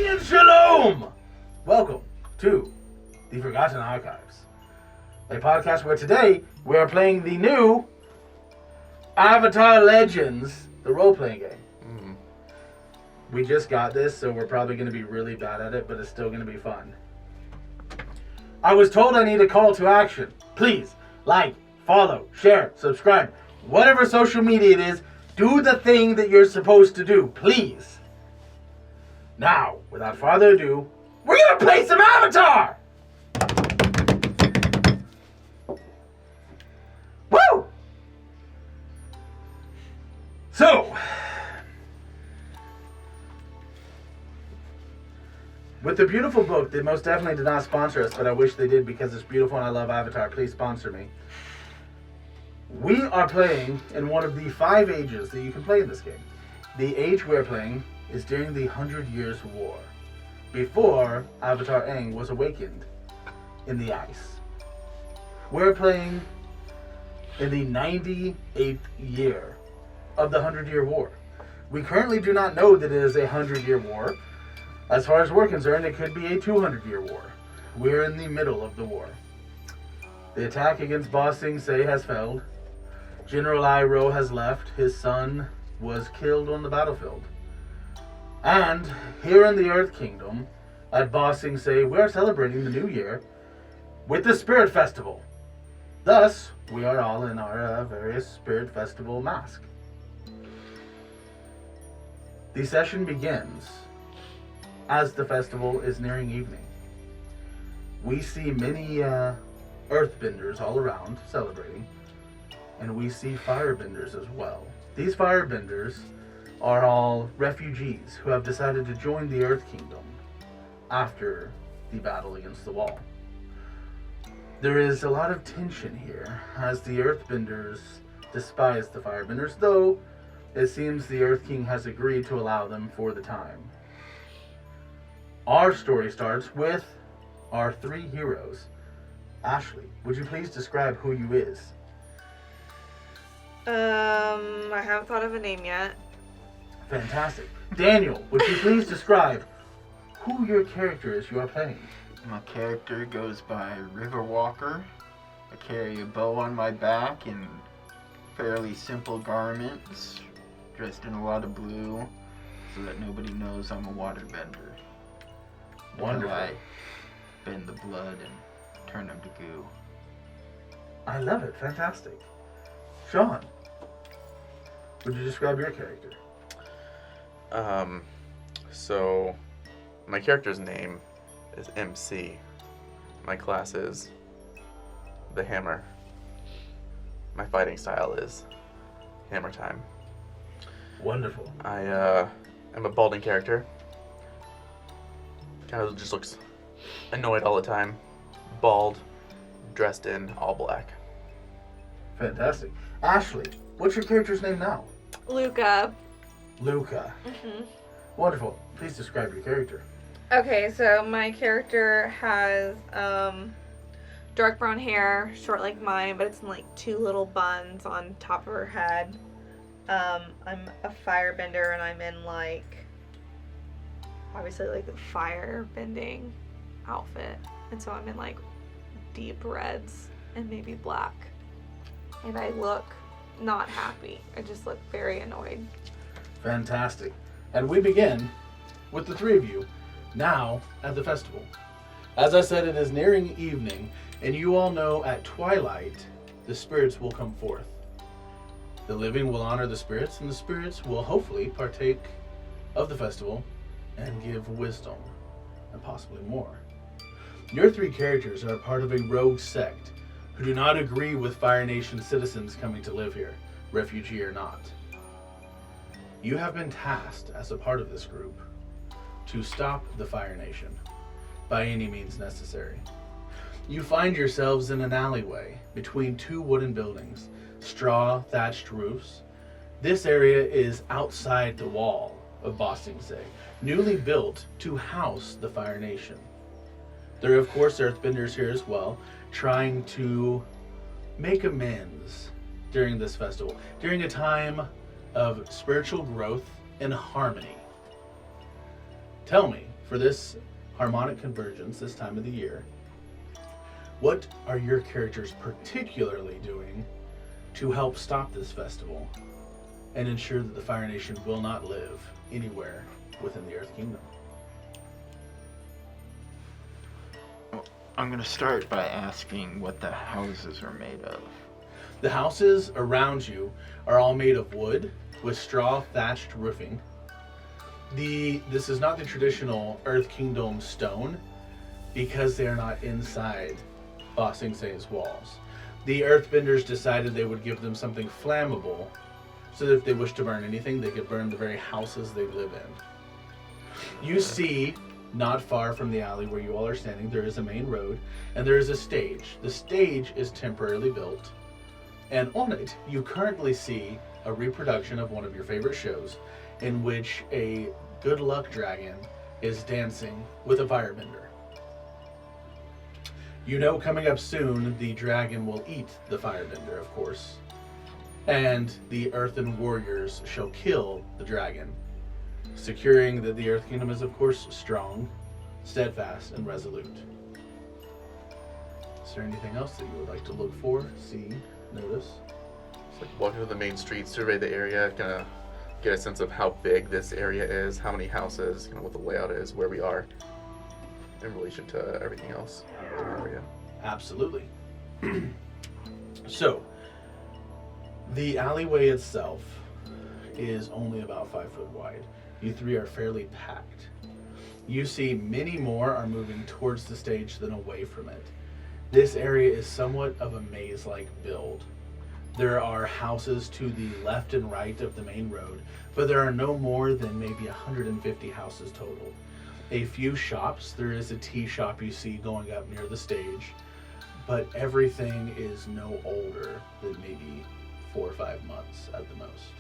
and Shalom! Welcome to the Forgotten Archives, a podcast where today we are playing the new Avatar Legends, the role-playing game. Mm-hmm. We just got this, so we're probably going to be really bad at it, but it's still going to be fun. I was told I need a call to action. Please, like, follow, share, subscribe, whatever social media it is, do the thing that you're supposed to do, please. Now, without further ado, we're going to play some Avatar! Woo! So, with the beautiful book, they most definitely did not sponsor us, but I wish they did because it's beautiful and I love Avatar. Please sponsor me. We are playing in one of the 5 ages that you can play in this game. The age we're playing is during the 100 Years' War, before Avatar Aang was awakened in the ice. We're playing in the 98th year of the 100-Year War. We currently do not know that it is a 100-year war. As far as we're concerned, it could be a 200-year war. We're in the middle of the war. The attack against Ba Sing Se has failed. General Iroh has left. His son was killed on the battlefield. And here in the Earth Kingdom, at Ba Sing Se, we are celebrating the new year with the Spirit Festival. Thus, we are all in our various Spirit Festival masks. The session begins as the festival is nearing evening. We see many earthbenders all around celebrating, and we see firebenders as well. These firebenders are all refugees who have decided to join the Earth Kingdom after the battle against the wall. There is a lot of tension here as the Earthbenders despise the firebenders, though it seems the Earth King has agreed to allow them for the time. Our story starts with our 3 heroes. Ashley, would you please describe who you is? I haven't thought of a name yet. Fantastic. Daniel, would you please describe who your character is you are playing? My character goes by River Walker. I carry a bow on my back and fairly simple garments, dressed in a lot of blue, so that nobody knows I'm a waterbender. Wonderful. I bend the blood and turn them to goo. I love it. Fantastic. Sean, would you describe your character? So my character's name is MC. My class is the Hammer. My fighting style is Hammer Time. Wonderful. I am a balding character. Kind of just looks annoyed all the time. Bald, dressed in all black. Fantastic. Ashley, what's your character's name now? Luca. Luca. Mm-hmm. Wonderful. Please describe your character. Okay, so my character has dark brown hair, short like mine, but it's in like 2 little buns on top of her head. I'm a firebender, and I'm in like obviously like the fire bending outfit, and so I'm in like deep reds and maybe black, and I look not happy. I just look very annoyed. Fantastic. And we begin with the 3 of you now at the festival. As I said, it is nearing evening, and you all know at twilight the spirits will come forth. The living will honor the spirits, and the spirits will hopefully partake of the festival and give wisdom and possibly more. Your 3 characters are part of a rogue sect who do not agree with Fire Nation citizens coming to live here, refugee or not. You have been tasked as a part of this group to stop the Fire Nation by any means necessary. You find yourselves in an alleyway between 2 wooden buildings, straw thatched roofs. This area is outside the wall of Ba Sing Se, newly built to house the Fire Nation. There are of course earthbenders here as well, trying to make amends during this festival, during a time of spiritual growth and harmony. Tell me, for this harmonic convergence this time of the year, what are your characters particularly doing to help stop this festival and ensure that the Fire Nation will not live anywhere within the Earth Kingdom? I'm going to start by asking what the houses are made of. The houses around you are all made of wood with straw thatched roofing. This is not the traditional Earth Kingdom stone because they are not inside Ba Sing Se's walls. The Earthbenders decided they would give them something flammable so that if they wish to burn anything, they could burn the very houses they live in. You see, not far from the alley where you all are standing, there is a main road and there is a stage. The stage is temporarily built, and on it you currently see a reproduction of one of your favorite shows in which a good luck dragon is dancing with a firebender. You know coming up soon the dragon will eat the firebender, of course, and the earthen warriors shall kill the dragon, securing that the Earth Kingdom is of course strong, steadfast, and resolute. Is there anything else that you would like to look for, see, notice? It's like walking through the main street, survey the area, kind of get a sense of how big this area is, how many houses, what the layout is, where we are in relation to everything else in the area. Absolutely. So, the alleyway itself is only about 5 foot wide. You three are fairly packed. You see many more are moving towards the stage than away from it. This area is somewhat of a maze-like build. There are houses to the left and right of the main road, but there are no more than maybe 150 houses total. A few shops, there is a tea shop you see going up near the stage, but everything is no older than maybe 4 or 5 months at the most.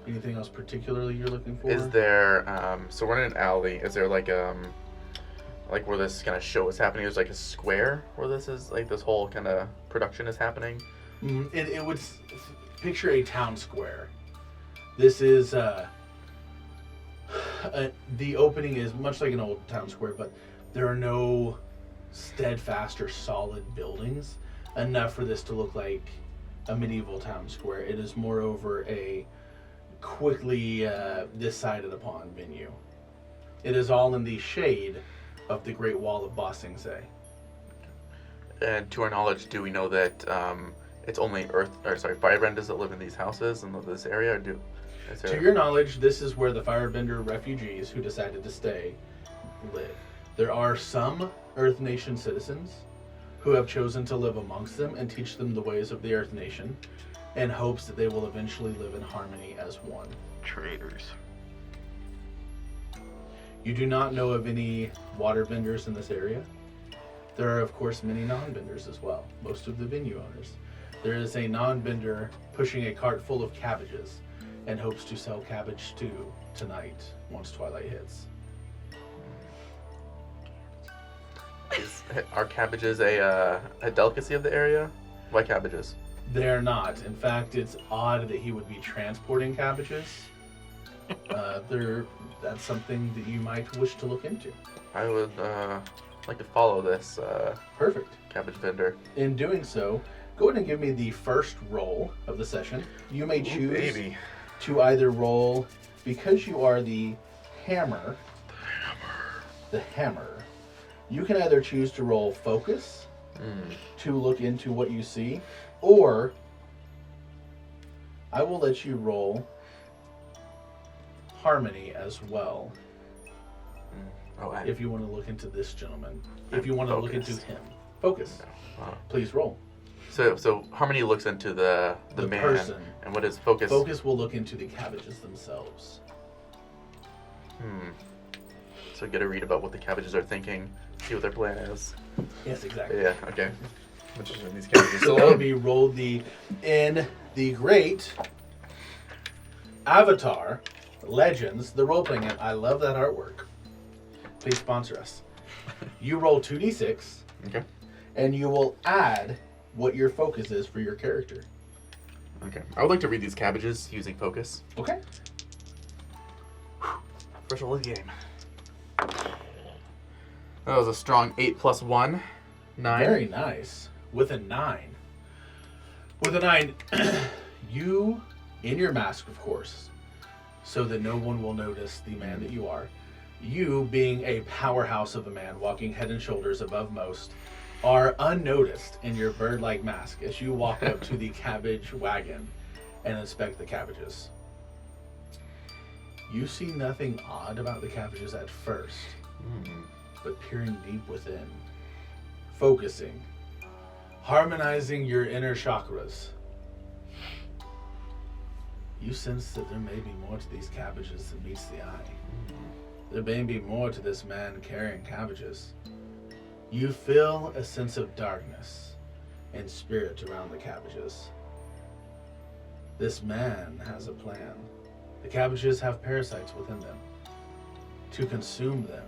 Anything else particularly you're looking for? Is there, so we're in an alley, is there like where this kind of show is happening, there's like a square where this is, like this whole kind of production is happening? It would picture a town square. This is, the opening is much like an old town square, but there are no steadfast or solid buildings enough for this to look like a medieval town square. It is moreover a quickly decided upon venue. It is all in the shade of the Great Wall of Ba Sing Se. And to our knowledge, do we know that it's only firebenders that live in these houses in this area? Or To your knowledge, this is where the firebender refugees who decided to stay live. There are some Earth Nation citizens who have chosen to live amongst them and teach them the ways of the Earth Nation in hopes that they will eventually live in harmony as one. Traitors. You do not know of any waterbenders in this area. There are, of course, many non-benders as well, most of the venue owners. There is a non-bender pushing a cart full of cabbages and hopes to sell cabbage stew tonight once Twilight hits. Are cabbages a delicacy of the area? Why cabbages? They're not. In fact, it's odd that he would be transporting cabbages. That's something that you might wish to look into. I would like to follow this Perfect. cabbage vendor. In doing so, go ahead and give me the first roll of the session. You may choose to either roll, because you are the hammer, you can either choose to roll focus to look into what you see, or I will let you roll harmony as well. If you want to look into this gentleman. If you want to look into him. Focus. Please roll. So harmony looks into the man. Person. And what is focus? Focus will look into the cabbages themselves. So get a read about what the cabbages are thinking, see what their plan is. Yes, exactly. Yeah, okay. Which is these cabbages. So that would be rolled in the great Avatar Legends, the role-playing game. I love that artwork. Please sponsor us. You roll 2d6. Okay. And you will add what your focus is for your character. Okay. I would like to read these cabbages using focus. Okay. First roll of the game. That was a strong 8 plus 1. 9. Very nice. With a 9. With a 9, you, in your mask, of course, so that no one will notice the man that you are, you, being a powerhouse of a man, walking head and shoulders above most, are unnoticed in your bird-like mask as you walk up to the cabbage wagon and inspect the cabbages. You see nothing odd about the cabbages at first, but peering deep within, focusing, harmonizing your inner chakras, you sense that there may be more to these cabbages than meets the eye. There may be more to this man carrying cabbages. You feel a sense of darkness and spirit around the cabbages. This man has a plan. The cabbages have parasites within them. To consume them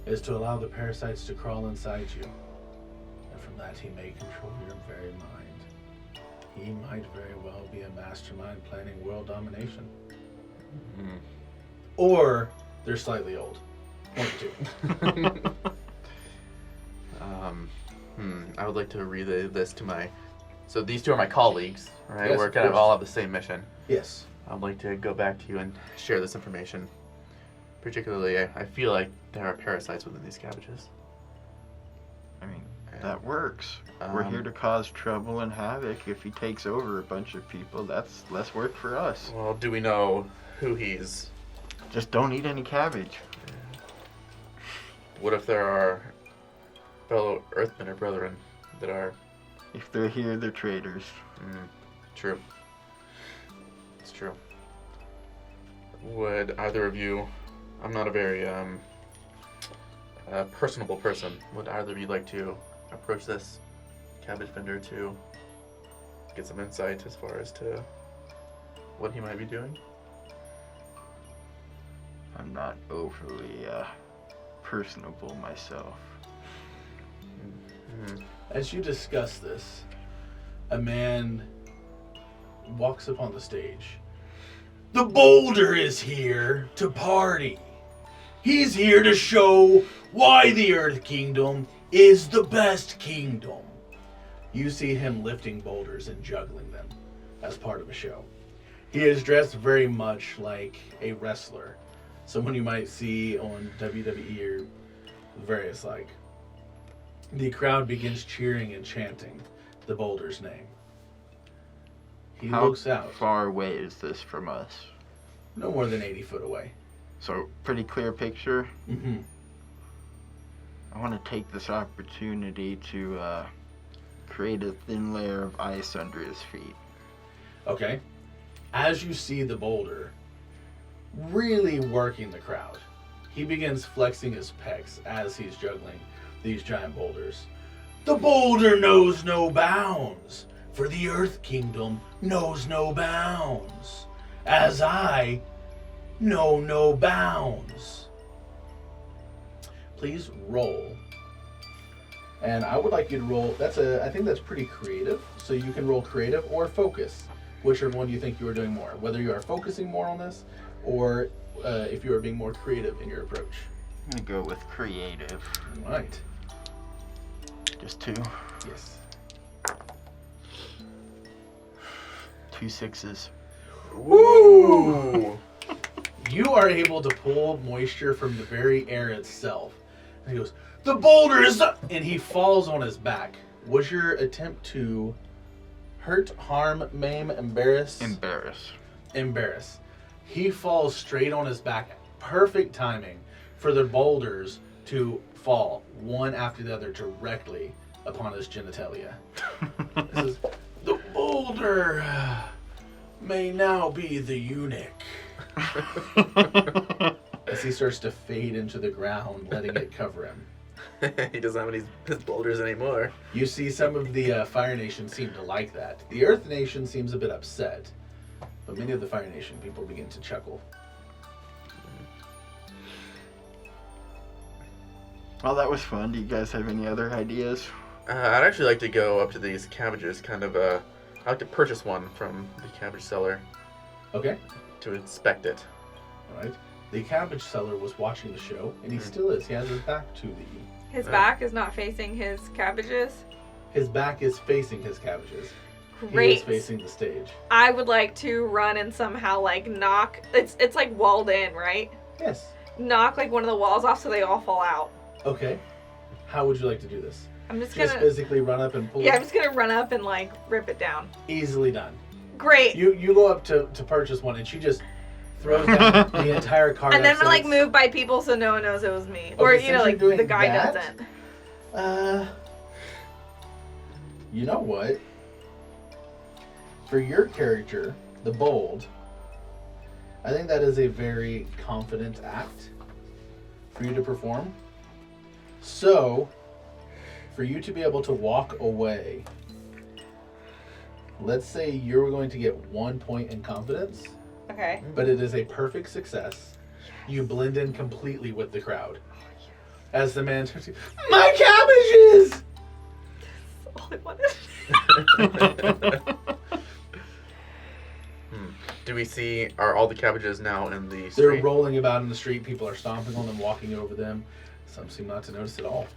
is to allow the parasites to crawl inside you. And from that he may control your very mind. He might very well be a mastermind planning world domination. Or they're slightly old. One or two. I would like to relay this to my... So these two are my colleagues, right? Yes, We're of kind of course. all have the same mission. Yes. I'd like to go back to you and share this information. Particularly, I feel like there are parasites within these cabbages. I mean, that works. We're here to cause trouble and havoc. If he takes over a bunch of people, that's less work for us. Well, do we know who he's... Just don't eat any cabbage. What if there are fellow Earthbender brethren that are... If they're here, they're traitors. True. It's true. Would either of you... I'm not a very personable person. Would either of you like to approach this cabbage vendor to get some insight as far as to what he might be doing? I'm not overly personable myself. As you discuss this, a man walks upon the stage. The boulder is here to party. He's here to show why the Earth Kingdom is the best kingdom. You see him lifting boulders and juggling them as part of a show. He is dressed very much like a wrestler, someone you might see on WWE or various like. The crowd begins cheering and chanting the boulder's name. He looks out. How far away is this from us? No more than 80 foot away. So, pretty clear picture. Mm-hmm. I want to take this opportunity to create a thin layer of ice under his feet. Okay. As you see the boulder really working the crowd, he begins flexing his pecs as he's juggling these giant boulders. The boulder knows no bounds, for the Earth Kingdom knows no bounds, as I know no bounds. Please roll. And I would like you to roll, I think that's pretty creative, so you can roll creative or focus, whichever one you think you are doing more, whether you are focusing more on this, or if you are being more creative in your approach. I'm going to go with creative. All right. Just 2. Yes. 2 6s. Woo! You are able to pull moisture from the very air itself. And he goes, the boulder is up! And he falls on his back. Was your attempt to hurt, harm, maim, embarrass? Embarrass. He falls straight on his back. Perfect timing for the boulders to fall one after the other directly upon his genitalia. This is, the boulder may now be the eunuch. As he starts to fade into the ground, letting it cover him. He doesn't have his boulders anymore. You see some of the Fire Nation seem to like that. The Earth Nation seems a bit upset, but many of the Fire Nation people begin to chuckle. Well, that was fun. Do you guys have any other ideas? I'd actually like to go up to these cabbages, I'd like to purchase one from the cabbage seller Okay. to inspect it. All right. The cabbage seller was watching the show, and he still is. He has his back to the... His back is not facing his cabbages? His back is facing his cabbages. Great. He is facing the stage. I would like to run and somehow, like, knock... It's like, walled in, right? Yes. Knock, like, one of the walls off so they all fall out. Okay. How would you like to do this? I'm just Just gonna... physically run up and pull Yeah, it? I'm just gonna run up and, like, rip it down. Easily done. Great. You go up to purchase one, and she just throws down the entire cart. And then we're, like, moved by people so no one knows it was me. Or, Okay, you know, since like, you're doing the guy that, doesn't. You know what? For your character, the bold, I think that is a very confident act for you to perform. So, for you to be able to walk away, let's say you're going to get 1 point in confidence, Okay. but it is a perfect success. You blend in completely with the crowd. As the man turns to you, my cabbages! All I wanted. Do we see, are all the cabbages now in the street? They're rolling about in the street. People are stomping on them, walking over them. Some seem not to notice at all.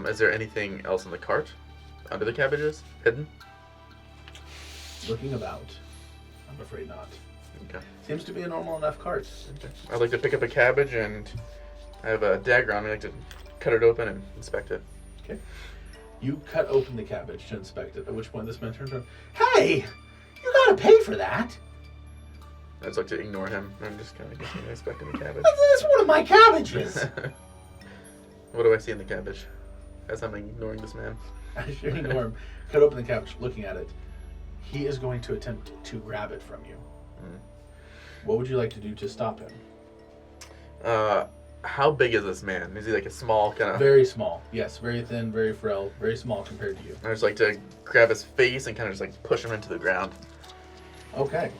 Is there anything else in the cart under the cabbages? Hidden? Looking about. I'm afraid not. Okay. Seems to be a normal enough cart. Okay. I'd like to pick up a cabbage, and I have a dagger on me. I'd like to cut it open and inspect it. Okay. You cut open the cabbage to inspect it, at which point this man turns around. Hey! You gotta pay for that! I'd just like to ignore him and just kind of continue inspecting the cabbage. That's one of my cabbages! What do I see in the cabbage? As I'm ignoring this man. As you ignore him, cut open the cabbage, looking at it. He is going to attempt to grab it from you. Mm. What would you like to do to stop him? How big is this man? Is he like a small kind of... Very small. Yes, very thin, very frail, very small compared to you. I just like to grab his face and kind of just like push him into the ground. Okay.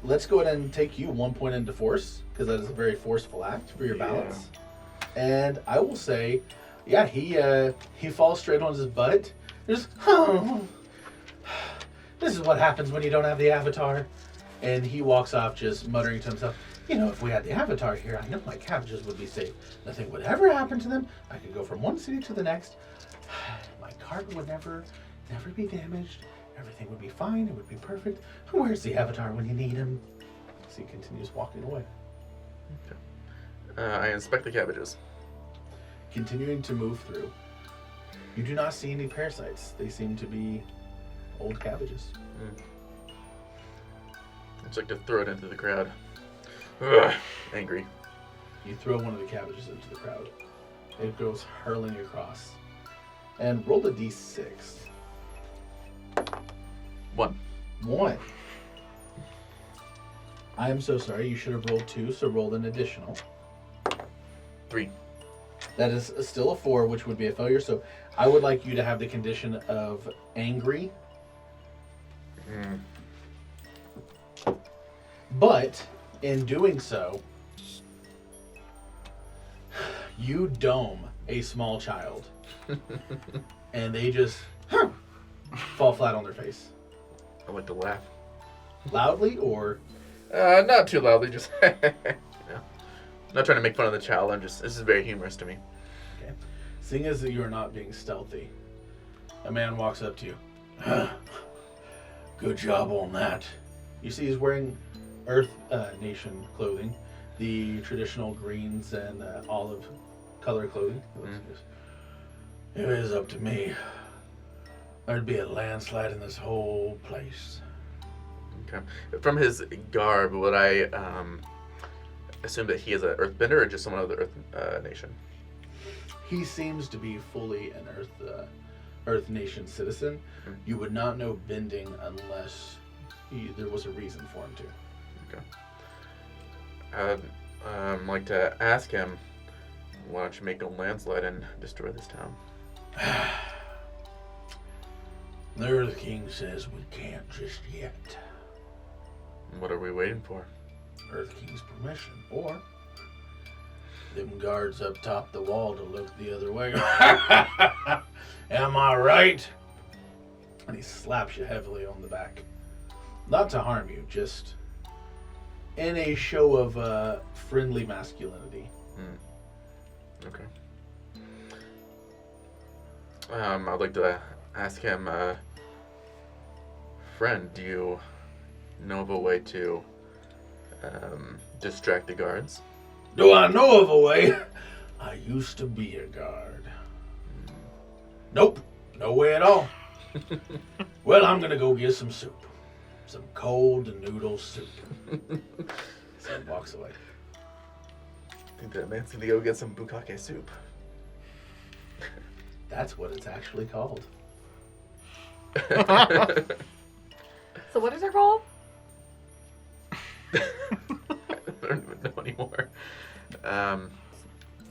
Let's go ahead and take you 1 point into force, because that is a very forceful act for your balance. And I will say, yeah, he falls straight on his butt. Just, oh, this is what happens when you don't have the avatar. And he walks off just muttering to himself, you know, if we had the avatar here, I know my cabbages would be safe. Nothing would ever happen to them. I could go from one city to the next. My cart would never be damaged. Everything would be fine. It would be perfect. Where's the avatar when you need him? As he continues walking away. Okay. I inspect the cabbages. Continuing to move through. You do not see any parasites. They seem to be old cabbages. I'd just like to throw it into the crowd. Ugh, angry. You throw one of the cabbages into the crowd. It goes hurling across. And roll the d6. 1. 1. I am so sorry. You should have rolled 2, so roll an additional. 3. That is still a 4, which would be a failure. So I would like you to have the condition of angry. But in doing so, you dome a small child. And they just fall flat on their face. I like to laugh. Loudly or? Not too loudly, just you know. Not trying to make fun of the child. This is very humorous to me. Okay. Seeing as that you are not being stealthy, a man walks up to you. Good job on that. You see he's wearing Earth Nation clothing, the traditional greens and olive color clothing. If it was up to me, there'd be a landslide in this whole place. Okay. From his garb, would I assume that he is an Earthbender or just someone of the Earth Nation? He seems to be fully an Earth Nation citizen. You would not know bending unless there was a reason for him to. Okay. I'd like to ask him, why don't you make a landslide and destroy this town? The Earth King says we can't just yet. What are we waiting for? Earth King's permission, or them guards up top the wall to look the other way. Am I right? And he slaps you heavily on the back. Not to harm you, just in a show of friendly masculinity. Okay. I'd like to ask him, friend, do you know of a way to distract the guards? Do I know of a way? I used to be a guard. Nope, no way at all. Well, I'm gonna go get some soup. Some cold noodle soup. So he walks away. I think that man's gonna go get some bukake soup. That's what it's actually called. So what is our goal? I don't even know anymore.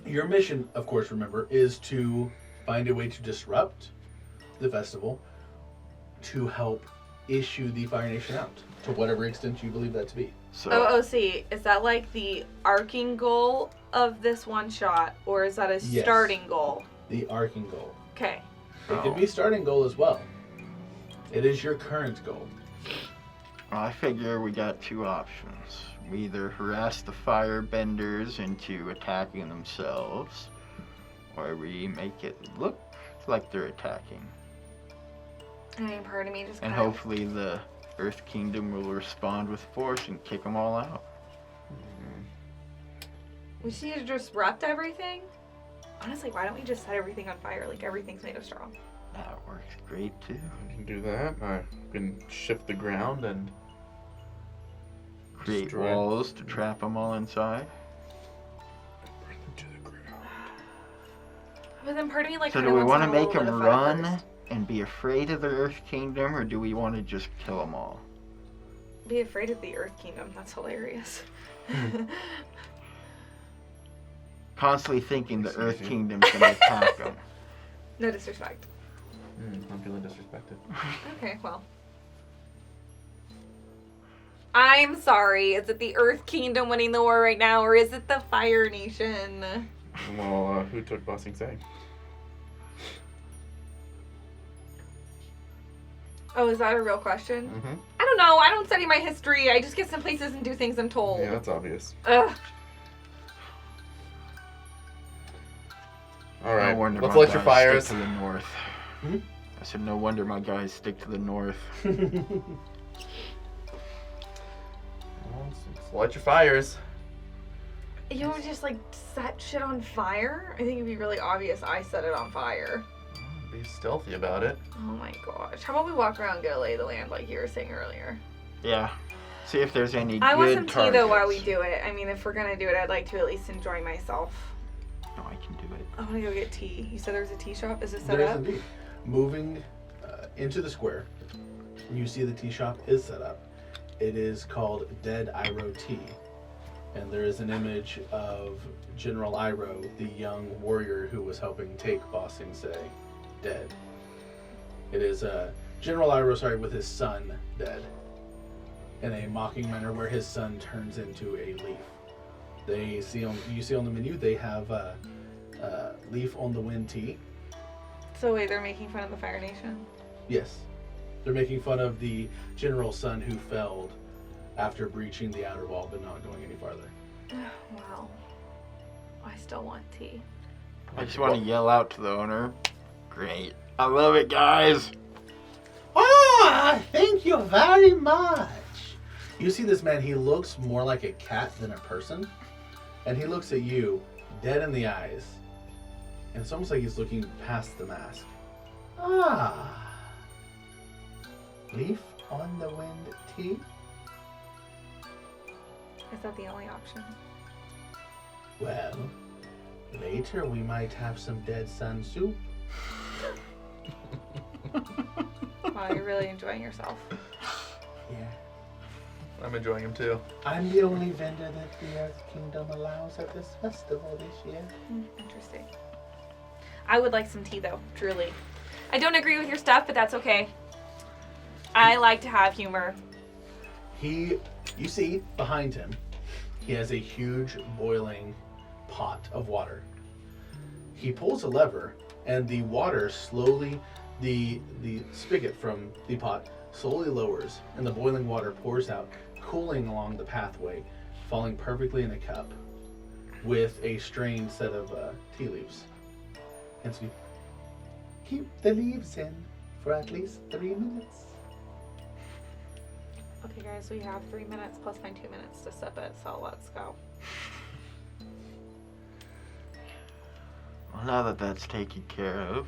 Your mission, of course, remember, is to find a way to disrupt the festival to help issue the Fire Nation out to whatever extent you believe that to be. So OOC, is that like the arcing goal of this one shot, or is that a Yes. starting goal? The arcing goal. Okay. It could be starting goal as well. It is your current goal. well, I figure we got two options. We either harass the firebenders into attacking themselves, or we make it look like they're attacking. I mean, part of me just And kind of... hopefully the Earth Kingdom will respond with force and kick them all out. We just need to disrupt everything? Honestly, why don't we just set everything on fire? Like, everything's made of straw. That works great too. I can do that. I can shift the ground and Create Destroy. walls to trap them all inside. burn them to the ground. But then part of me, like, So kinda do we wants want to a make little them bit of fun run first. and be afraid of the Earth Kingdom, or do we want to just kill them all? Be afraid of the Earth Kingdom. That's hilarious. Constantly thinking the Earth Kingdom's going to attack them. No disrespect. I'm feeling disrespected. Okay, well. I'm sorry. Is it the Earth Kingdom winning the war right now, or is it the Fire Nation? Well, who took Bossing Sang? Oh, is that a real question? Mm-hmm. I don't know. I don't study my history. I just get some places and do things I'm told. Yeah, that's obvious. Ugh. All right, No wonder let's my light your guys fires. stick to the north. Hmm? I said no wonder my guys stick to the north. Let's light your fires. You don't just like set shit on fire? I think it'd be really obvious I set it on fire. Be stealthy about it. Oh my gosh. How about we walk around and get a lay of the land like you were saying earlier? Yeah. See if there's any I good want some tea though while we targets. do it. I mean, if we're gonna do it, I'd like to at least enjoy myself. No, I can do it. I want to go get tea. You said there was a tea shop? Is it set There is up? indeed. Moving into the square, you see the tea shop is set up. It is called Dead Iroh Tea. And there is an image of General Iroh, the young warrior who was helping take Ba Sing Se, dead. It is General Iroh, with his son dead. In a mocking manner where his son turns into a leaf. You see on the menu, they have leaf on the wind tea. So wait, they're making fun of the Fire Nation? Yes. They're making fun of the general's son who felled after breaching the outer wall but not going any farther. Wow. I still want tea. I just want to yell out to the owner. Great. I love it, guys. Ah, thank you very much. You see this man, he looks more like a cat than a person. And he looks at you, dead in the eyes. And it's almost like he's looking past the mask. Ah. Leaf on the wind tea? Is that the only option? Well, later we might have some dead sun soup. Wow, you're really enjoying yourself. Yeah. I'm enjoying him too. I'm the only vendor that the Earth Kingdom allows at this festival this year. Interesting. I would like some tea though, truly. I don't agree with your stuff, but that's okay. I like to have humor. You see behind him, he has a huge boiling pot of water. He pulls a lever and the water slowly, the spigot from the pot slowly lowers and the boiling water pours out, cooling along the pathway falling perfectly in a cup with a strained set of tea leaves. And so you keep the leaves in for at least 3 minutes. Okay, guys, we have 3 minutes plus my 2 minutes to sip it, so let's go. Well, now that that's taken care of,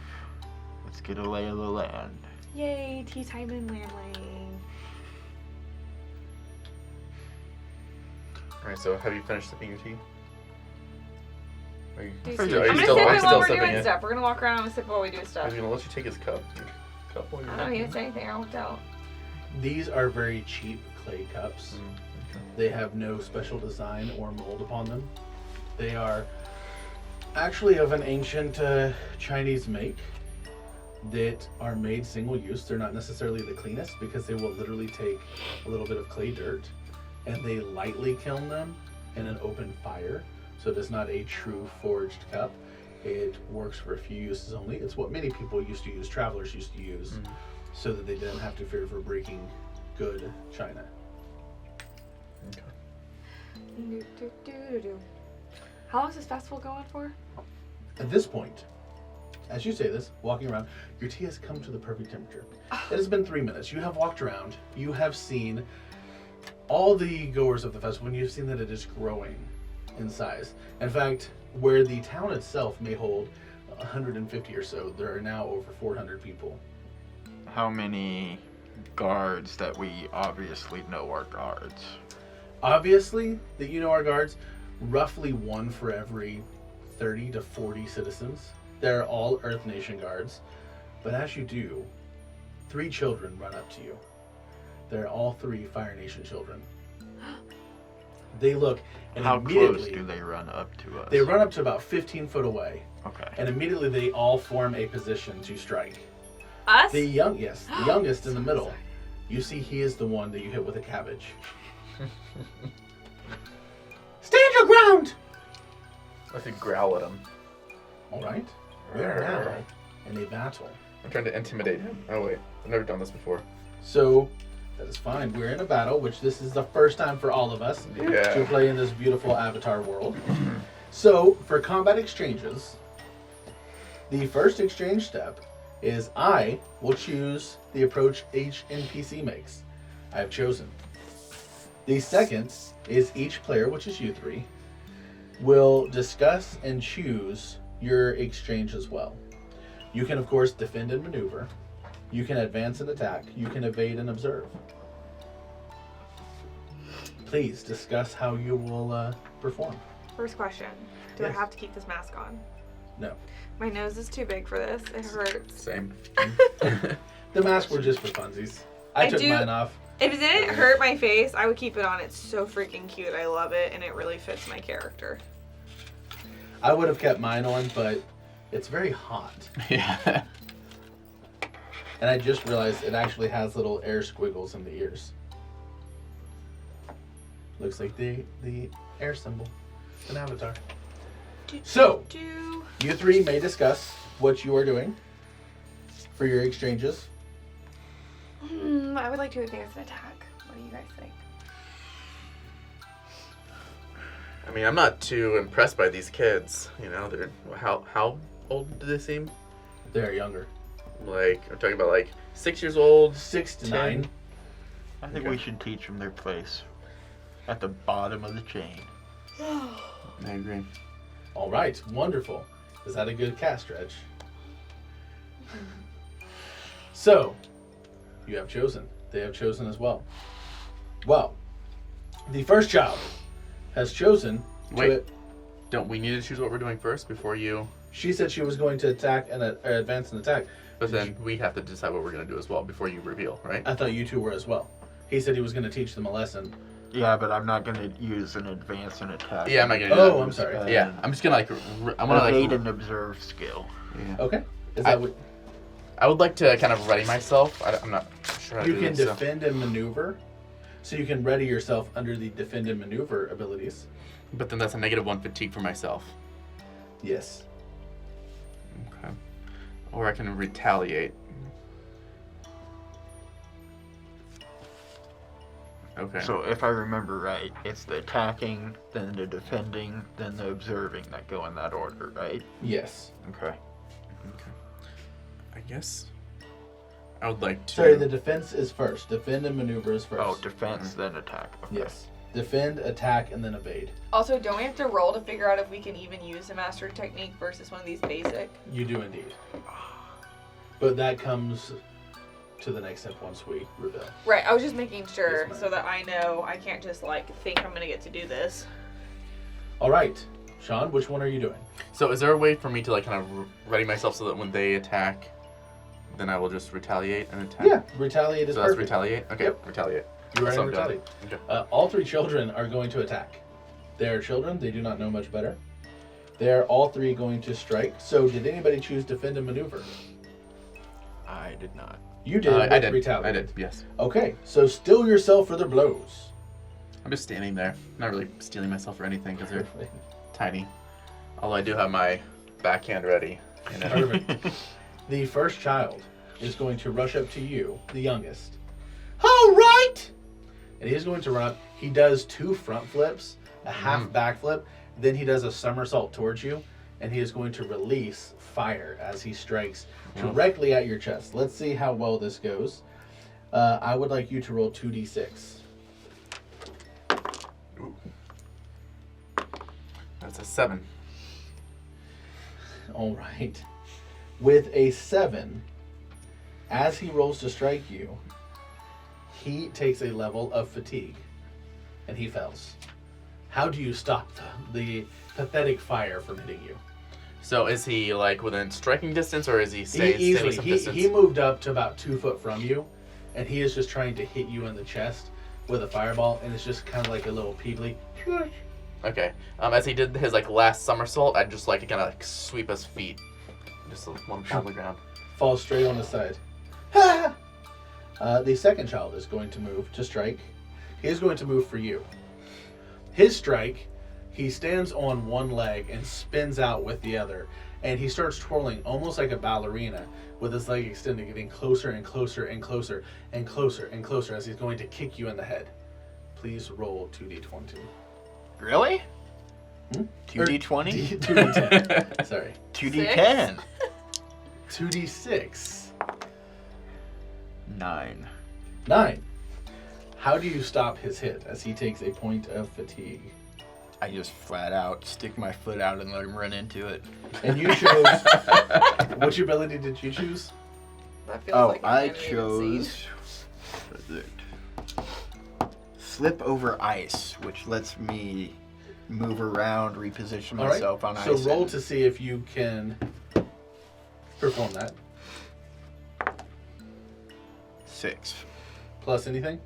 let's get a lay of the land. Yay, tea time in Landling. Alright, so have you finished sipping your tea? Are you, Do you Are see? you I'm gonna still- sip are you it while we're sipping doing it? stuff. We're gonna walk around and sip while we do I stuff. was gonna let you take his cup. While you're I don't need to say anything. I won't tell. These are very cheap clay cups. Okay. They have no special design or mold upon them. They are actually of an ancient Chinese make that are made single use. They're not necessarily the cleanest because they will literally take a little bit of clay dirt and they lightly kiln them in an open fire. So it is not a true forged cup. It works for a few uses only. It's what many people used to use, travelers used to use, so that they didn't have to fear for breaking good china. How long is this festival going for? At this point, as you say this, walking around, your tea has come to the perfect temperature. It has been 3 minutes. You have walked around. You have seen all the goers of the festival, and you've seen that it is growing in size. In fact, where the town itself may hold 150 or so, there are now over 400 people. How many guards that we obviously know are guards? Obviously, that you know our guards, roughly one for every 30 to 40 citizens. They're all Earth Nation guards. But as you do, 3 children run up to you. They're all 3 Fire Nation children. They look, and How immediately close do they run up to us? they run up to about 15 foot away, Okay. and immediately they all form a position to strike. Us? The youngest in the middle. You see, he is the one that you hit with a cabbage. Stand your ground! I could growl at him. All right. We are now in a battle. I'm trying to intimidate him. Oh wait, I've never done this before. So that is fine. We're in a battle, which this is the first time for all of us to Yeah. play in this beautiful Avatar world. So for combat exchanges, the first exchange step is I will choose the approach each NPC makes. I have chosen. The second is each player, which is you 3, will discuss and choose your exchange as well. You can, of course, defend and maneuver. You can advance and attack. You can evade and observe. Please discuss how you will perform. First question. Do I Yes. have to keep this mask on? No. My nose is too big for this. It hurts. Same. The masks were just for funsies. I took mine off. If it didn't hurt my face, I would keep it on. It's so freaking cute. I love it, and it really fits my character. I would have kept mine on, but it's very hot. Yeah. And I just realized it actually has little air squiggles in the ears. Looks like the air symbol. An avatar. So, you 3 may discuss what you are doing for your exchanges. I would like to advance and attack. What do you guys think? I mean, I'm not too impressed by these kids. You know, they're how old do they seem? They're younger. Like I'm talking about like 6 years old. 6 to 10. 9. I think Okay. we should teach them their place at the bottom of the chain. I agree. All right, wonderful. Is that a good cast stretch? So, you have chosen. They have chosen as well. Well, the first child has chosen. Wait. Don't we need to choose what we're doing first before you? She said she was going to attack and advance and attack. But then we have to decide what we're gonna do as well before you reveal, right? I thought you 2 were as well. He said he was going to teach them a lesson. Yeah, but I'm not going to use an advance and attack. Yeah, I'm not gonna do Oh, that. I'm sorry. Yeah, I'm just gonna like I want to Evade like. and observe skill. Yeah. Okay. Is that what I would like to kind of ready myself. I'm not sure how to you do can this. So. defend and maneuver? So you can ready yourself under the defend and maneuver abilities. But then that's a -1 fatigue for myself. Yes. Okay. Or I can retaliate. Okay. So if I remember right, it's the attacking, then the defending, then the observing that go in that order, right? Yes. Okay. I guess I would like to. Sorry, the defense is first. Defend and maneuver is first. Oh, defense, then attack. Okay. Yes. Defend, attack, and then evade. Also, don't we have to roll to figure out if we can even use a mastered technique versus one of these basic? You do indeed. But that comes to the next step once we reveal. Right, I was just making sure Yes, ma'am. so that I know I can't just like think I'm gonna get to do this. All right, Sean, which one are you doing? So is there a way for me to like kind of ready myself so that when they attack, then I will just retaliate and attack? Yeah, retaliate is So that's perfect. retaliate? Okay, Yep. retaliate. You're ready That's to what I'm doing. retaliate. Okay. All 3 children are going to attack. They are children. They do not know much better. They are all 3 going to strike. So did anybody choose defend and maneuver? I did not. You did. I with did. Retaliate. I did, yes. Okay, so still yourself for their blows. I'm just standing there. Not really stealing myself or anything because they're tiny. Although I do have my backhand ready. You know? Perfect. The first child is going to rush up to you, the youngest. All right! And he's going to run up. He does 2 front flips, a half back flip, then he does a somersault towards you, and he is going to release fire as he strikes directly at your chest. Let's see how well this goes. I would like you to roll 2d6. Ooh. That's a 7. All right. With a 7, as he rolls to strike you, he takes a level of fatigue, and he fails. How do you stop the pathetic fire from hitting you? So is he like within striking distance or is he standing some distance? He moved up to about 2 foot from you, and he is just trying to hit you in the chest with a fireball, and it's just kind of like a little peebly. Okay. As he did his like last somersault, I'd just like to kind of like sweep his feet, just one on the ground. Falls straight on the side. The second child is going to move to strike. He is going to move for you. His strike, he stands on one leg and spins out with the other, and he starts twirling almost like a ballerina with his leg extended, getting closer and closer and closer and closer and closer as he's going to kick you in the head. Please roll 2d20. Really? Hmm? 2d20? 2d10. Sorry. 2d10. 2d6. 9. 9. How do you stop his hit as he takes a point of fatigue? I just flat out stick my foot out and let him run into it. And you chose... Which ability did you choose? That feels Oh, like an I animated chose scene. what is it? Slip over ice, which lets me move around, reposition All right. myself on So ice. roll and- to see if you can perform that. 6. Plus anything?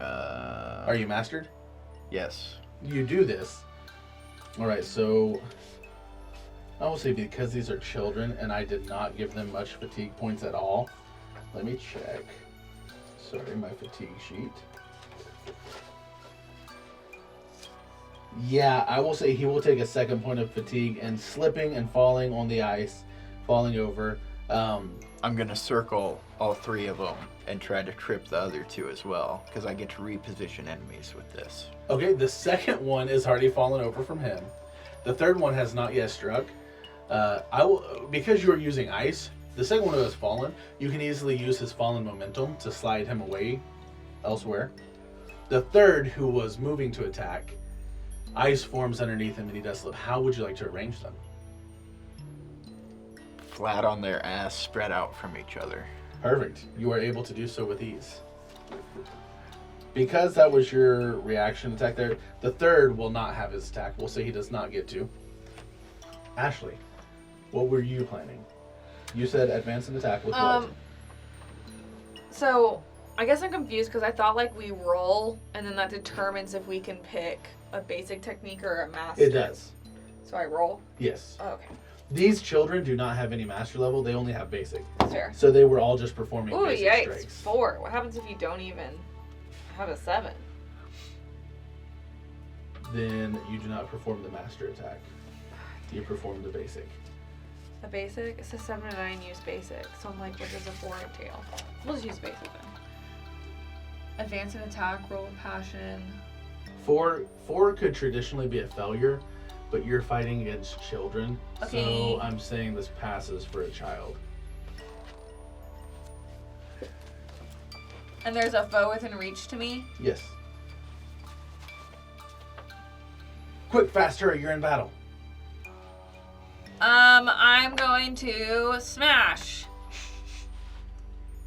Are you mastered? Yes. You do this. All right, so I will say because these are children and I did not give them much fatigue points at all. Let me check. Sorry, my fatigue sheet. Yeah, I will say he will take a second point of fatigue and slipping and falling on the ice, falling over. I'm going to circle all 3 of them and try to trip the other 2 as well, because I get to reposition enemies with this. Okay, the second one is already fallen over from him. The third one has not yet struck. I will, because you are using ice, the second one who has fallen, you can easily use his fallen momentum to slide him away elsewhere. The third, who was moving to attack, ice forms underneath him and he does slip. How would you like to arrange them? Flat on their ass, spread out from each other. Perfect. You are able to do so with ease. Because that was your reaction attack there, the third will not have his attack. We'll say he does not get to. Ashley, what were you planning? You said advance and attack with what? So I guess I'm confused because I thought like we roll and then that determines if we can pick a basic technique or a master. It does. So I roll? Yes. Oh, okay. These children do not have any master level. They only have basic. That's fair. So they were all just performing Ooh, basic yikes. strikes. 4. What happens if you don't even have a 7? Then you do not perform the master attack. You perform the basic. A basic? It says 7 to 9 use basic. So I'm like, what does a 4 entail? We'll just use basic then. Advance an attack, roll with passion. 4 could traditionally be a failure, but you're fighting against children. Okay. So I'm saying this passes for a child. And there's a foe within reach to me? Yes. Quick, fast, hurry, you're in battle. I'm going to smash.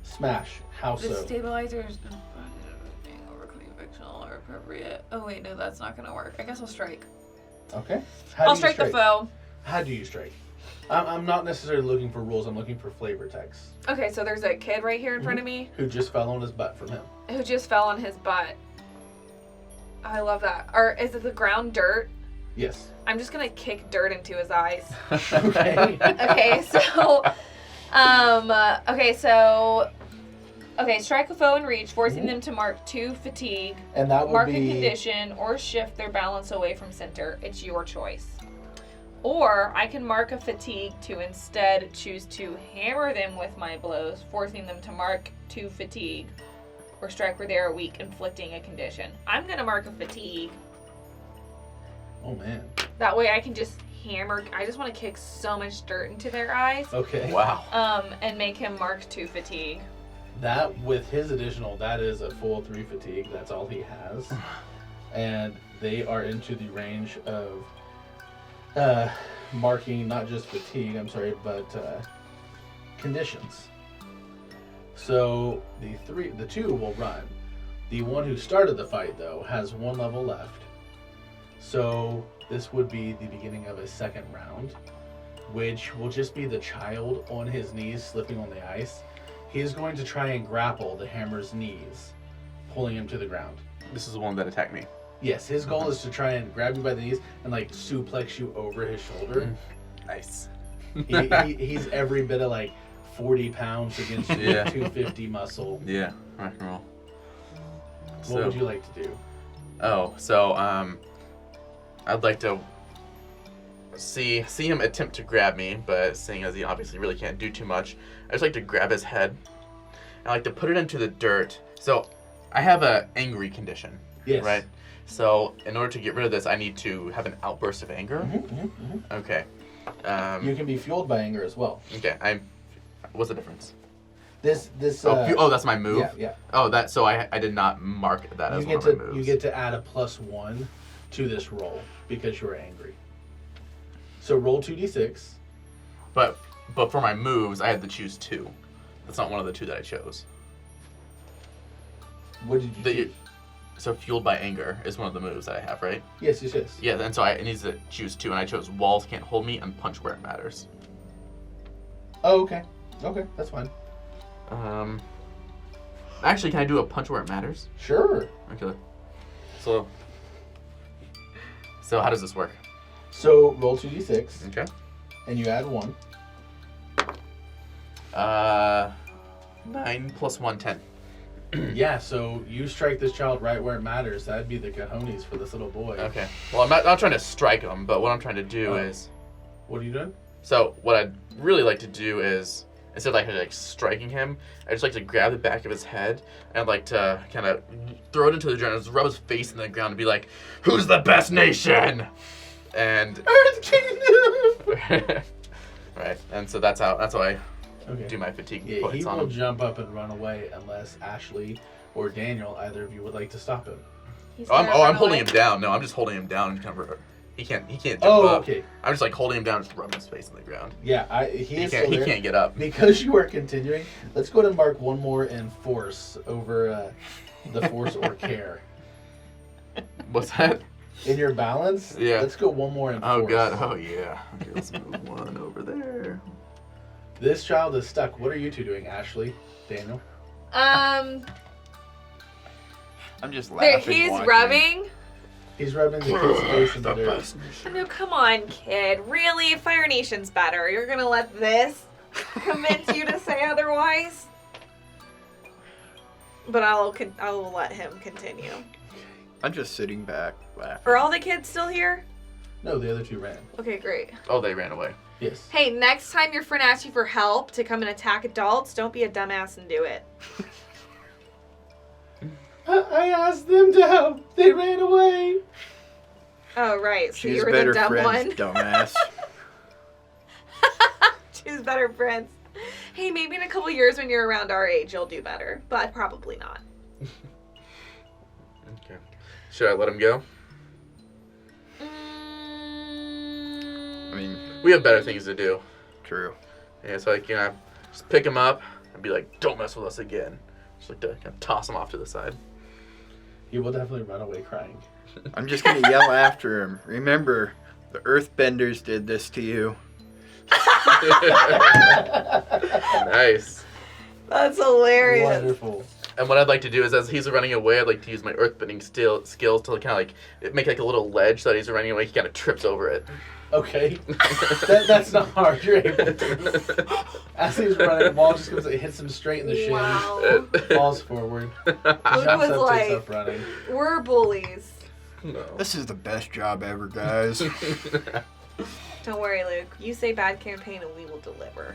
Smash. How The so? stabilizers overcoming fictional are appropriate. Oh wait, no, that's not gonna work. I guess I'll strike. Okay. I'll strike the foe. How do you strike? I'm not necessarily looking for rules. I'm looking for flavor text. Okay, so there's a kid right here in front of me Who just fell on his butt from him. who just fell on his butt. I love that. Or is it the ground dirt? Yes. I'm just gonna kick dirt into his eyes. Okay. Okay, strike a foe in reach, forcing them to mark 2 fatigue, And that would mark be... a condition, or shift their balance away from center. It's your choice. Or I can mark a fatigue to instead choose to hammer them with my blows, forcing them to mark 2 fatigue, or strike where they are weak, inflicting a condition. I'm gonna mark a fatigue. Oh, man. That way I can just hammer. I just want to kick so much dirt into their eyes. Okay. Wow. And make him mark 2 fatigue. That, with his additional, that is a full 3 fatigue. That's all he has. And they are into the range of marking not just fatigue, but conditions. So the 2 will run. The one who started the fight, though, has 1 level left. So this would be the beginning of a second round, which will just be the child on his knees slipping on the ice. He is going to try and grapple the hammer's knees, pulling him to the ground. This is the one that attacked me. Yes, his goal is to try and grab you by the knees and like suplex you over his shoulder. Nice. He's every bit of like 40 pounds against Yeah. 250 muscle. Yeah, rock and roll. What would you like to do? I'd like to see him attempt to grab me, but seeing as he obviously really can't do too much, I just like to grab his head. I like to put it into the dirt. So I have a angry condition. Yes. Right? So in order to get rid of this, I need to have an outburst of anger. Okay. You can be fueled by anger as well. Okay. What's the difference? This. That's my move. Yeah. Oh, that. So I did not mark that as one of my moves. You get to add a +1 to this roll because you were angry. So roll 2d6. But for my moves, I had to choose 2. That's not one of the 2 that I chose. What did you choose? So fueled by anger is one of the moves that I have, right? Yes. Yeah, and so I need to choose 2, and I chose walls can't hold me and punch where it matters. Oh, okay. Okay, that's fine. Actually, can I do a punch where it matters? Sure. Okay. So how does this work? So roll 2d6, Okay. and you add 1. 9 plus 1, 10. Yeah, so you strike this child right where it matters. That'd be the cojones for this little boy. Okay. Well, I'm not trying to strike him, but what I'm trying to do is... What are you doing? So what I'd really like to do is, instead of like striking him, I just like to grab the back of his head and like to kind of throw it into the ground and just rub his face in the ground and be like, "Who's the best nation?" And Earth Kingdom! right, and so that's how I Okay. do my fatigue Yeah, points he on will him. jump up and run away unless Ashley or Daniel, either of you, would like to stop him. He's I'm gonna run holding away. him down. No, I'm just holding him down and kind of. He can't jump up. Okay. I'm just like holding him down, just rubbing his face in the ground. Yeah, He can't get up. Because you are continuing, let's go ahead and mark 1 more in force over the force or care. What's that? In your balance, Yeah. let's go 1 more in force. Oh god. Oh yeah. Okay, let's move 1 over there. This child is stuck. What are you 2 doing, Ashley, Daniel? I'm just laughing. He's watching. rubbing. He's rubbing the kid's face in the dirt. No, come on, kid. Really? Fire Nation's better. You're gonna let this convince you to say otherwise? But I'll let him continue. I'm just sitting back laughing. Are all the kids still here? No, the other 2 ran. Okay, great. Oh, they ran away. Yes. Hey, next time your friend asks you for help to come and attack adults, don't be a dumbass and do it. I asked them to help. They ran away. Oh, right. So Choose you were better the dumb friends, one. dumbass. Choose better friends. Hey, maybe in a couple years when you're around our age, you'll do better. But probably not. Okay. Should I let him go? I mean, We have better things to do. true. Yeah, so like, just pick him up and be like, don't mess with us again. Just like to kind of toss him off to the side. He will definitely run away crying. I'm just gonna yell after him. Remember, the Earthbenders did this to you. Nice. That's hilarious. Wonderful. And what I'd like to do is, as he's running away, I'd like to use my earthbending skills to kind of like make like a little ledge so that he's running away. He kind of trips over it. Okay. That's not hard. You're able to. As he's running, Maul just comes and hits him straight in the shins. Wow. Falls forward. Luke Jumps was up, takes like, off running. we're bullies. No. This is the best job ever, guys. Don't worry, Luke. You say bad campaign and we will deliver.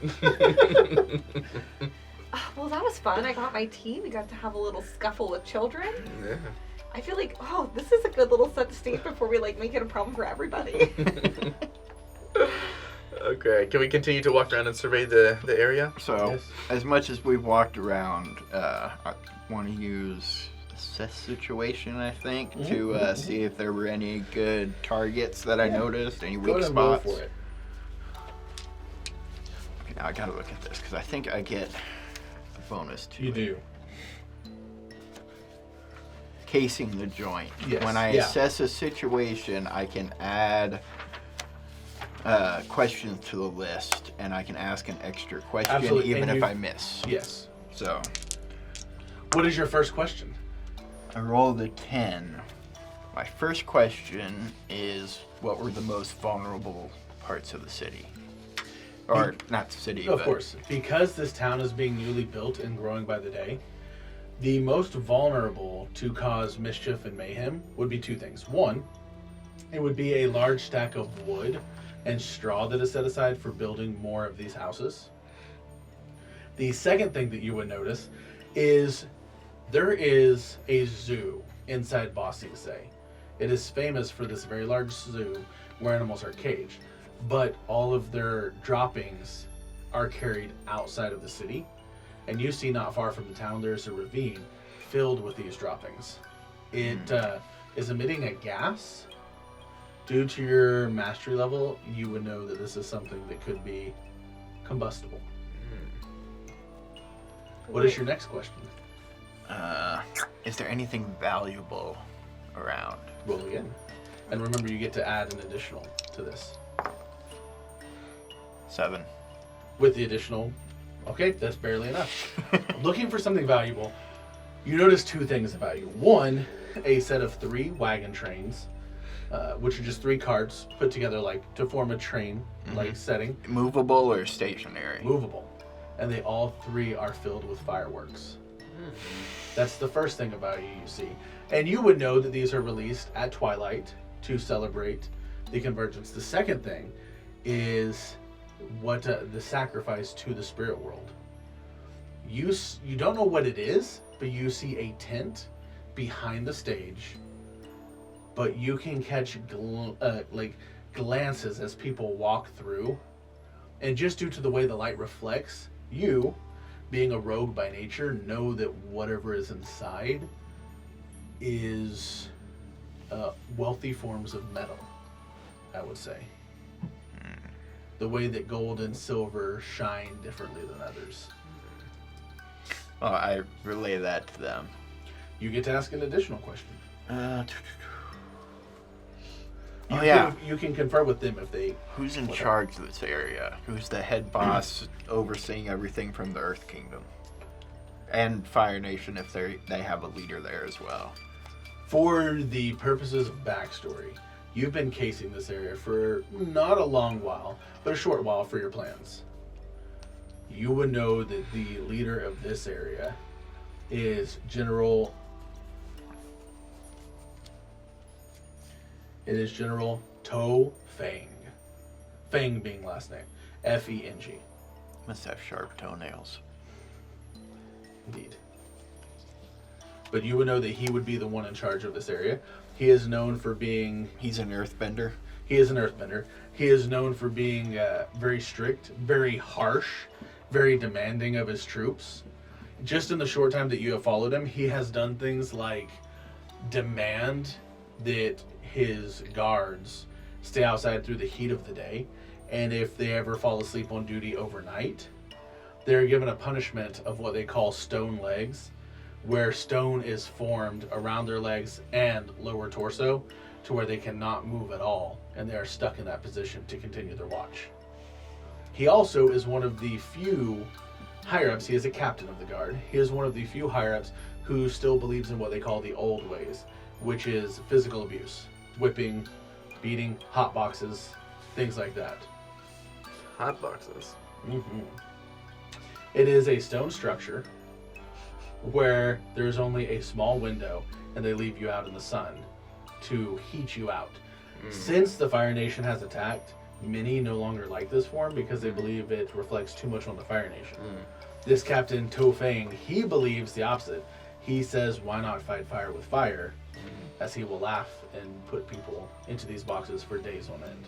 Well, that was fun. I got my tea. We got to have a little scuffle with children. Yeah. I feel like, this is a good little set the stage before we make it a problem for everybody. Okay, can we continue to walk around and survey the area? So, Yes. as much as we've walked around, I want to use assess situation, I think, to see if there were any good targets that I noticed, any Go weak ahead and roll spots. for it. Okay, now I gotta look at this because I think I get a bonus to You it. do. Casing the joint. Yes, When I yeah. assess a situation, I can add questions to the list, and I can ask an extra question Absolutely, even and if you- I miss. Yes. So, What is your first question? I rolled a 10. My first question is, what were the most vulnerable parts of the city? Or, not the city, Of but... course. Because this town is being newly built and growing by the day, the most vulnerable to cause mischief and mayhem would be two things. One, it would be a large stack of wood and straw that is set aside for building more of these houses. The second thing that you would notice is there is a zoo inside Bossing Say. It is famous for this very large zoo where animals are caged, but all of their droppings are carried outside of the city. And you see not far from the town there's a ravine filled with these droppings. It is emitting a gas. Due to your mastery level, you would know that this is something that could be combustible. What is your next question? Is there anything valuable around? Roll again. And remember, you get to add an additional to this. 7. With the additional, okay, that's barely enough. Looking for something valuable, you notice two things about you. One, a set of 3 wagon trains, which are just 3 carts put together like to form a train like setting, Movable or stationary? movable, and they all 3 are filled with fireworks. That's the first thing about you see. And you would know that these are released at Twilight to celebrate the convergence. The second thing is what the sacrifice to the spirit world. You don't know what it is, but you see a tent behind the stage, but you can catch glances as people walk through, and just due to the way the light reflects, you, being a rogue by nature, know that whatever is inside is wealthy forms of metal, I would say. The way that gold and silver shine differently than others. Oh, I relay that to them. You get to ask an additional question. You can confer with them if they... Who's in charge of this area? Who's the head boss overseeing everything from the Earth Kingdom? And Fire Nation if they have a leader there as well. For the purposes of backstory, you've been casing this area for not a long while, but a short while for your plans. You would know that the leader of this area is General... It is General To Feng. Feng being last name. Feng. Must have sharp toenails. Indeed. but you would know that he would be the one in charge of this area. He is known for being... He's an earthbender. He is an earthbender. He is known for being very strict, very harsh, very demanding of his troops. Just in the short time that you have followed him, he has done things like demand that his guards stay outside through the heat of the day, and if they ever fall asleep on duty overnight, they're given a punishment of what they call stone legs, where stone is formed around their legs and lower torso to where they cannot move at all, and they are stuck in that position to continue their watch. He also is one of the few higher-ups. He is a captain of the guard. He is one of the few higher-ups who still believes in what they call the old ways, which is physical abuse, whipping, beating, hot boxes, things like that. Hot boxes. Mm-hmm. It is a stone structure where there's only a small window and they leave you out in the sun to heat you out. Since the Fire Nation has attacked, many no longer like this form because they believe it reflects too much on the Fire Nation. This Captain Tofang, he believes the opposite. He says, why not fight fire with fire, as he will laugh and put people into these boxes for days on end.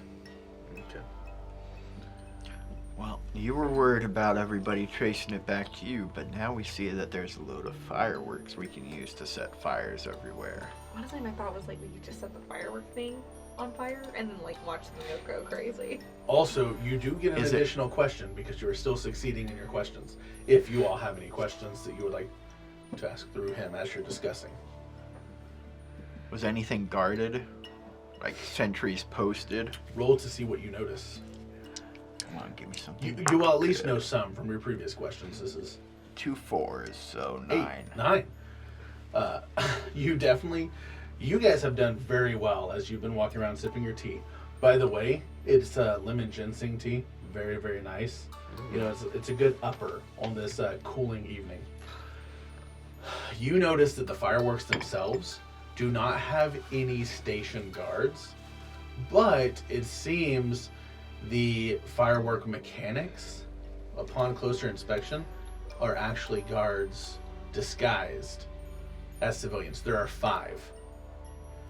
Okay. Well, you were worried about everybody tracing it back to you, but now we see that there's a load of fireworks we can use to set fires everywhere. Honestly, my thought was like we could just set the firework thing on fire and then like watch them go crazy. Also, you do get an additional question because you are still succeeding in your questions. If you all have any questions that you would like to ask through him as you're discussing. Was anything guarded? Like sentries posted? Roll to see what you notice. Come on, give me something. You will at least know some from your previous questions. This is 2 4s, so 9. 9. You guys have done very well as you've been walking around sipping your tea. By the way, it's lemon ginseng tea. Very, very nice. You know, it's a good upper on this cooling evening. You notice that the fireworks themselves do not have any station guards, but it seems the firework mechanics, upon closer inspection, are actually guards disguised as civilians. There are 5.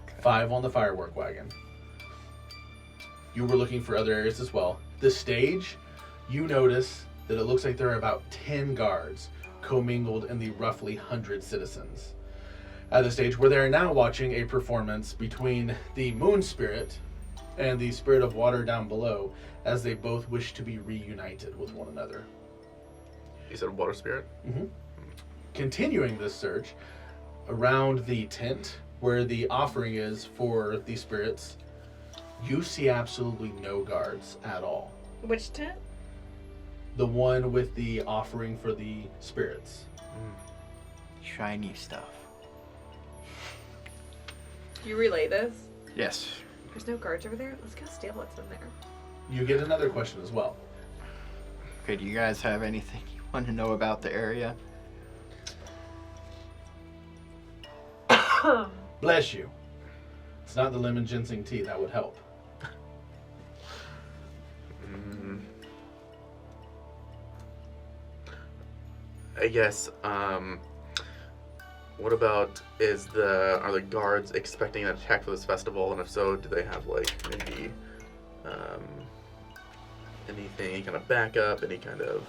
Okay. 5 on the firework wagon. You were looking for other areas as well. The stage, you notice that it looks like there are about 10 guards commingled in the roughly 100 citizens at the stage, where they are now watching a performance between the moon spirit and the spirit of water down below, as they both wish to be reunited with one another. You said water spirit? Mm-hmm. Continuing this search around the tent where the offering is for the spirits, you see absolutely no guards at all. Which tent? The one with the offering for the spirits. Shiny stuff. You relay this? Yes. There's no guards over there? Let's go steal what's in there. You get another question as well. Okay, do you guys have anything you want to know about the area? Bless you. It's not the lemon ginseng tea, that would help. I guess, what about, are the guards expecting an attack for this festival? And if so, do they have, like, maybe, anything, any kind of backup, any kind of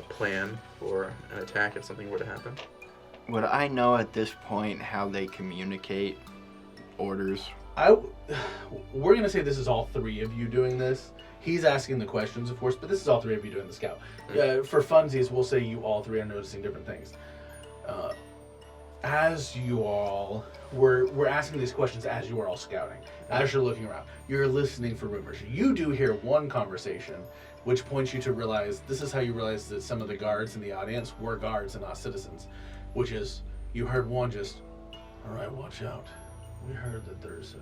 plan for an attack if something were to happen? Would I know at this point how they communicate orders? We're going to say this is all 3 of you doing this. He's asking the questions, of course, but this is all 3 of you doing the scout. For funsies, we'll say you all 3 are noticing different things. As you all, we're asking these questions as you are all scouting. As you're looking around, you're listening for rumors. You do hear one conversation, which points you to realize, this is how you realize that some of the guards in the audience were guards and not citizens, which is, you heard one just, all right, watch out. We heard that there's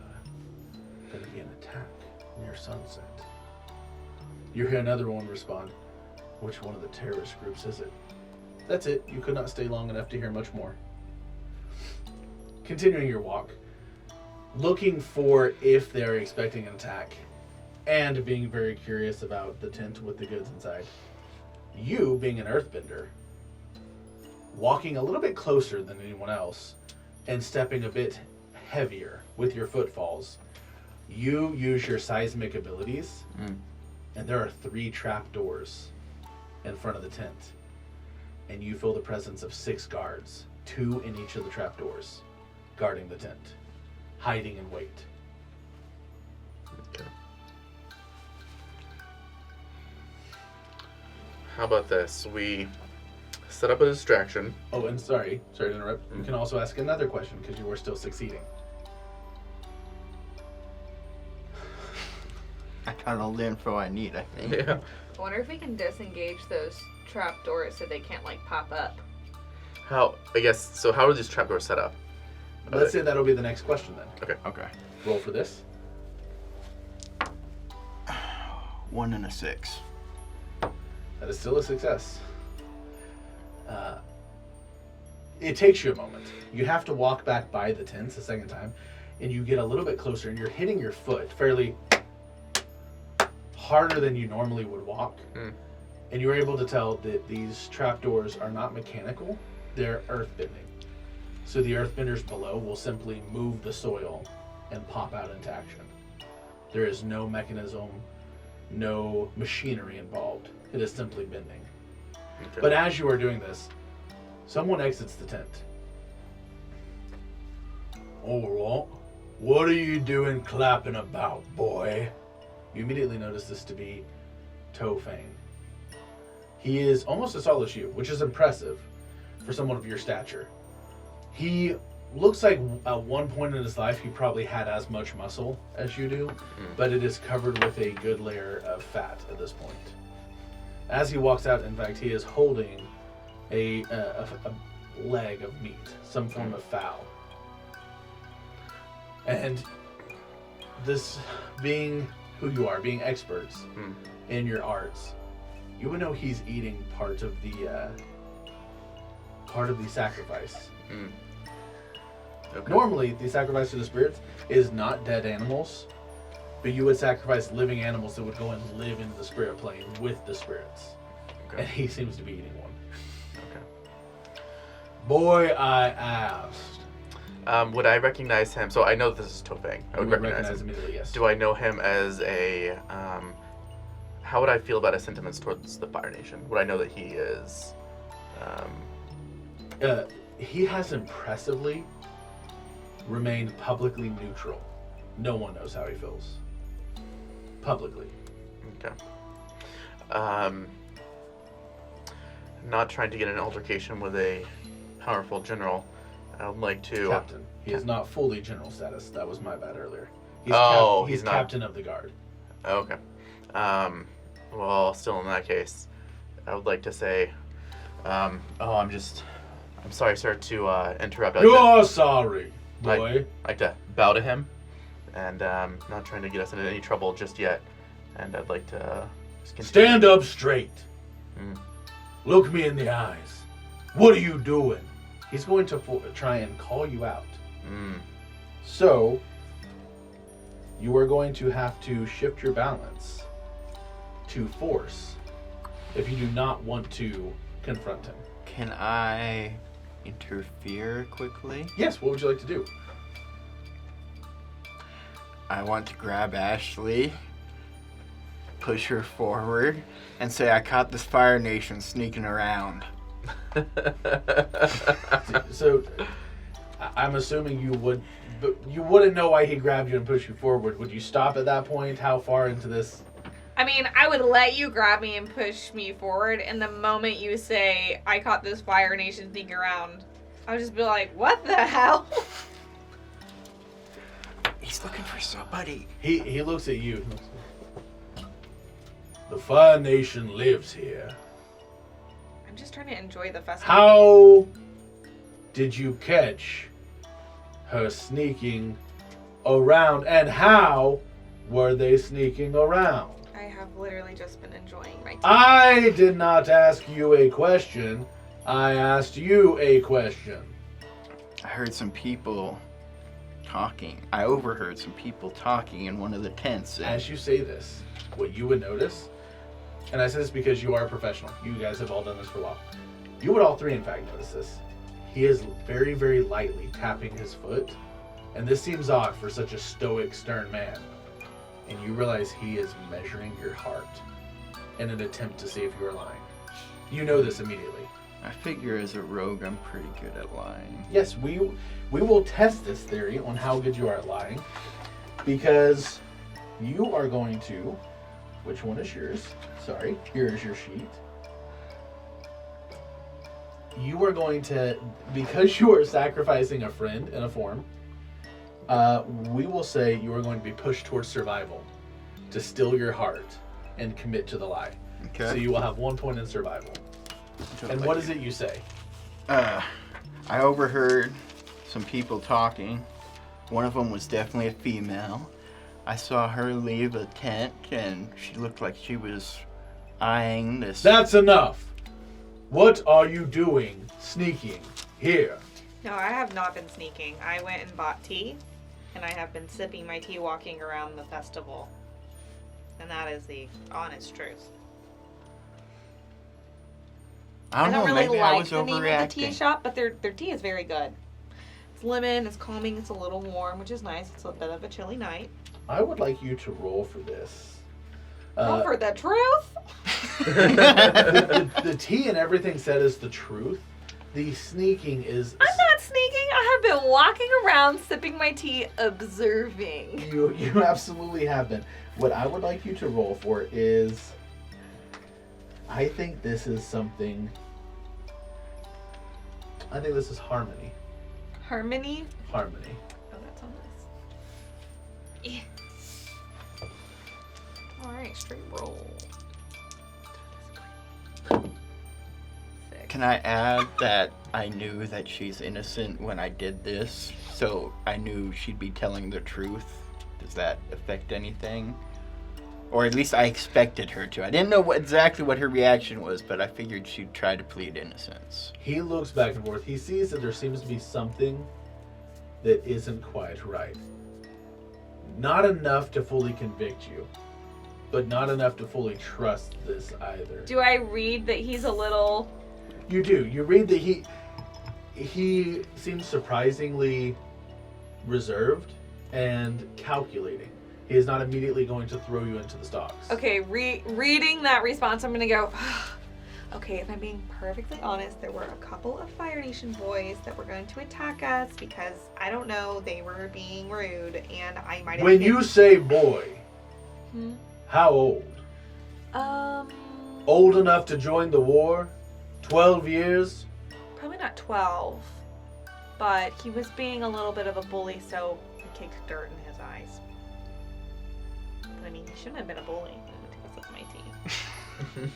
going to be an attack near sunset. You hear another one respond, which one of the terrorist groups is it? That's it. You could not stay long enough to hear much more. Continuing your walk, looking for if they're expecting an attack, and being very curious about the tent with the goods inside. You, being an earthbender, walking a little bit closer than anyone else and stepping a bit heavier with your footfalls. You use your seismic abilities, and there are 3 trapdoors in front of the tent. And you feel the presence of 6 guards, 2 in each of the trapdoors, guarding the tent, hiding in wait. Okay. How about this? We set up a distraction. Oh, and sorry to interrupt. You can also ask another question because you were still succeeding. I got all the info I need, I think. Yeah. I wonder if we can disengage those trapdoors so they can't like pop up. How? I guess. So how are these trapdoors set up? Let's say that'll be the next question then. Okay. Roll for this. 1 and a 6. That is still a success. It takes you a moment. You have to walk back by the tents a second time, and you get a little bit closer, and you're hitting your foot fairly harder than you normally would walk. And you're able to tell that these trapdoors are not mechanical, they're earthbending. So the earthbenders below will simply move the soil and pop out into action. There is no mechanism, no machinery involved. It is simply bending. Okay. But as you are doing this, someone exits the tent. All right. What are you doing clapping about, boy? You immediately notice this to be To Fang. He is almost as tall as you, which is impressive for someone of your stature. He looks like at one point in his life he probably had as much muscle as you do, but it is covered with a good layer of fat at this point. As he walks out, in fact, he is holding a leg of meat, some form of fowl. And this being who you are, being experts in your arts, you would know he's eating part of the sacrifice. Okay. Normally, the sacrifice to the spirits is not dead animals, but you would sacrifice living animals that would go and live in the spirit plane with the spirits. Okay. And he seems to be eating one. Okay. Boy, I asked. Would I recognize him? So I know this is To Fang. I You would would recognize recognize him. immediately, yes. Do I know him as a? How would I feel about his sentiments towards the Fire Nation? Would I know that he is? He has impressively remained publicly neutral. No one knows how he feels. Publicly. Okay. Not trying to get an altercation with a powerful general. I would like to. Captain. He is not fully general status. That was my bad earlier. He's he's not captain of the guard. Okay. Well, still in that case, I would like to say, I'm sorry, sir, to interrupt. You're sorry, boy. I'd like to bow to him, and not trying to get us into any trouble just yet. And I'd like to just continue. Stand up straight. Look me in the eyes. What are you doing? He's going to try and call you out. So, you are going to have to shift your balance to force if you do not want to confront him. Can I interfere quickly? Yes, what would you like to do? I want to grab Ashley, push her forward, and say, I caught this Fire Nation sneaking around. So, I'm assuming you would, but you wouldn't know why he grabbed you and pushed you forward. Would you stop at that point? How far into this? I mean, I would let you grab me and push me forward, and the moment you say, I caught this Fire Nation sneaking around, I would just be like, what the hell? He's looking for somebody. He looks at you. The Fire Nation lives here. I'm just trying to enjoy the festival. How did you catch her sneaking around, and how were they sneaking around? I have literally just been enjoying my time. I did not ask you a question. I asked you a question. I heard some people talking. I overheard some people talking in one of the tents. As you say this, what you would notice, and I say this because you are a professional, you guys have all done this for a while, You would all three, in fact, notice this. He is very, very lightly tapping his foot, and this seems odd for such a stoic, stern man. And you realize he is measuring your heart in an attempt to see if you are lying. You know this immediately. I figure as a rogue, I'm pretty good at lying. Yes, we will test this theory on how good you are at lying, because you are going to... Which one is yours? Sorry, here is your sheet. You are going to, because you are sacrificing a friend in a form, we will say you are going to be pushed towards survival to still your heart and commit to the lie. Okay. So you will have 1 point in survival. And what is it you say? I overheard some people talking. One of them was definitely a female. I saw her leave a tent, and she looked like she was eyeing this. That's enough. What are you doing sneaking here? No, I have not been sneaking. I went and bought tea, and I have been sipping my tea walking around the festival. And that is the honest truth. I don't know, really maybe like I was the name of the tea overreacting. shop, but their tea is very good. It's lemon, it's calming, it's a little warm, which is nice. It's a bit of a chilly night. I would like you to roll for this. Roll for the truth? The tea and everything said is the truth. The sneaking is... I'm not sneaking. I have been walking around sipping my tea, observing. You absolutely have been. What I would like you to roll for is... I think this is something... I think this is harmony. Harmony? Harmony. Oh, that's on this. Yeah. Alright, straight roll. Six. Can I add that I knew that she's innocent when I did this, so I knew she'd be telling the truth? Does that affect anything? Or at least I expected her to. I didn't know exactly what her reaction was, but I figured she'd try to plead innocence. He looks back and forth. He sees that there seems to be something that isn't quite right. Not enough to fully convict you, but not enough to fully trust this either. Do I read that he's a little... You do. You read that he seems surprisingly reserved and calculating. He is not immediately going to throw you into the stocks. Okay, reading that response, I'm going to go... Okay, if I'm being perfectly honest, there were a couple of Fire Nation boys that were going to attack us because, I don't know, they were being rude and I might have... When you say boy, Hmm? how old? Old enough to join the war? 12 years? Probably not 12, but he was being a little bit of a bully, so he kicked dirt in his eyes. But I mean, he shouldn't have been a bully. I'm gonna take a sip of my tea.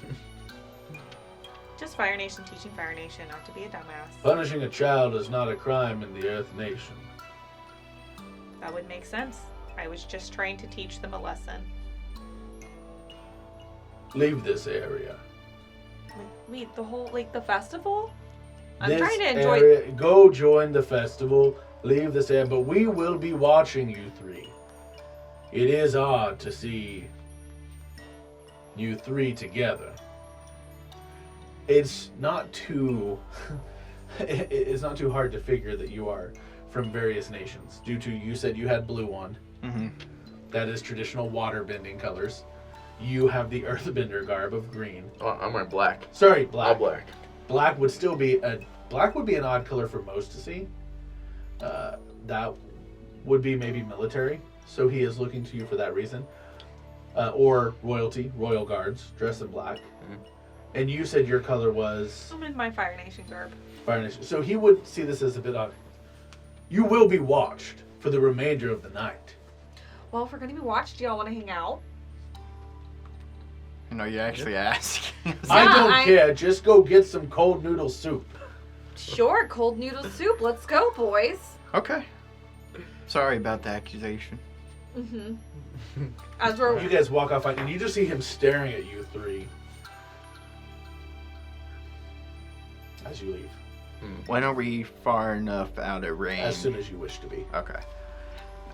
Just Fire Nation teaching Fire Nation not to be a dumbass. Punishing a child is not a crime in the Earth Nation. That would make sense. I was just trying to teach them a lesson. Leave this area. Wait, the whole, the festival? I'm This trying to enjoy... area, go join the festival. Leave this area, but we will be watching you three. It is odd to see you three together. It's not too... it's not too hard to figure that you are from various nations. Due to, you said you had blue on. Mm-hmm. That is traditional water-bending colors. You have the earthbender garb of green. Oh, I'm wearing black. Sorry, black. All black. Black would still be black would be an odd color for most to see. That would be maybe military. So he is looking to you for that reason. Or royalty, royal guards, dressed in black. Mm-hmm. And you said your color was I'm in my Fire Nation garb. Fire Nation. So he would see this as a bit odd. You will be watched for the remainder of the night. Well, if we're going to be watched, do y'all want to hang out? You know, you actually asked. I Yeah, don't care. Just go get some cold noodle soup. Sure, cold noodle soup. Let's go, boys. Okay. Sorry about the accusation. Mm-hmm. As we're... You guys walk off, and you just see him staring at you three as you leave. When are we far enough out of range? As soon as you wish to be. Okay.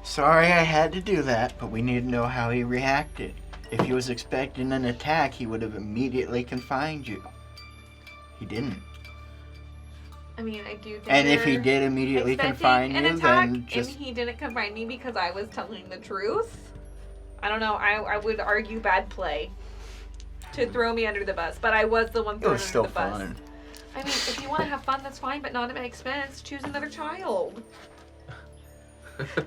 Sorry I had to do that, but we need to know how he reacted. If he was expecting an attack, he would have immediately confined you. He didn't. I mean, I do think And if he you're did immediately expecting confine an you, attack, then just... and he didn't confine me because I was telling the truth. I don't know. I would argue bad play to throw me under the bus, but I was the one It thrown was under still the bus. fun. I mean, if you want to have fun, that's fine, but not at my expense. Choose another child.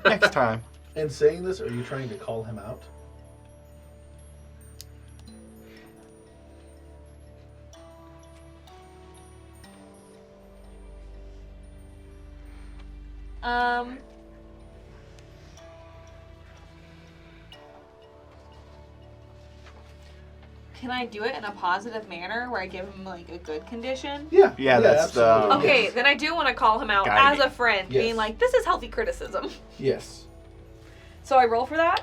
Next time. In saying this, are you trying to call him out? Can I do it in a positive manner where I give him like a good condition? Yeah. Yeah, that's the- absolutely. Okay, Yes. then I do want to call him out Guiding. as a friend, Yes. being like, this is healthy criticism. Yes. So I roll for that.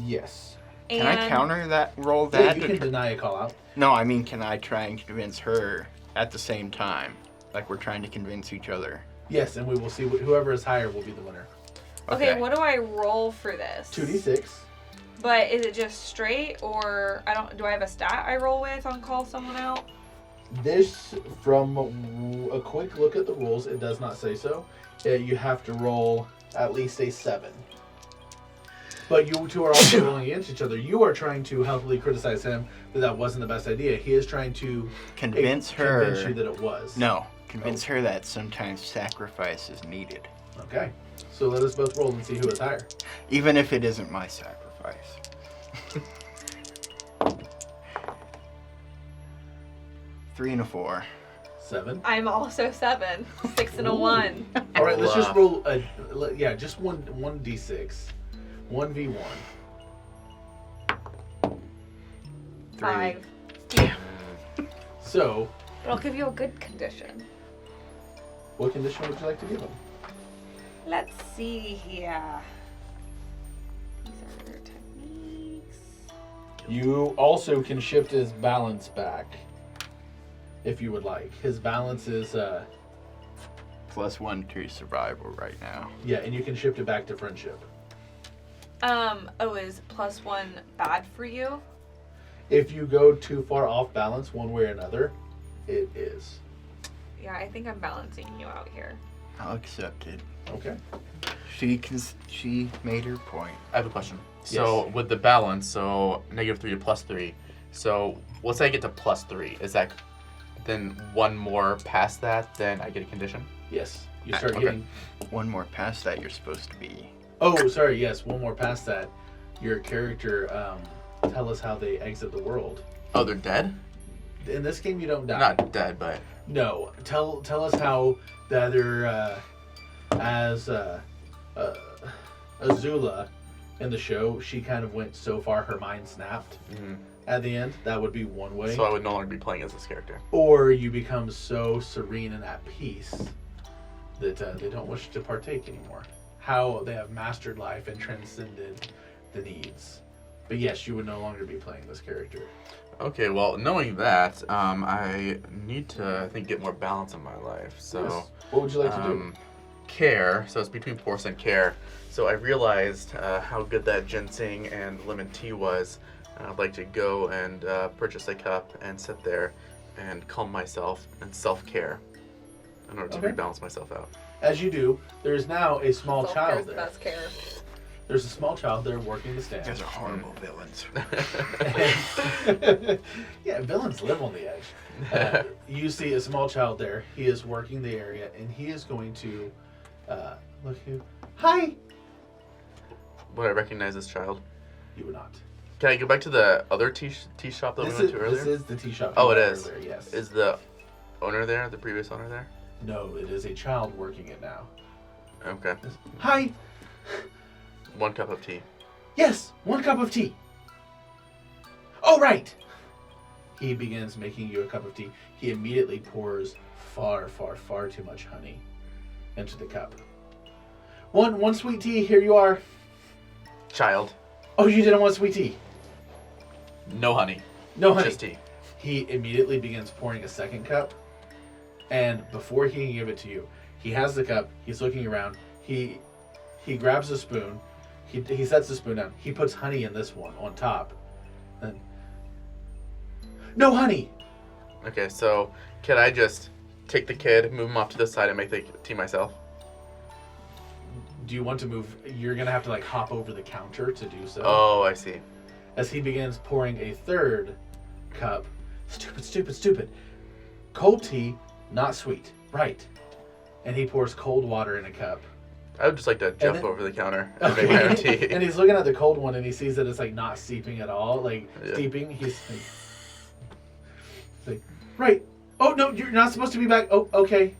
Yes. And Can I counter that? Roll Yeah, that? you can deny a call out. No, I mean, can I try and convince her at the same time? Like we're trying to convince each other. Yes, and we will see whoever is higher will be the winner. Okay, what do I roll for this? 2d6. But is it just straight, or do I have a stat I roll with on call someone out? This, from a quick look at the rules, it does not say so. You have to roll at least a 7. But you two are also rolling against each other. You are trying to healthily criticize him that wasn't the best idea. He is trying to Convince her. convince you that it was. No, convince her that sometimes sacrifice is needed. Okay. So let us both roll and see who is higher. Even if it isn't my sacrifice. 3 and a 4. 7. I'm also 7. 6 and a 1. All right, let's just roll just one d6. 1v1. 5. So, But I'll give you a good condition. what condition would you like to give him? Let's see here. These are techniques. You also can shift his balance back if you would like. His balance is +1 to survival right now. yeah, and you can shift it back to friendship. Is +1 bad for you? If you go too far off balance one way or another, it is. Yeah, I think I'm balancing you out here. I'll accept it. Okay. She made her point. I have a question. So with the balance, so -3 to +3. So let's say I get to +3. Is that then one more past that? Then I get a condition. Yes. You start Okay. getting. One more past that, you're supposed to be. Oh, sorry. Yes. One more past that. Your character. Tell us how they exit the world. Oh, they're dead? In this game, you don't die. Not dead, but No. Tell us how that as Azula in the show, she kind of went so far her mind snapped at the end. That would be one way. so I would no longer be playing as this character. Or you become so serene and at peace that they don't wish to partake anymore. How they have mastered life and transcended the needs. But yes, you would no longer be playing this character. Okay, well, knowing that, I need to, I think, get more balance in my life. So, Yes. What would you like to do? Care. So it's between force and care. So I realized how good that ginseng and lemon tea was. And I'd like to go and purchase a cup and sit there and calm myself and self-care in order to Okay. rebalance myself out. As you do, there is now a small Self-care child is the there. best care. There's a small child there working the You guys stand. are horrible villains. Yeah, villains live on the edge. You see a small child there. He is working the area, and he is going to look you. Hi. Would I recognize this child? You would not. Can I go back to the other tea shop that we went to earlier? This is the tea shop. Oh, you it went is. earlier, yes. Is the owner there? The previous owner there? No, it is a child working it now. Okay. Hi. 1 cup of tea. Yes, 1 cup of tea. Oh, right. He begins making you a cup of tea. He immediately pours far, far, far too much honey into the cup. One sweet tea. Here you are. Child. Oh, you didn't want sweet tea. No honey. No honey. Just tea. He immediately begins pouring a second cup. And before he can give it to you, he has the cup. He's looking around. He grabs a spoon. He sets the spoon down. He puts honey in this one on top. And no honey. Okay, so can I just take the kid, move him off to the side, and make the tea myself. Do you want to move? You're going to have to like hop over the counter to do so. Oh, I see. As he begins pouring a third cup. Stupid. Cold tea, not sweet. Right. And he pours cold water in a cup. I would just like to jump over the counter and make my own tea. And he's looking at the cold one and he sees that it's like not seeping at all. Like steeping. He's like, right. Oh, no, you're not supposed to be back. Oh, okay.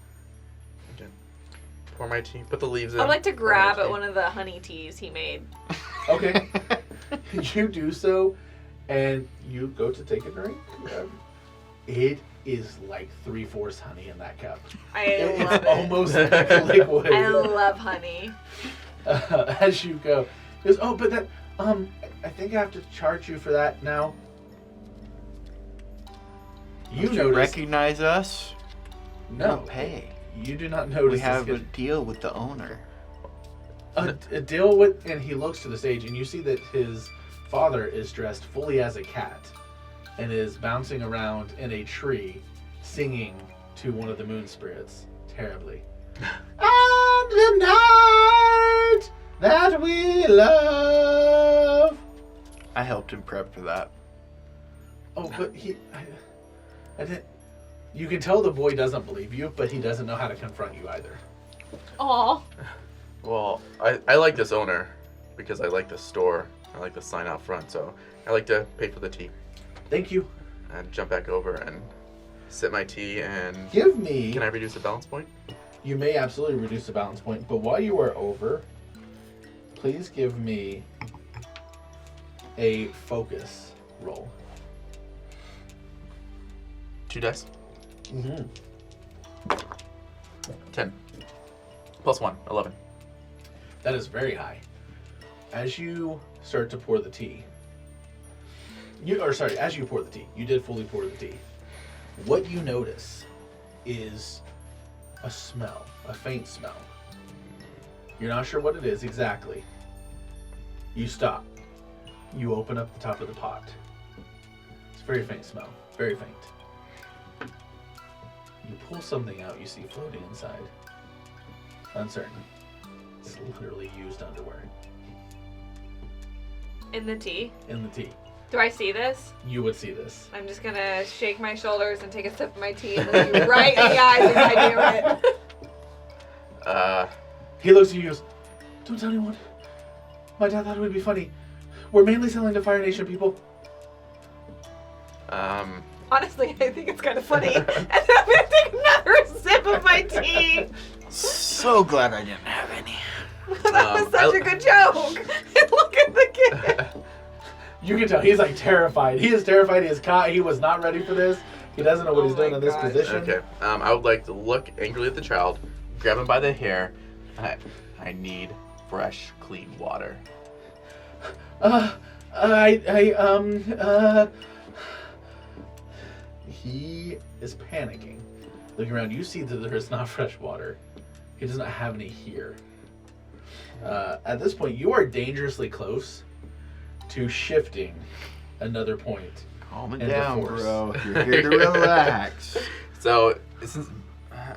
Pour my tea, put the leaves in. I'd like to grab at one of the honey teas he made. Okay. You do so, and you go to take a drink. It is like 3/4 honey in that cup. I love It's it. almost like liquid. I love honey. As you go, he goes, oh, but that, I think I have to charge you for that now. You Don't notice? recognize us? No, pay. you do not notice. We have this a deal with the owner. a deal with, and he looks to the stage, and you see that his father is dressed fully as a cat, and is bouncing around in a tree, singing to one of the moon spirits terribly. On the night that we love. I helped him prep for that. Oh, but I didn't. You can tell the boy doesn't believe you, but he doesn't know how to confront you either. Aw. Well, I like this owner because I like the store. I like the sign out front, so I like to pay for the tea. Thank you. And jump back over and sip my tea and... Give me... Can I reduce the balance point? You may absolutely reduce the balance point, but while you are over, please give me a focus roll. 2 dice. Mm-hmm. 10. Plus 1. 11. That is very high. As you start to pour the tea, as you pour the tea, you did fully pour the tea. What you notice is a smell, a faint smell. You're not sure what it is exactly. You stop. You open up the top of the pot. It's a very faint smell, very faint. You pull something out you see floating inside. Uncertain. It's literally used underwear. In the tea? In the tea. Do I see this? You would see this. I'm just gonna shake my shoulders and take a sip of my tea and look you right in the eyes as I do it. He looks at you and goes, don't tell anyone. My dad thought it would be funny. We're mainly selling to Fire Nation people. Honestly, I think it's kind of funny. And then I'm gonna take another sip of my tea. So glad I didn't have any. That was such a good joke. And look at the kid. You can tell he's like terrified. He is terrified. He was not ready for this. He doesn't know what he's doing in this position. Okay. I would like to look angrily at the child, grab him by the hair, and I need fresh, clean water. He is panicking. Looking around, you see that there is not fresh water. He does not have any here. At this point, you are dangerously close to shifting another point. Calm it And down, the force. bro. You're here to relax. So, since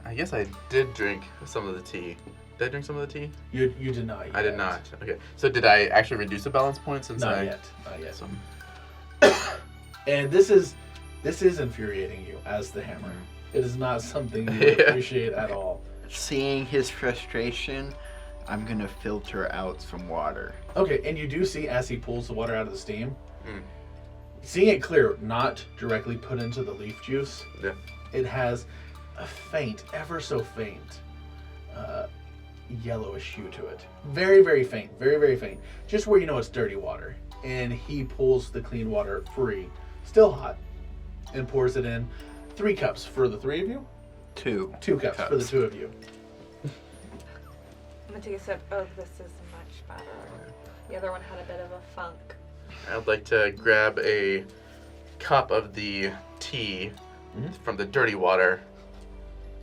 I guess I did drink some of the tea. Did I drink some of the tea? You did not yet. I did not. Okay. So did I actually reduce the balance point since Not I... yet. Not yet. So, And this is infuriating you as the hammer. It is not something you appreciate at all. Seeing his frustration, I'm gonna filter out some water. Okay, and you do see as he pulls the water out of the steam, seeing it clear, not directly put into the leaf juice. Yeah. It has a faint, ever so faint, yellowish hue to it. Very, very faint. Very, very faint. Just where you know it's dirty water. And he pulls the clean water free, still hot, and pours it in. 3 cups for the 3 of you. 2 cups for the 2 of you. I'm gonna take a sip. Oh, this is much better. The other one had a bit of a funk. I'd like to grab a cup of the tea from the dirty water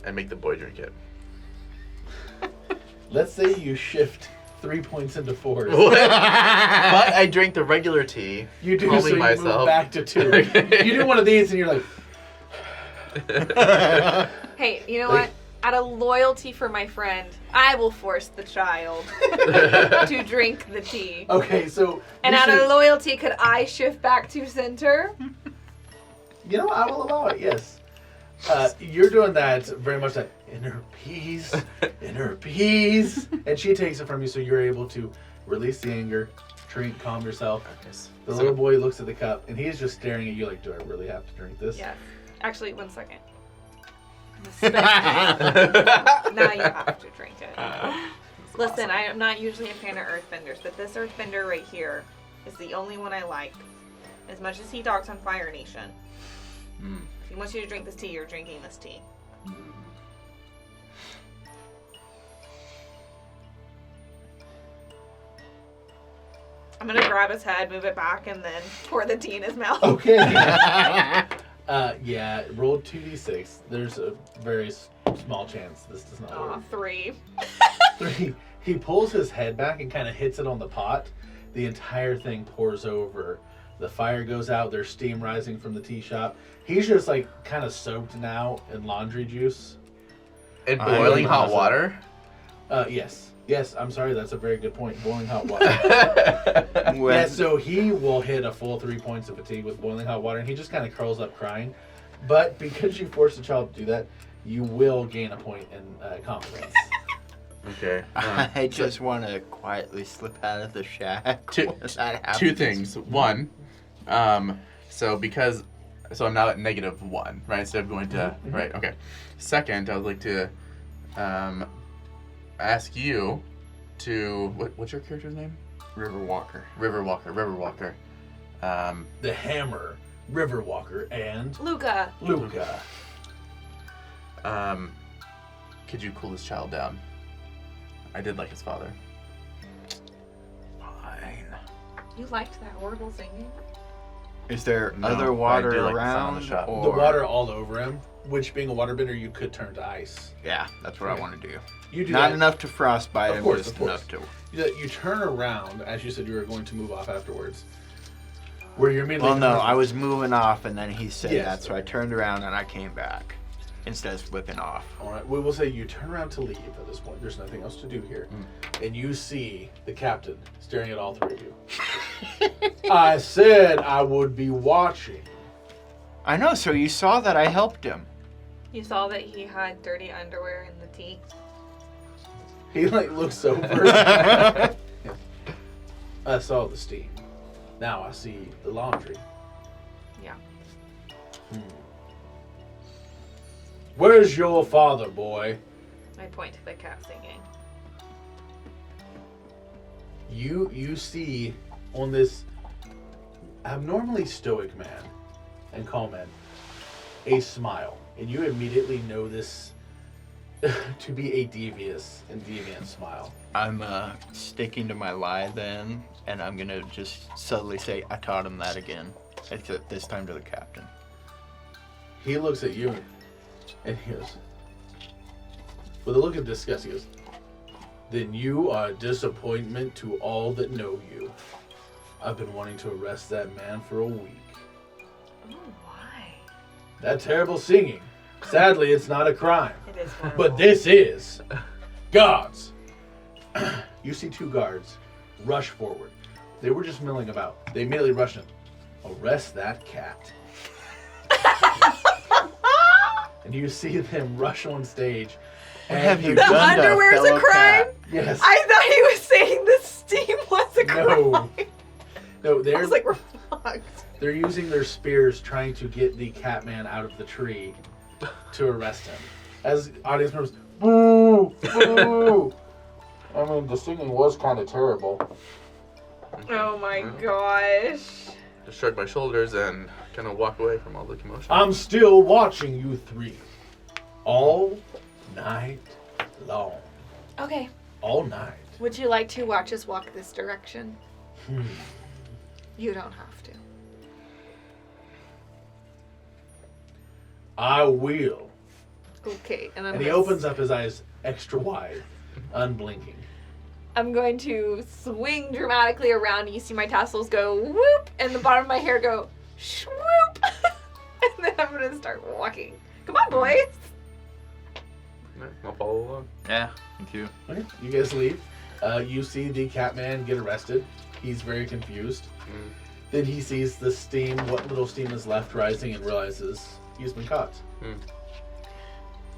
and make the boy drink it. Let's say you shift 3 points into 4s. What? But I drank the regular tea. You do, calming so you myself. move back to 2. Okay. You do one of these and you're like, Hey, you know what? Out of loyalty for my friend, I will force the child to drink the tea. Okay, so And out of loyalty, could I shift back to center? you know, I will allow it. Yes, you're doing that very much that inner peace, and she takes it from you, so you're able to release the anger, drink, calm yourself. The little boy looks at the cup, and he's just staring at you like, "Do I really have to drink this?" Yes. Actually, 1 second. Now you have to drink it. Listen, I am not usually a fan of earthbenders, but this earthbender right here is the only one I like. As much as he dogs on Fire Nation. If he wants you to drink this tea, you're drinking this tea. I'm gonna grab his head, move it back, and then pour the tea in his mouth. Okay. Yeah, roll 2d6. There's a very small chance this does not Aw, work. 3. 3. He pulls his head back and kind of hits it on the pot. The entire thing pours over. The fire goes out. There's steam rising from the tea shop. He's just like kind of soaked now in laundry juice. In boiling hot awesome. water? Yes. Yes, I'm sorry. That's a very good point. Boiling hot water. When- Yeah, so he will hit a full 3 points of fatigue with boiling hot water, and he just kind of curls up crying. But because you forced the child to do that, you will gain a point in confidence. Okay. I just want to quietly slip out of the shack. Two- when that happens. 2 things. One, so I'm now at -1, right? Instead of going to, right, okay. Second, I would like to ask you to, what's your character's name? Riverwalker. Riverwalker. The Hammer, Riverwalker, and Luca. Luca. Could you cool this child down? I did like his father. Fine. You liked that horrible singing? Is there No, other but I water do like the sound around? of the shop. Or... The water all over him, which being a waterbender, you could turn to ice. Yeah, that's what I Okay. want to do. You do Not that. enough to frostbite Of him, course, just of course. enough to... You turn around, as you said you were going to move off afterwards. Where you're immediately... Well, no, I was moving off, and then he said Yes. that, so I turned around and I came back instead of flipping off. All right, we will say you turn around to leave at this point. There's nothing else to do here. And you see the captain staring at all three of you. I said I would be watching. I know, so you saw that I helped him. You saw that he had dirty underwear in the tea. He looks over. I saw the steam. Now I see the laundry. Yeah. Where's your father, boy? I point to the cat singing. You see on this abnormally stoic man and calm man a smile, and you immediately know this to be a devious and deviant smile. I'm sticking to my lie then, and I'm gonna just subtly say, I taught him that again. Except this time to the captain. He looks at you and he goes, with a look of disgust, he goes, then you are a disappointment to all that know you. I've been wanting to arrest that man for a week. Oh, why? That terrible singing. Sadly, it's not a crime. It is horrible. But this is. Guards. You see two guards rush forward. They were just milling about. They immediately rush him. Arrest that cat. And you see them rush on stage. What have you The done to underwear's a fellow crime? cat? Yes. I thought he was saying the steam was a crime. No. No, I they're was like, we're fucked. they're using their spears trying to get the Catman out of the tree to arrest him. As audience members, boo, boo. I mean, the singing was kind of terrible. Oh my gosh. Just shrug my shoulders and kind of walk away from all the commotion. I'm still watching you three. All night long. Okay. All night. Would you like to watch us walk this direction? You don't have to. I will. Okay. And And he opens up his eyes extra wide, unblinking. I'm going to swing dramatically around. You see my tassels go whoop, and the bottom of my hair go swoop. And then I'm going to start walking Come on, boys. Alright, I'll follow along. Yeah, me too. Okay, you guys leave. You see the Catman get arrested. He's very confused. Then he sees the steam, what little steam is left, rising, and realizes he's been caught.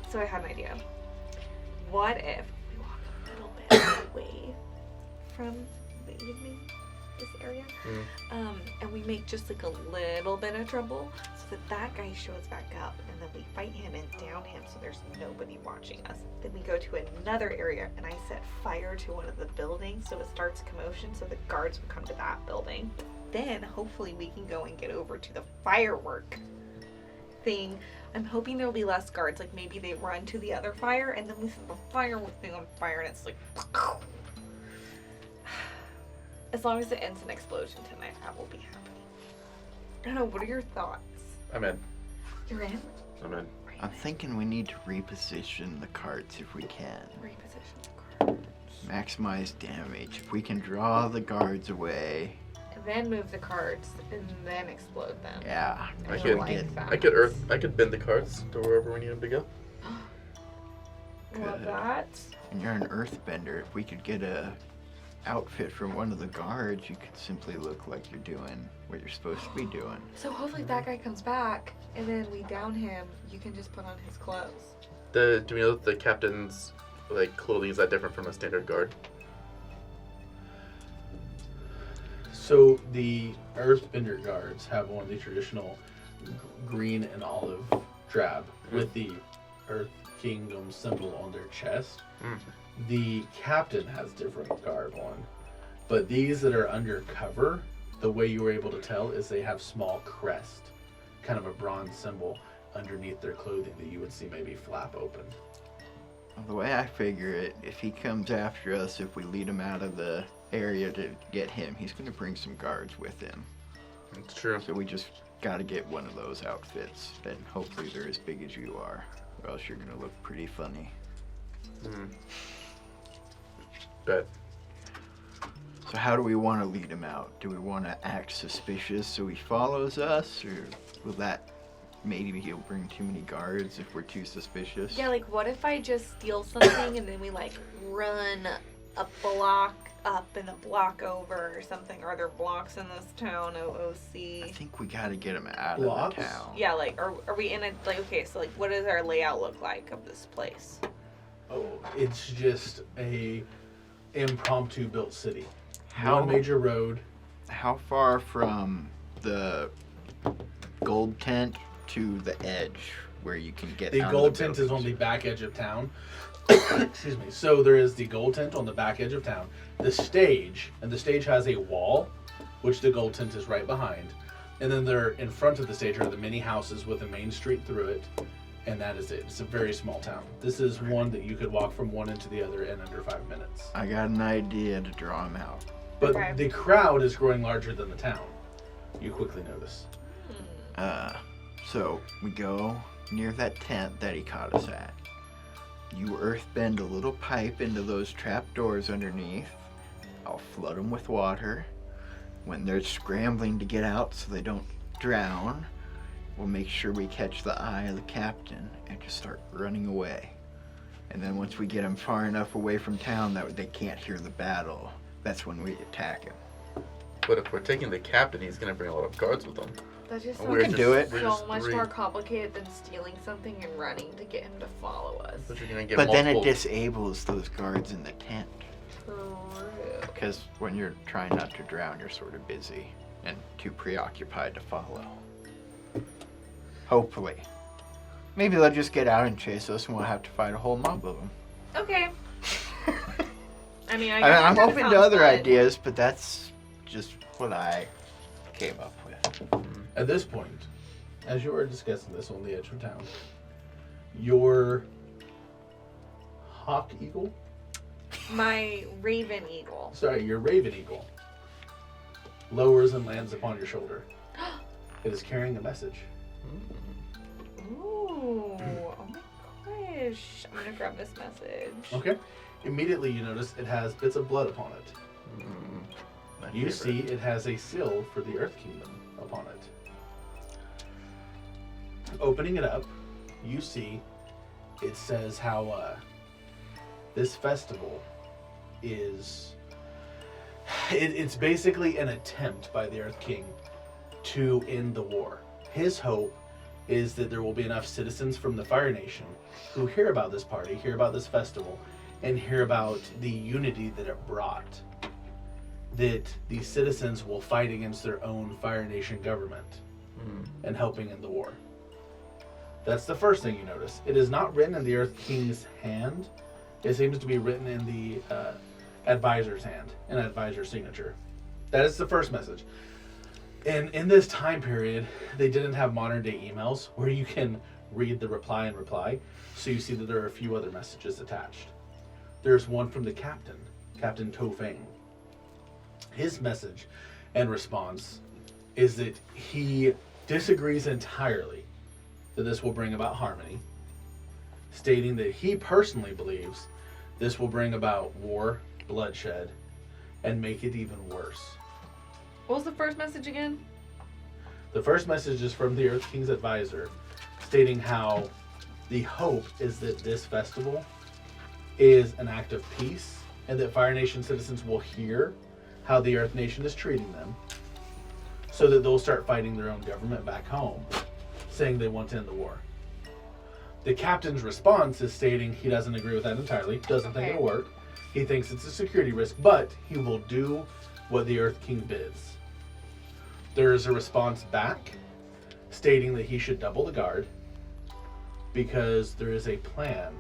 So I had an idea. What if we walk a little bit away from the evening, this area, and we make just like a little bit of trouble so that guy shows back up, and then we fight him and down him so there's nobody watching us. Then we go to another area and I set fire to one of the buildings so it starts commotion so the guards will come to that building. Then hopefully we can go and get over to the firework thing. I'm hoping there'll be less guards, like maybe they run to the other fire and then we set the firework thing on fire and it's like as long as it ends in explosion tonight, I will be happy. I don't know, what are your thoughts? I'm in. You're in? I'm in. I'm thinking we need to reposition the carts if we can. Reposition the cards. Maximize damage. If we can draw the guards away. And then move the cards and then explode them. Yeah. I could like that. I could bend the cards to wherever we need them to go. Love Good. that. And you're an earthbender. If we could get a outfit from one of the guards, you could simply look like you're doing what you're supposed to be doing. So hopefully that guy comes back and then we down him. You can just put on his clothes. Do we know that the captain's clothing is that different from a standard guard? So the Earthbender guards have on the traditional green and olive drab with the Earth Kingdom symbol on their chest. The captain has different garb on, but these that are undercover, the way you were able to tell is they have small crest, kind of a bronze symbol underneath their clothing that you would see maybe flap open. The way I figure it, if he comes after us, if we lead him out of the area to get him, he's going to bring some guards with him. It's true. So we just got to get one of those outfits. Then hopefully they're as big as you are, or else you're going to look pretty funny. Bet. So how do we want to lead him out? Do we want to act suspicious so he follows us, or will that maybe he'll bring too many guards if we're too suspicious? Yeah, like what if I just steal something and then we run a block up and a block over or something? Are there blocks in this town, OOC? I think we got to get him out Blocks? of the town. Yeah, are we in a, okay, so what does our layout look like of this place? Oh, it's just a impromptu built city. How- One major road. How far from the gold tent to the edge where you can get The out gold of the tent is on the buildings? back edge of town. Excuse me. So there is the gold tent on the back edge of town. The stage, and the stage has a wall, which the gold tent is right behind. And then there in front of the stage are the many houses with a main street through it. And that is it. It's a very small town. This is one that you could walk from one end to the other in under 5 minutes. I got an idea to draw him out. But Okay. the crowd is growing larger than the town. You quickly notice. So we go near that tent that he caught us at. You earthbend a little pipe into those trap doors underneath. I'll flood them with water. When they're scrambling to get out so they don't drown, we'll make sure we catch the eye of the captain and just start running away. And then once we get them far enough away from town that they can't hear the battle, that's when we attack him. But if we're taking the captain, he's gonna bring a lot of guards with him. That just And We can do it. we're so just much three. more complicated than stealing something and running to get him to follow us. But you're gonna get But then it multiple- disables those guards in the tent. True. Because when you're trying not to drown, you're sort of busy and too preoccupied to follow. Hopefully. Maybe they'll just get out and chase us and we'll have to fight a whole mob of them. Okay. I mean, I'm that open to sounds other good. ideas, but that's just what I came up with. At this point, as you are discussing this on the edge of town, your hawk eagle, My raven eagle. sorry, your raven eagle, lowers and lands upon your shoulder. It is carrying a message. Ooh. Oh my gosh. I'm gonna grab this message. Okay. Immediately you notice it has bits of blood upon it. My You favorite. see it has a seal for the Earth Kingdom upon it. Opening it up, you see it says how this festival is... It's basically an attempt by the Earth King to end the war. His hope is that there will be enough citizens from the Fire Nation who hear about this party, hear about this festival, and hear about the unity that it brought. That these citizens will fight against their own Fire Nation government and helping in the war. That's the first thing you notice. It is not written in the Earth King's hand. It seems to be written in the advisor's hand, an advisor's signature. That is the first message. And in this time period, they didn't have modern day emails where you can read the reply and reply. So you see that there are a few other messages attached. There's one from the captain, Captain Tofang. His message and response is that he disagrees entirely that this will bring about harmony, stating that he personally believes this will bring about war, bloodshed, and make it even worse. What was the first message again? The first message is from the Earth King's advisor, stating how the hope is that this festival is an act of peace, and that Fire Nation citizens will hear how the Earth Nation is treating them, so that they'll start fighting their own government back home, saying they want to end the war. The captain's response is stating he doesn't agree with that entirely, doesn't think it'll work. He thinks it's a security risk, but he will do what the Earth King bids. There is a response back stating that he should double the guard because there is a plan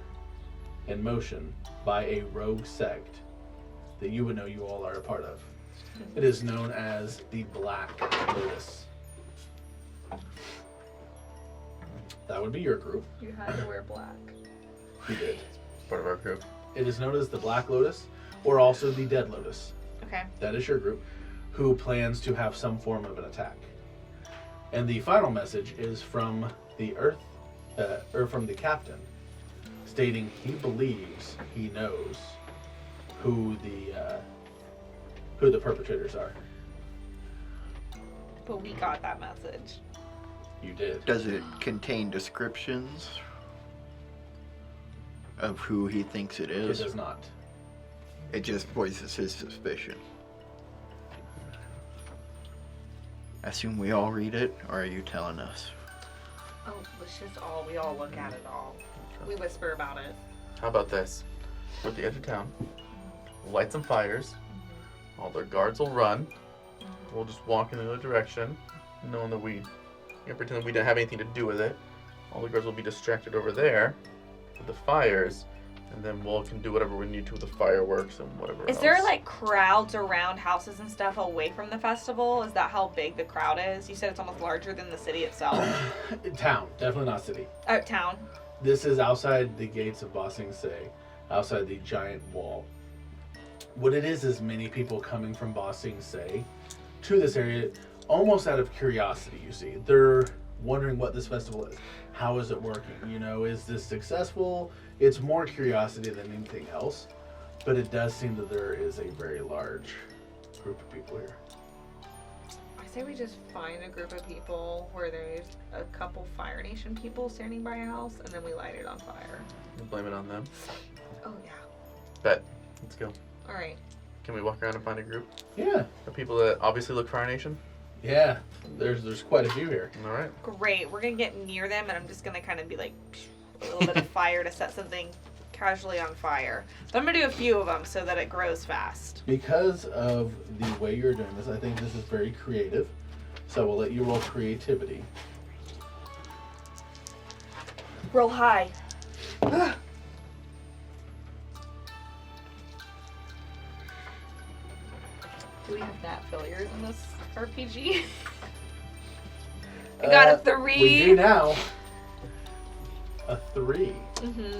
in motion by a rogue sect that you would know you all are a part of. It is known as the Black Lotus. That would be your group. You had to wear black. You did. It's part of our group. It is known as the Black Lotus, or also the Dead Lotus. Okay. That is your group, who plans to have some form of an attack. And the final message is from the from the captain, stating he believes he knows who the perpetrators are. But we got that message. You did. Does it contain descriptions of who he thinks it It is? does not. It just voices his suspicion. I assume we all read it, or are you telling us? Oh, let's just we all look at it all. We whisper about it. How about this? We're at the edge of town. We'll light some fires. All their guards will run. We'll just walk in the other direction, knowing that we pretend we didn't have anything to do with it. All the guards will be distracted over there with the fires, and then we can do whatever we need to with the fireworks and whatever else. Is there like crowds around houses and stuff away from the festival? Is that how big the crowd is? You said it's almost larger than the city itself. Town, definitely not city. Town. This is outside the gates of Ba Sing Se, outside the giant wall. What it is many people coming from Ba Sing Se to this area, almost out of curiosity, you see. They're wondering what this festival is. How is it working? You know, is this successful? It's more curiosity than anything else. But it does seem that there is a very large group of people here. I say we just find a group of people where there's a couple Fire Nation people standing by a house, and then we light it on fire. We'll blame it on them. Oh, yeah. Bet. Let's go. All right. Can we walk around and find a group Yeah. of people that obviously look Fire Nation? Yeah. There's quite a few here. All right. Great. We're going to get near them, and I'm just going to kind of be like a little bit of fire to set something casually on fire. So I'm going to do a few of them so that it grows fast. Because of the way you're doing this, I think this is very creative. So we'll let you roll creativity. Roll high. Do we have nat failures in this RPG? I got a 3. We do now. A 3.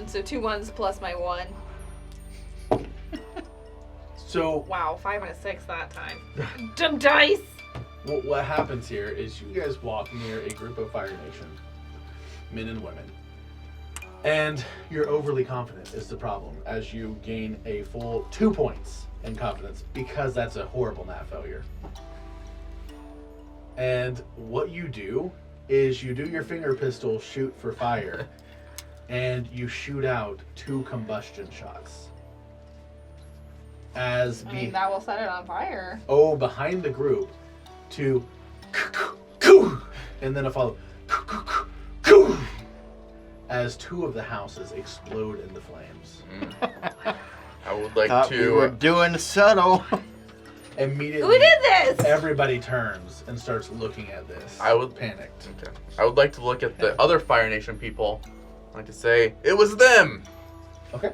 So 2 1s plus my 1. So Wow, 5 and a 6 that time. Dumb dice! what happens here is you guys walk near a group of Fire Nation, men and women. And you're overly confident is the problem, as you gain a full 2 points in confidence, because that's a horrible nat failure. And what you do is you do your finger pistol shoot for fire, and you shoot out 2 combustion shots. As that will set it on fire. behind the group, to and then a follow as 2 of the houses explode into flames. I would like Thought to. we were doing subtle. Immediately, Who did this? everybody turns and starts looking at this. I would panicked. Okay. I would like to look at the other Fire Nation people. I'd like to say it was them. Okay.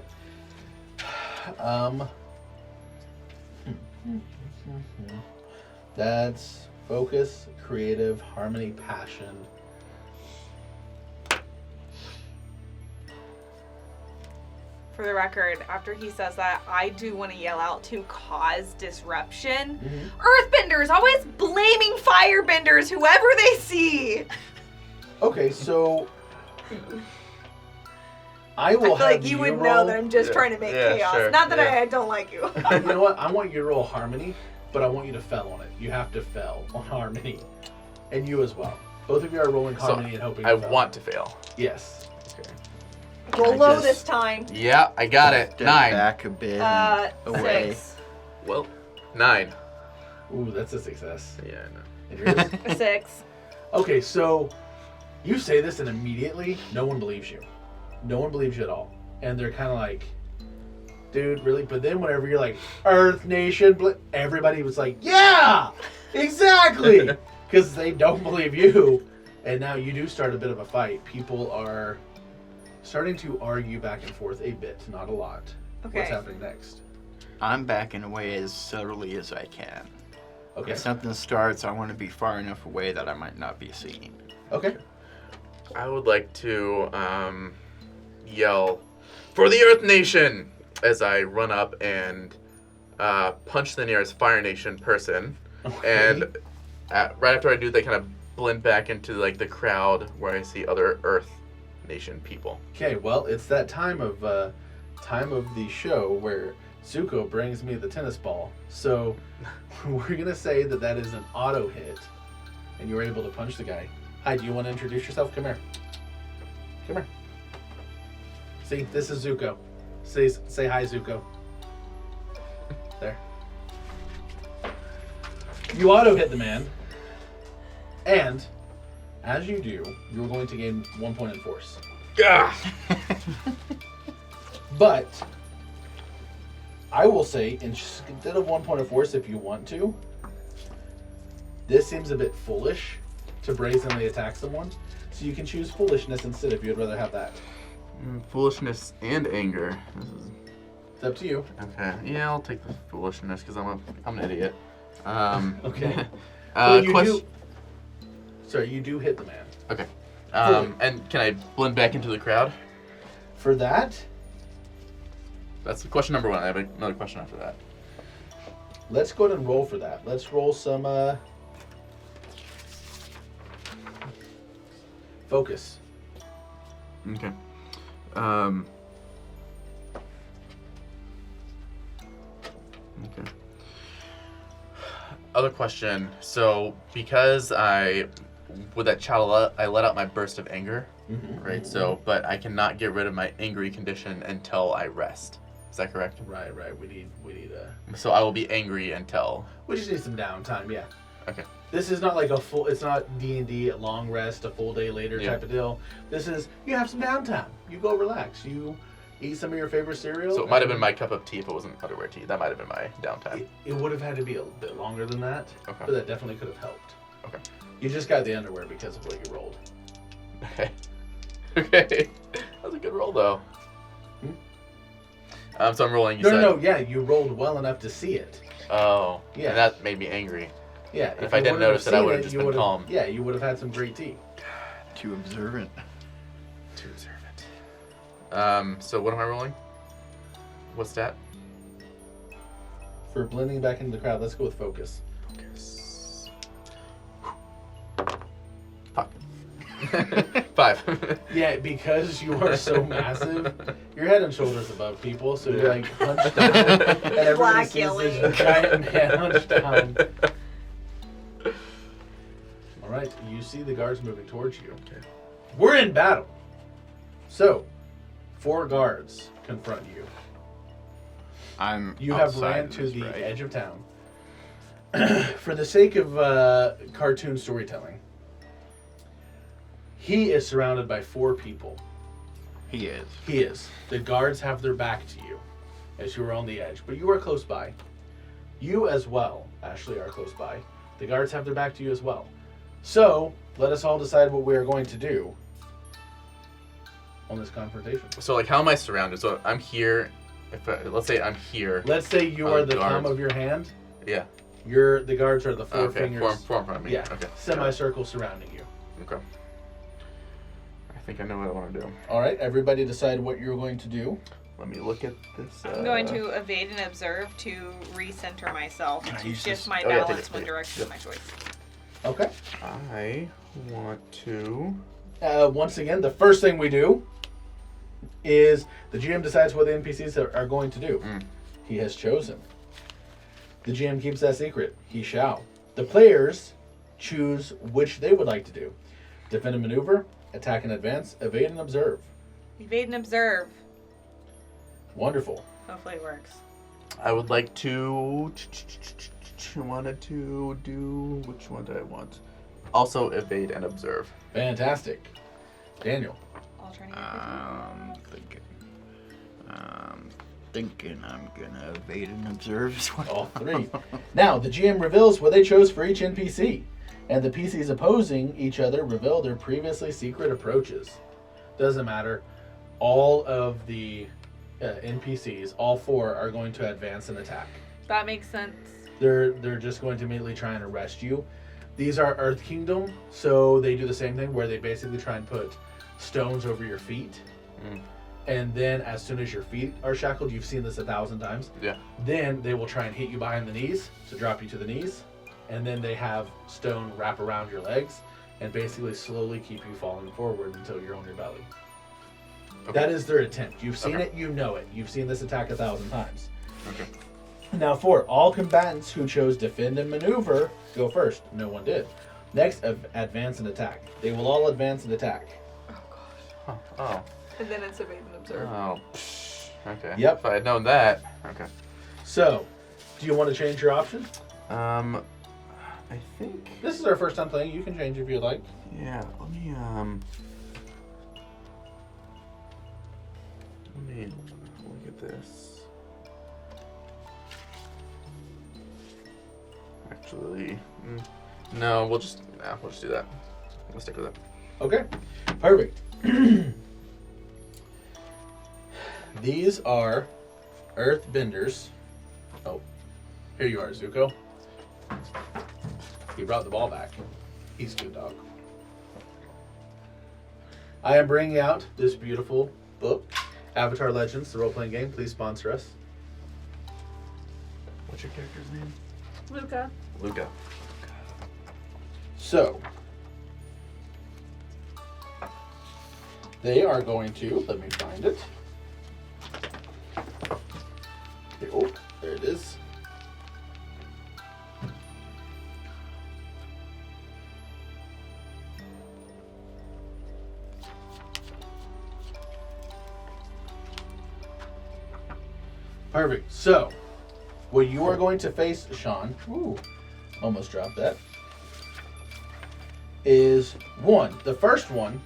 That's focus, creative, harmony, passion. For the record, after he says that, I do want to yell out to cause disruption. Earthbenders, always blaming firebenders, whoever they see. Okay, so I will I feel like have you would roll. know that I'm just trying to make chaos. sure, Not that yeah. I don't like you. You know what? I want you to roll harmony, but I want you to fail on it. You have to fail on harmony, and you as well. Both of you are rolling harmony and hoping. I to fail. want to fail. Yes. Okay. Roll I low just- this time. Yeah, I got it. Step 9. back a bit and away. 6. Well, 9. Ooh, that's a success. Yeah, I know. And yours? A 6. Okay, so you say this, and immediately no one believes you. No one believes you at all, and they're kind of like, "Dude, really?" But then whenever you're like, "Earth Nation," everybody was like, "Yeah, exactly," because they don't believe you. And now you do start a bit of a fight. People are starting to argue back and forth a bit, not a lot. Okay. What's happening next? I'm backing away as subtly as I can. Okay. If something starts, I want to be far enough away that I might not be seen. Okay. I would like to yell for the Earth Nation as I run up and punch the nearest Fire Nation person. Okay. And right after I do, they kind of blend back into like the crowd where I see other Earth Nation people. Okay, well, it's that time of the show where Zuko brings me the tennis ball. So we're gonna say that is an auto hit, and you were able to punch the guy. Hi, do you want to introduce yourself? Come here. Come here. See, this is Zuko. Say hi, Zuko. There. You auto hit the man, and as you do, you're going to gain 1 point in force. Gah! But I will say, instead of 1 point of force, if you want to, this seems a bit foolish to brazenly attack someone. So you can choose foolishness instead if you'd rather have that. Foolishness and anger. This is It's up to you. okay. Yeah, I'll take the foolishness because I'm an idiot. Okay. Well, you question. you do hit the man. Okay. Fully. And can I blend back into the crowd? For that, That's question number 1. I have another question after that. let's go ahead and roll for that. Let's roll some focus. Okay. Okay. Other question. So, because with that child, I let out my burst of anger, right? So, but I cannot get rid of my angry condition until I rest. Is that correct? Right. We need So I will be angry until. we just need some downtime. Yeah. Okay. This is not like it's not D&D, a long rest, a full day later Yeah. type of deal. This is, you have some downtime. You go relax. You eat some of your favorite cereal. So it might have been my cup of tea if it wasn't underwear tea. That might have been my downtime. It would have had to be a bit longer than that, Okay. but that definitely could have helped. Okay. You just got the underwear because of what you rolled. Okay. Okay. That was a good roll, though. So I'm rolling. You said. No, yeah, you rolled well enough to see it. Oh. Yeah. And that made me angry. Yeah. If you I didn't wouldn't notice have it, I seen would have just you been would've- calm. Yeah, you would have had some great tea. Too observant. To observe it. So what am I rolling? What stat? For blending back into the crowd, let's go with focus. Focus. Fuck. 5. Yeah, because you are so massive, you're head and shoulders above people, so you're like hunched down, and everybody Black sees yelling. this giant man hunched down. All right, you see the guards moving towards you. Okay. We're in battle. So, 4 guards confront you. I'm You have outside ran of to this, the right? edge of town. For the sake of cartoon storytelling, he is surrounded by 4 people. He is. He is. The guards have their back to you as you are on the edge, but you are close by. You as well, Ashley, are close by. The guards have their back to you as well. So, let us all decide what we are going to do on this confrontation. So, like, how am I surrounded? So, I'm here. Let's say I'm here. Let's say you are the guards. thumb of your hand. Yeah. The guards are the 4 Okay. fingers. Four in front of me. Yeah. Okay. Semicircle surrounding you. Okay. I think I know what I want to do. All right, everybody decide what you're going to do. Let me look at this. I'm going to evade and observe to recenter myself, Can I to use shift this? my Oh, yeah, take balance it, one take it. direction of my choice. Okay. I want to. Once again, the first thing we do is the GM decides what the NPCs are going to do. He has chosen. The GM keeps that secret. He shall. The players choose which they would like to do. Defend and maneuver, attack and advance, evade and observe. Evade and observe. Wonderful. Hopefully it works. I would like to. Wanted to do. Which one do I want? Also evade and observe. Fantastic. Daniel. Alternating. Thinking I'm gonna evade and observe as well. All 3. Now, the GM reveals what they chose for each NPC, and the PCs opposing each other reveal their previously secret approaches. Doesn't matter. All of the NPCs, all 4, are going to advance and attack. That makes sense. They're just going to immediately try and arrest you. These are Earth Kingdom, so they do the same thing where they basically try and put stones over your feet. And then as soon as your feet are shackled, you've seen this 1,000 times. Yeah. Then they will try and hit you behind the knees to drop you to the knees. And then they have stone wrap around your legs and basically slowly keep you falling forward until you're on your belly. Okay. That is their intent. You've seen Okay. it, you know it. You've seen this attack 1,000 times. Okay. Now, for all combatants who chose defend and maneuver, go first. No one did. Next, advance and attack. They will all advance and attack. Oh gosh. Huh. Oh. And then it's evade and observe. Oh. Psh. Okay. Yep. If I had known that. Okay. So, do you want to change your option? I think. This is our first time playing. You can change if you'd like. Yeah. Let me look at this. Actually, no. We'll just do that. We'll stick with it. Okay, perfect. These are Earthbenders. Oh, here you are, Zuko. He brought the ball back. He's a good dog. I am bringing out this beautiful book, Avatar Legends, the role-playing game. Please sponsor us. What's your character's name? Luca. Luca. So, they are going to, let me find it. Oh, there it is. Perfect. So, what you are going to face, Sean, ooh, almost dropped that, is 1. The first one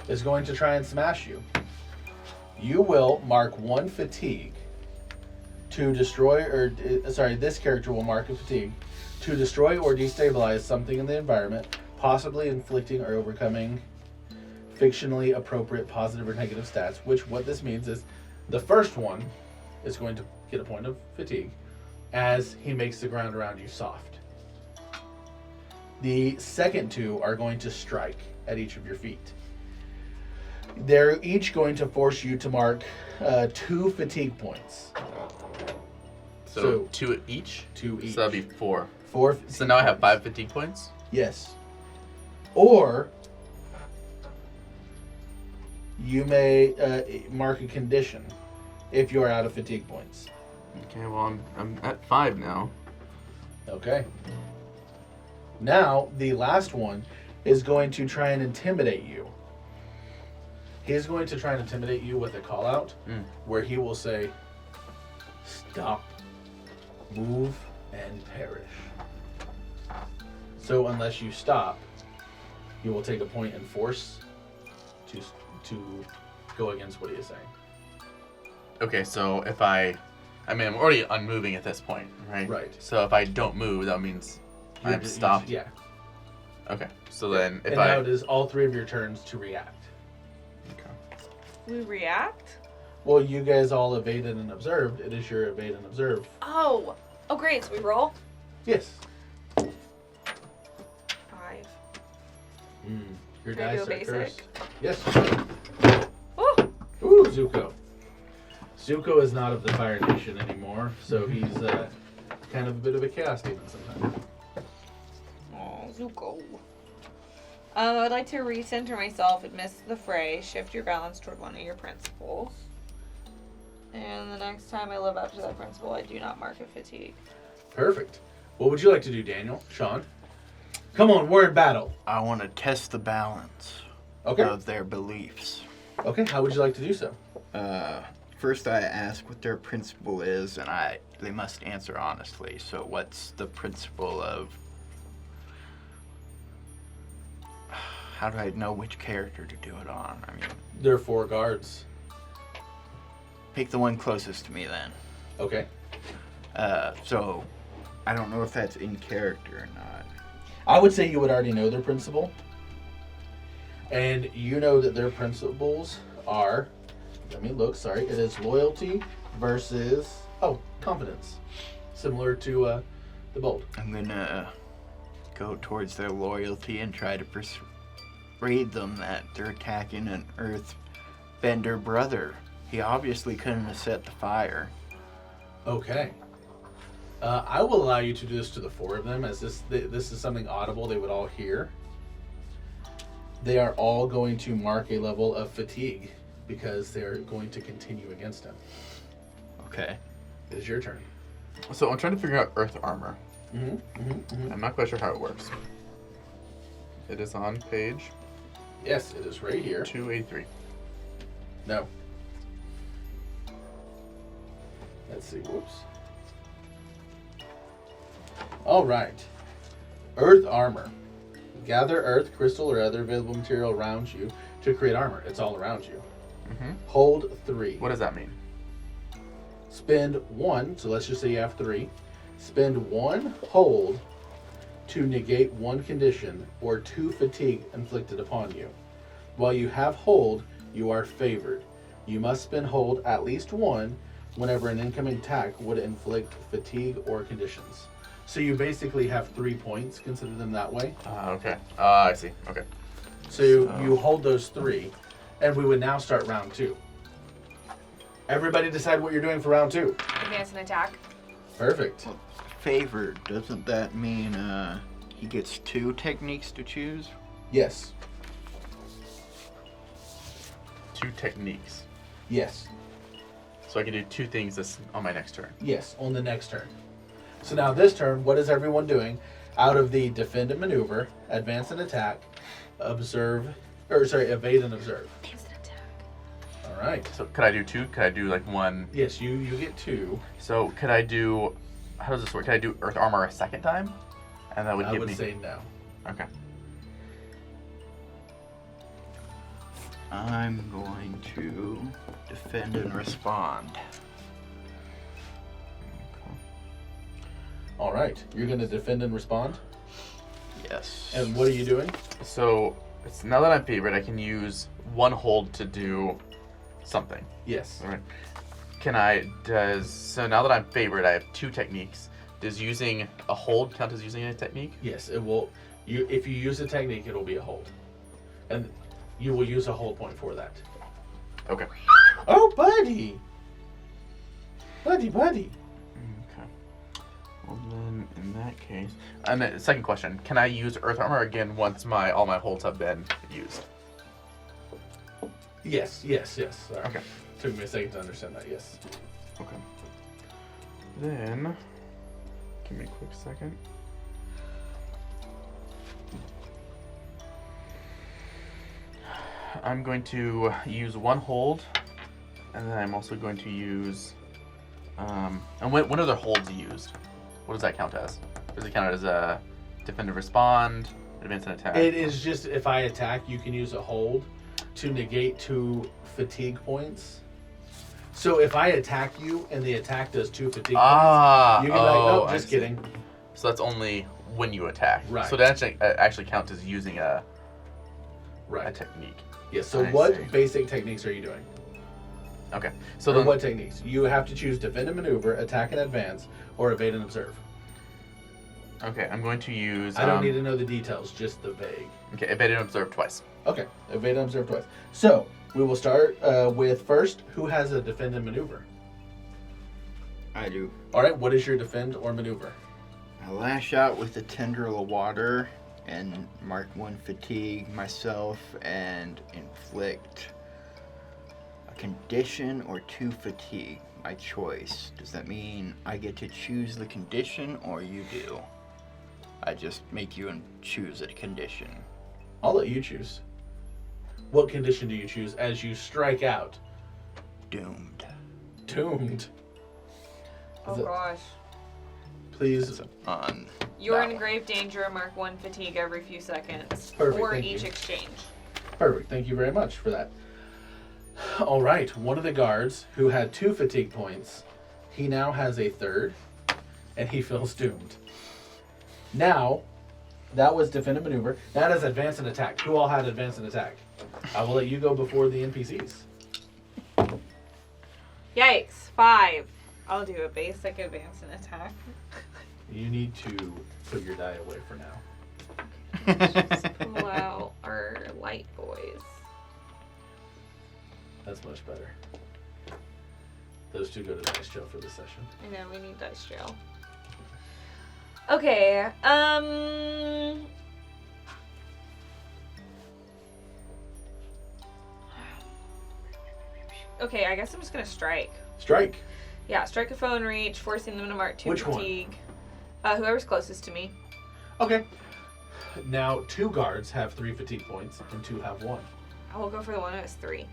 is going to try and smash you. You will mark 1 fatigue to destroy, this character will mark a fatigue to destroy or destabilize something in the environment, possibly inflicting or overcoming fictionally appropriate positive or negative stats, what this means is the first one is going to get a point of fatigue as he makes the ground around you soft. The second 2 are going to strike at each of your feet. They're each going to force you to mark 2 fatigue points. So 2 each? 2 each. So that'd be 4. 4 So now I have 5 fatigue points? Yes. Or you may mark a condition if you are out of fatigue points. Okay, well I'm at 5 now. Okay. Now, the last one is going to try and intimidate you. He's going to try and intimidate you with a call out where he will say, "Stop, move, and perish." So unless you stop, you will take a point in force to go against what he is saying. Okay, so if I'm already unmoving at this point, right? Right. So if I don't move, that means I'm stopped. Yeah. Okay, so then if and now it is all 3 of your turns to react. Okay. We react? Well, you guys all evaded and observed. It is your evade and observe. Oh. Oh, great. So we roll? Yes. 5. Your Can I dice do a are basic? cursed. Yes. Oh! Ooh, Zuko. Zuko is not of the Fire Nation anymore, so he's kind of a bit of a chaos demon sometimes. Oh, Zuko. I would like to recenter myself amidst the fray. Shift your balance toward one of your principles. And the next time I live up to that principle, I do not mark a fatigue. Perfect. What would you like to do, Daniel? Sean? Come on, we're in battle. I want to test the balance Okay. of their beliefs. Okay, how would you like to do so? First, I ask what their principle is, and they must answer honestly. So, what's the principle of? How do I know which character to do it on? I mean, There are 4 guards. pick the one closest to me then. Okay. So, I don't know if that's in character or not. I would say you would already know their principle. And you know that their principles are, let me look, sorry, it is loyalty versus, confidence. Similar to the bold. I'm gonna go towards their loyalty and try to persuade them that they're attacking an Earthbender brother. He obviously couldn't have set the fire. Okay. I will allow you to do this to the 4 of them, as this is something audible they would all hear. They are all going to mark a level of fatigue because they're going to continue against him. Okay. It is your turn. So I'm trying to figure out Earth armor. Mm-hmm. I'm not quite sure how it works. It is on page Yes, it is right here. 283. No. Let's see. Whoops. All right. Earth armor. Gather earth, crystal, or other available material around you to create armor. It's all around you. Mm-hmm. Hold 3. What does that mean? Spend 1. So let's just say you have 3. Spend 1 hold to negate 1 condition or 2 fatigue inflicted upon you. While you have hold, you are favored. You must spend hold at least 1 whenever an incoming attack would inflict fatigue or conditions. So you basically have 3 points, consider them that way. Okay. I see. Okay. So you hold those 3, and we would now start round 2. Everybody decide what you're doing for round 2. Advance and attack. Perfect. Favored, doesn't that mean he gets 2 techniques to choose? Yes. 2 techniques. Yes. So I can do 2 things on my next turn. Yes, on the next turn. So now this turn, what is everyone doing? Out of the defend and maneuver, advance and attack, evade and observe. Advance and attack. All right. So could I do 2? Could I do like 1? Yes, you get 2. So could I do? How does this work? Can I do Earth armor a second time? And that would I give would me. say no. Okay. I'm going to defend and respond. All right. You're going to defend and respond. Yes. And what are you doing? So now that I'm favored, I can use 1 hold to do something. Yes. All right. So now that I'm favored, I have 2 techniques. Does using a hold count as using a technique? Yes, it will. If you use a technique, it'll be a hold. And you will use a hold point for that. Okay. Oh, buddy. Buddy. Okay. Well then, in that case, and the second question: can I use Earth armor again once all my holds have been used? Yes. Sorry. Okay. Took me a second to understand that, yes. Okay. Then, give me a quick second. I'm going to use one hold, and then I'm also going to use. And when are the holds used? What does that count as? Does it count as a defend and respond, advance and attack? It is just if I attack, you can use a hold to negate 2 fatigue points. So if I attack you and the attack does 2 fatigue points, you can be like, nope, just kidding. So that's only when you attack. Right. So that actually counts as using a Right. technique. Yeah, so I what see. basic techniques are you doing? Okay. So Or then, what techniques? You have to choose defend and maneuver, attack and advance, or evade and observe. okay, I'm going to use. I don't need to know the details, just the vague. Okay, evade and observe twice. Okay, evade and observe twice. So, we will start with first, who has a defend and maneuver? I do. Alright, what is your defend or maneuver? I lash out with a tendril of water and mark 1 fatigue myself and inflict a condition or 2 fatigue. My choice. Does that mean I get to choose the condition or you do? I just make you choose a condition. I'll let you choose. What condition do you choose as you strike out? Doomed. Doomed. Oh Is it- gosh. Please. On. You're that in one. grave danger. Mark 1 fatigue every few seconds. Perfect, or thank each you. exchange. Perfect. Thank you very much for that. All right. One of the guards who had 2 fatigue points, he now has a 3rd, and he feels doomed. Now, that was defend and maneuver. That is advance and attack. Who all had advance and attack? I will let you go before the NPCs. Yikes. 5. I'll do a basic advance and attack. You need to put your die away for now. Just pull out our light boys. That's much better. Those 2 go to dice jail for this session. I know, we need dice jail. Okay, okay, I guess I'm just gonna strike. Strike. Yeah, strike a foe in reach, forcing them to mark 2 Which one? fatigue. Whoever's closest to me. Okay. Now, 2 guards have 3 fatigue points, and 2 have 1. I will go for the one that has 3.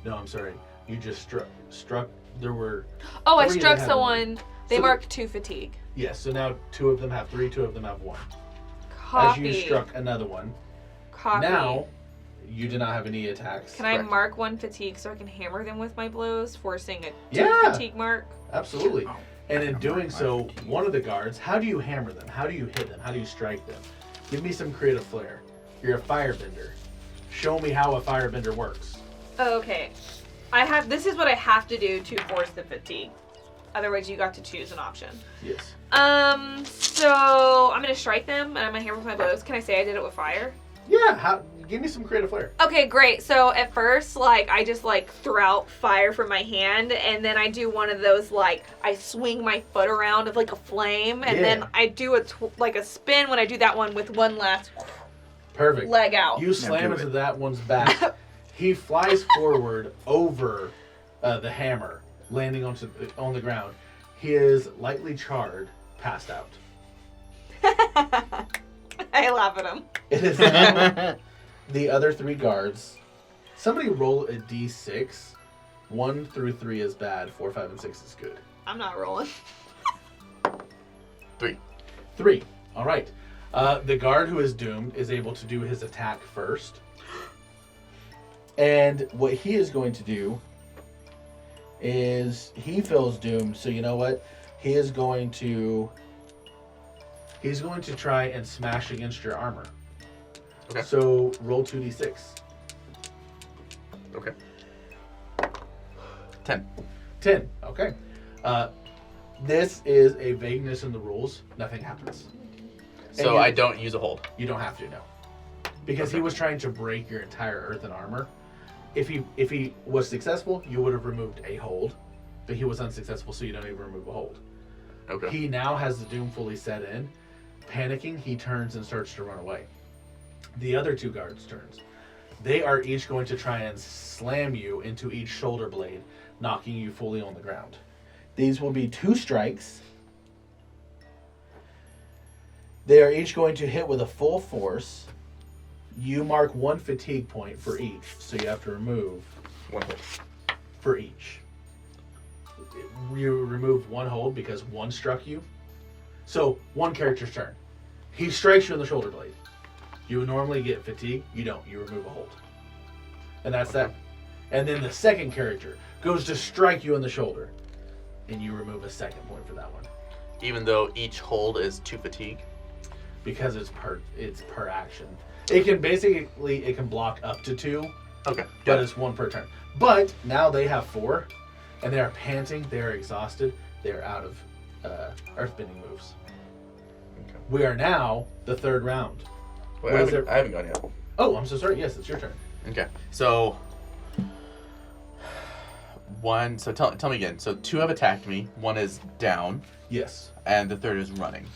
No, I'm sorry. You just struck. There were. Oh, I 3 that struck had someone. They So- mark 2 fatigue. Yes, so now 2 of them have 3, 2 of them have 1. Copy. As you struck another one. Copy. Now, you did not have any attacks. Can I Correct. mark 1 fatigue so I can hammer them with my blows, forcing a 2 Yeah. fatigue mark? Absolutely. Oh, And in I doing mark my so, fatigue. one of the guards, how do you hammer them? How do you hit them? How do you strike them? Give me some creative flair. You're a firebender. Show me how a firebender works. Oh, okay. This is what I have to do to force the fatigue. Otherwise, you got to choose an option. Yes. So I'm gonna strike them, and I'm gonna hammer with my blows. Can I say I did it with fire? Yeah, give me some creative flair. Okay, great. So at first, I just throw out fire from my hand, and then I do one of those I swing my foot around of a flame, and then Yeah. I do a spin when I do that one with one last Perfect. leg out. You slam do into it. that one's back. He flies forward over the hammer, landing on the ground. He is lightly charred, passed out. I laugh at him. It is now the other 3 guards. Somebody roll a d6. 1 through 3 is bad. 4, 5, and 6 is good. I'm not rolling. 3. 3. All right. The guard who is doomed is able to do his attack first. And what he is going to do is he feels doomed. So you know what? He's going to try and smash against your armor. Okay. So roll 2d6. Okay. 10. 10. Okay. This is a vagueness in the rules. Nothing happens. So you- I don't use a hold. You don't have to, no. Because he was trying to break your entire earthen armor. If he was successful, you would have removed a hold. But he was unsuccessful, so you don't even remove a hold. Okay. He now has the doom fully set in. Panicking, he turns and starts to run away. The other 2 guards turns. They are each going to try and slam you into each shoulder blade, knocking you fully on the ground. These will be 2 strikes. They are each going to hit with a full force. You mark 1 fatigue point for each, so you have to remove 1 hold. for each. You remove 1 hold because 1 struck you. So 1 character's turn. He strikes you in the shoulder blade. You would normally get fatigue. You don't. You remove a hold. And that's that. And then the second character goes to strike you in the shoulder. And you remove a 2nd point for that one. Even though each hold is 2 fatigue? Because it's per action. It can block up to 2. Okay. But it's 1 per turn. But now they have 4. And they are panting. They are exhausted. They are out of earthbending moves. Okay. We are now the 3rd round. Wait, I haven't gone yet. Oh, I'm so sorry. Yes, it's your turn. Okay. So tell me again. So 2 have attacked me. 1 is down. Yes. And the 3rd is running.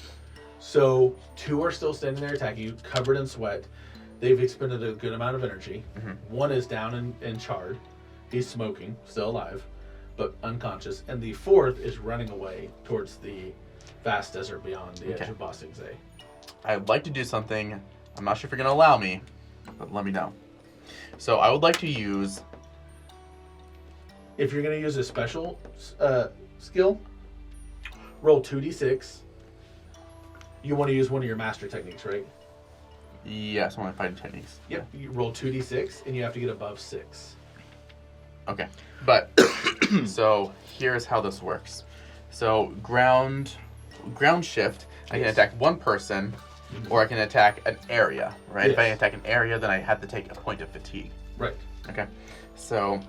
So 2 are still standing there attacking you, covered in sweat. They've expended a good amount of energy. 1 is down and charred. He's smoking, still alive, but unconscious. And the 4th is running away towards the vast desert beyond the edge of Ba Sing Se. I'd like to do something. I'm not sure if you're going to allow me, but let me know. So I would like to use... If you're going to use a special skill, roll 2d6. You want to use one of your master techniques, right? Yes, one of my fighting techniques. Yep. You roll 2d6, and you have to get above 6. Okay. But, so here's how this works. So ground shift, I can attack 1 person, or I can attack an area, right? Yes. If I attack an area, then I have to take a point of fatigue. Right. Okay. So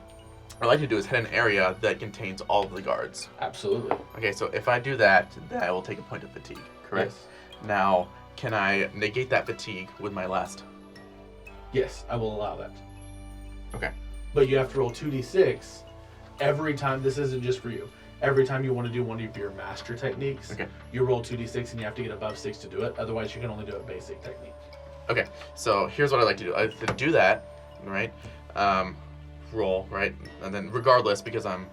what I'd like to do is hit an area that contains all of the guards. Absolutely. Okay, so if I do that, then I will take a point of fatigue, correct? Yes. Now, can I negate that fatigue with my last? Yes, I will allow that. Okay. But you have to roll 2d6 every time. This isn't just for you. Every time you want to do one of your master techniques, you roll 2d6 and you have to get above 6 to do it. Otherwise, you can only do a basic technique. Okay, so here's what I'd like to do. I'd like to do that, right? Roll, right? And then regardless, because I'm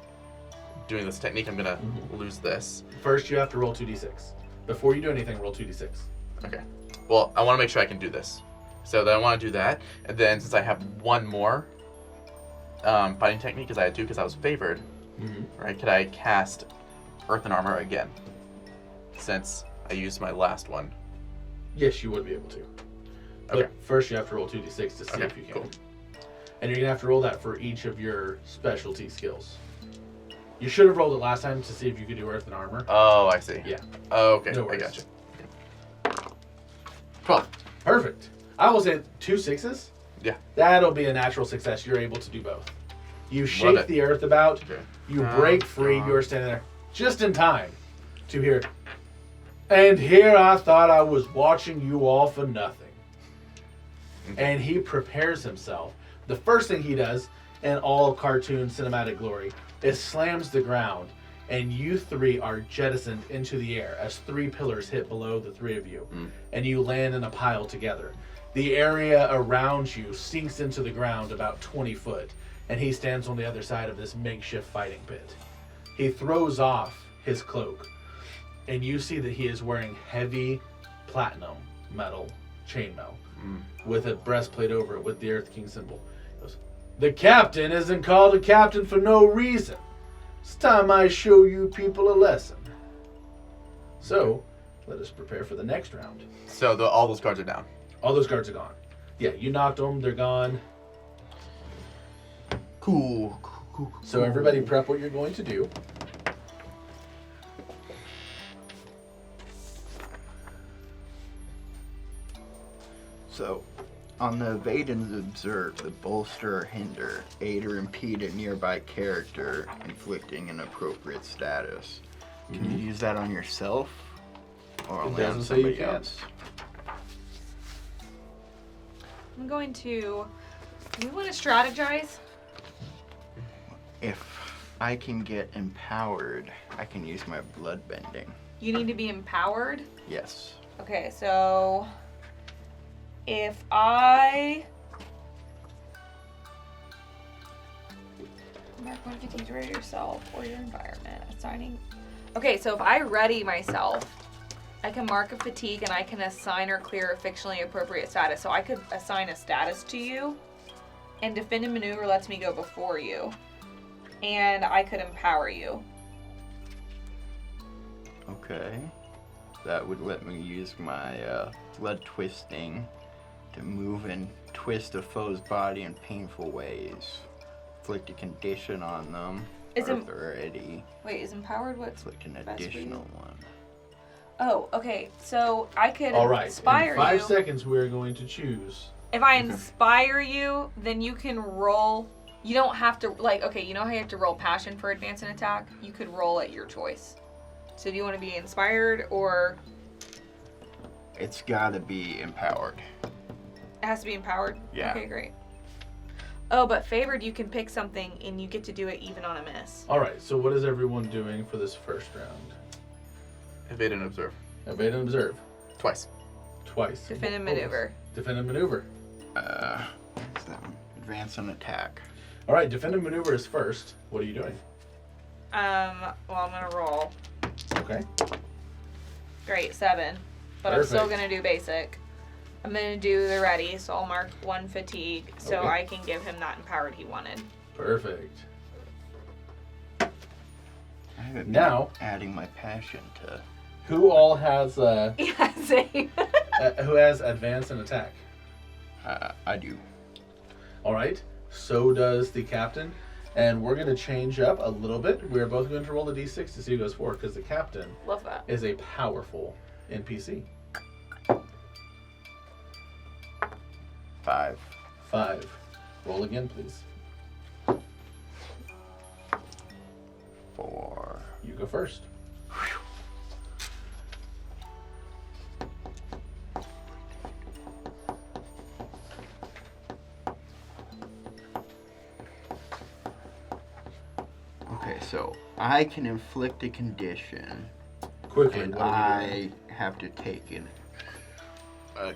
doing this technique, I'm going to lose this. First, you have to roll 2d6. Before you do anything, roll 2d6. Okay. Well, I want to make sure I can do this. So then I want to do that. And then since I have 1 more fighting technique, because I had 2 because I was favored, right? Could I cast Earthen Armor again? Since I used my last one. Yes, you would be able to. Okay. But first, you have to roll 2d6 to see if you can. Cool. And you're going to have to roll that for each of your specialty skills. You should have rolled it last time to see if you could do Earthen Armor. Oh, I see. Yeah. Oh, okay. No I worries. gotcha. 12. Perfect. I will say 2 6s. Yeah. That'll be a natural success. You're able to do both. You shake the earth about. Okay. You break free. You're standing there just in time to hear. And here I thought I was watching you all for nothing. And he prepares himself. The first thing he does, in all cartoon cinematic glory, is slams the ground, and you 3 are jettisoned into the air as 3 pillars hit below the 3 of you, and you land in a pile together. The area around you sinks into the ground about 20 foot, and he stands on the other side of this makeshift fighting pit. He throws off his cloak, and you see that he is wearing heavy platinum metal chainmail with a breastplate over it with the Earth King symbol. He goes, "The captain isn't called a captain for no reason. It's time I show you people a lesson." So, let us prepare for the next round. So all those cards are down. All those guards are gone. Yeah, you knocked them, they're gone. Cool. So everybody prep what you're going to do. So, on the evade and observe, the bolster or hinder, aid or impede a nearby character, inflicting an appropriate status. Can you use that on yourself? Or only on doesn't say you somebody can't. else? I'm going to. Do we want to strategize? If I can get empowered, I can use my blood bending. You need to be empowered. Yes. Okay, so if I mark one fatigues ready yourself or your environment, assigning. Okay, so if I ready myself, I can mark a fatigue and I can assign or clear a fictionally appropriate status. So I could assign a status to you, and defend and maneuver lets me go before you. And I could empower you. Okay. That would let me use my blood twisting to move and twist a foe's body in painful ways. Inflict a condition on them. Is or if they're ready. Wait, is empowered what's Inflict an best for additional you? one. Oh, okay. So I could All right. inspire In 5 you. seconds, we're going to choose. If I inspire you, then you can roll. You don't have to, like, okay, you know how you have to roll passion for advance and attack? You could roll at your choice. So do you want to be inspired or It's gotta be empowered. it has to be empowered? Yeah. Okay, great. Oh, but favored, you can pick something and you get to do it even on a miss. All right. So what is everyone doing for this first round? Evade and observe. Evade and observe. Twice. Twice. Defend and maneuver. Defend and maneuver. What's that one? Advance and attack. All right. Defend and maneuver is first. What are you doing? Well, I'm going to roll. Okay. Great, 7. But I'm still Perfect. going to do basic. I'm going to do the ready, so I'll mark 1 fatigue so Okay. I can give him that empowered he wanted. Perfect. I haven't been Now- adding my passion to. Who all has Yeah, same. who has advance and attack? I do. All right. So does the captain, and we're going to change up a little bit. We're both going to roll a d6 to see who goes forward because the captain Love that. is a powerful NPC. 5. 5. Roll again, please. 4. You go first. Okay, so I can inflict a condition, Quickly. and What are we doing? I have to take a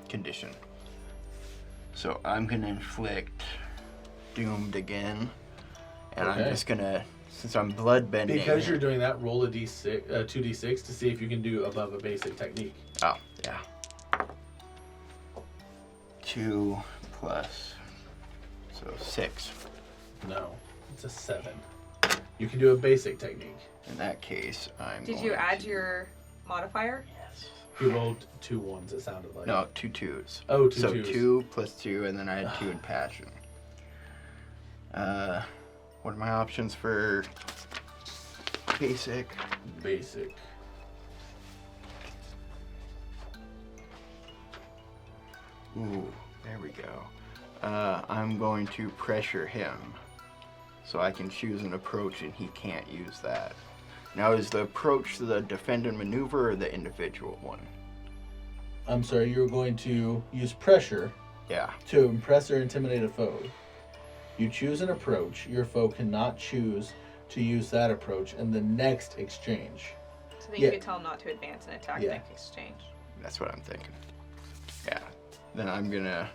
condition. So I'm gonna inflict doomed again, and I'm Okay. just gonna, since I'm bloodbending. Because you're doing that, roll a d6, 2d6 to see if you can do above a basic technique. Oh, yeah. 2 plus, so 6. No, it's a 7. You can do a basic technique. In that case, I'm. Did you add your modifier? Yes. You rolled 2 1s, it sounded like. No, 2 2s. Oh, 2 So 2s. 2 plus 2, and then I had 2 in passion. What are my options for basic? Basic. Ooh, there we go. I'm going to pressure him. So I can choose an approach and he can't use that. Now, is the approach the defend and maneuver or the individual one? I'm sorry, you're going to use pressure Yeah. to impress or intimidate a foe. You choose an approach. Your foe cannot choose to use that approach in the next exchange. So then Yeah. you could tell him not to advance and attack Yeah. next exchange. That's what I'm thinking. Yeah. Then I'm gonna,